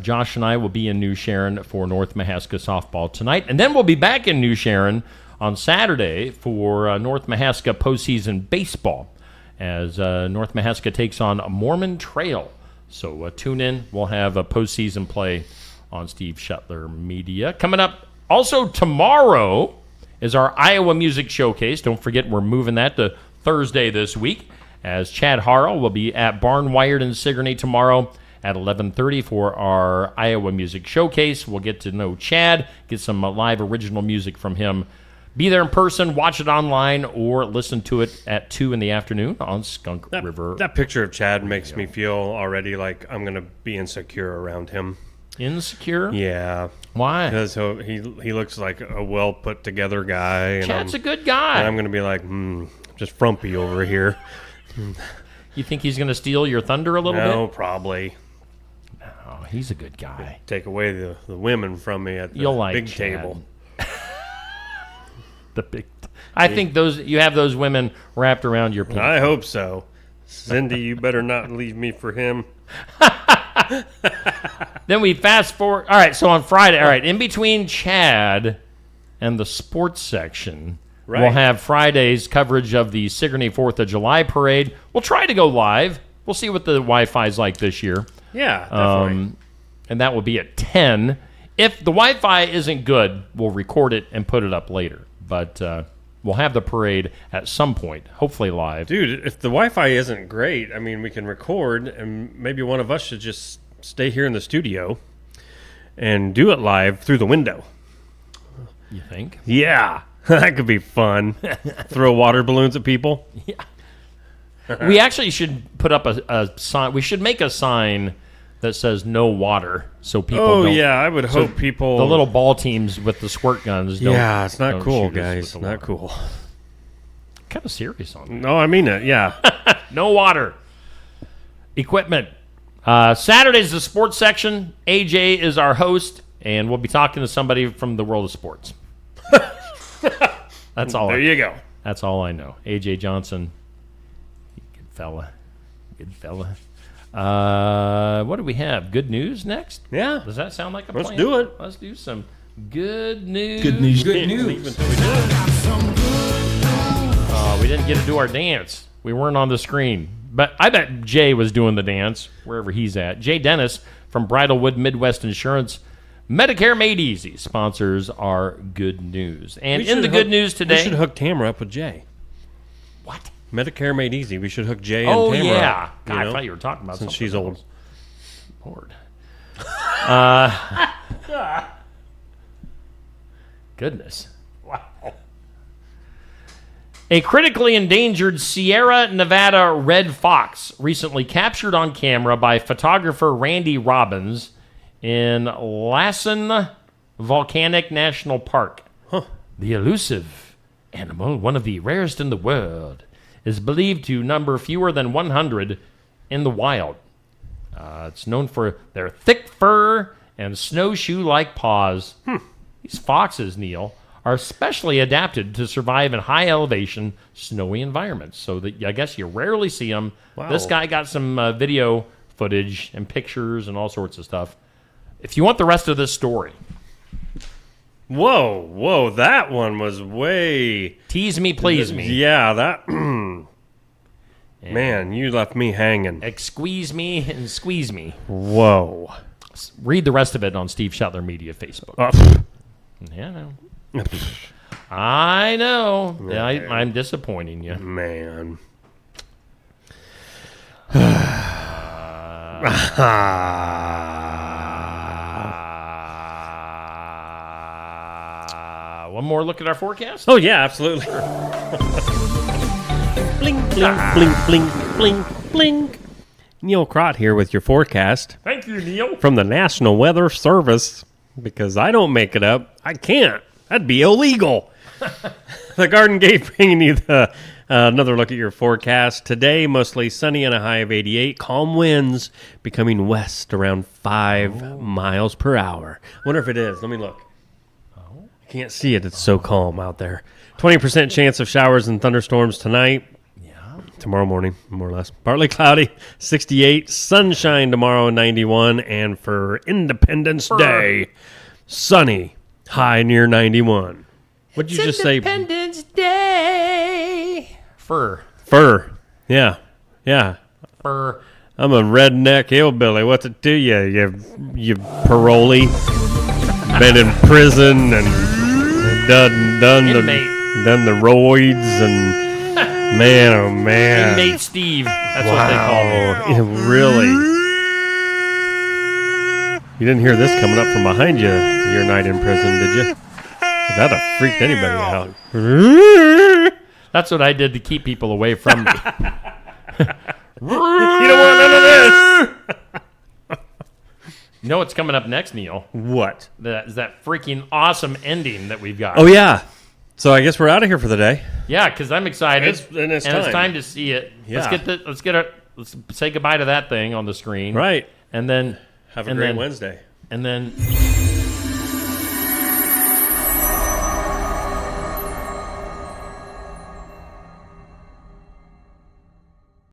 Josh and I will be in New Sharon for North Mahaska softball tonight. And then we'll be back in New Sharon on Saturday for North Mahaska postseason baseball as North Mahaska takes on Mormon Trail. So tune in. We'll have a postseason play on Steve Shuttler Media. Coming up also tomorrow is our Iowa Music Showcase. Don't forget we're moving that to Thursday this week, as Chad Harrell will be at Barnwired in Sigourney tomorrow at 11:30 for our Iowa Music Showcase. We'll get to know Chad, get some live original music from him. Be there in person, watch it online, or listen to it at 2 in the afternoon on Skunk River. That picture of Chad makes me feel already like I'm going to be insecure around him. Insecure? Yeah. Why? Because he looks like a well put together guy. And Chad's a good guy. And I'm going to be like, just frumpy over here. You think he's going to steal your thunder a little bit? No, probably. No, he's a good guy. Take away the women from me at the big table. The big. I think you have those women wrapped around your penis. I hope so. Cindy, you better not leave me for him. Then we fast forward. All right, so on Friday, in between Chad and the sports section, we'll have Friday's coverage of the Sigourney 4th of July parade. We'll try to go live. We'll see what the Wi-Fi is like this year. Yeah, definitely. And that will be at 10. If the Wi-Fi isn't good, we'll record it and put it up later. But we'll have the parade at some point, hopefully live. Dude, if the Wi-Fi isn't great, I mean, we can record, and maybe one of us should just stay here in the studio and do it live through the window. You think? Yeah. That could be fun. Throw water balloons at people. Yeah. We actually should put up a sign. We should make a sign that says no water, so people Oh, don't. yeah, I would hope people... The little ball teams with the squirt guns don't. Yeah, it's not don't cool, shoot us guys. with the Not water. cool. Kind of serious on that. No, I mean it, yeah. No water. Equipment. Saturday's the sports section. AJ is our host, and we'll be talking to somebody from the world of sports. That's all. There you go. That's all I know. AJ Johnson. Good fella. Good fella. What do we have? Good news next? Yeah. Does that sound like a Let's plan? do it. Let's do some good news. Good news. Good news. We didn't get to do our dance. We weren't on the screen. But I bet Jay was doing the dance wherever he's at. Jay Dennis from Bridalwood Midwest Insurance. Medicare Made Easy sponsors our good news. And in the good news today... We should hook Tamara up with Jay. What? Medicare Made Easy. We should hook Jay and Tamara yeah. up. God, I thought you were talking about since something she's old. Lord. Goodness. Wow. A critically endangered Sierra Nevada red fox recently captured on camera by photographer Randy Robbins in Lassen Volcanic National Park. The elusive animal, one of the rarest in the world, is believed to number fewer than 100 in the wild. It's known for their thick fur and snowshoe-like paws. These foxes, Neil, are especially adapted to survive in high-elevation, snowy environments. So that I guess you rarely see them. Wow. This guy got some video footage and pictures and all sorts of stuff. If you want the rest of this story... Whoa, that one was way... Tease me, please me. Yeah, that... Man, you left me hanging. Squeeze me and squeeze me. Whoa. Read the rest of it on Steve Shetler Media Facebook. Yeah, I know. I know. Yeah, I'm disappointing you. Man. One more look at our forecast? Oh, yeah, absolutely. Bling, bling, bling, bling, bling, bling. Neil Crott here with your forecast. Thank you, Neil. From the National Weather Service, because I don't make it up. I can't. That'd be illegal. The Garden Gate bringing you another look at your forecast. Today, mostly sunny and a high of 88. Calm winds becoming west around 5 miles per hour. Wonder if it is. Let me look. I can't see it. It's so calm out there. 20% chance of showers and thunderstorms tonight. Tomorrow morning, more or less. Partly cloudy, 68. Sunshine tomorrow, 91. And for Independence Day, sunny, high near 91. What'd you just say? Independence Day. Fur. Yeah. Fur. I'm a redneck hillbilly. What's it to you? You parolee. Been in prison and done the roids and... Man, oh man. Inmate Steve. That's what they call me. Yeah, really? You didn't hear this coming up from behind you your night in prison, did you? That'd have freaked anybody out. That's what I did to keep people away from me. You don't want none of this. You know what's coming up next, Neil? What? That is that freaking awesome ending that we've got. Oh, yeah. So I guess we're out of here for the day. Yeah, because I'm excited. It's time to see it. Yeah. Let's say goodbye to that thing on the screen. Right. And then have a great Wednesday. And then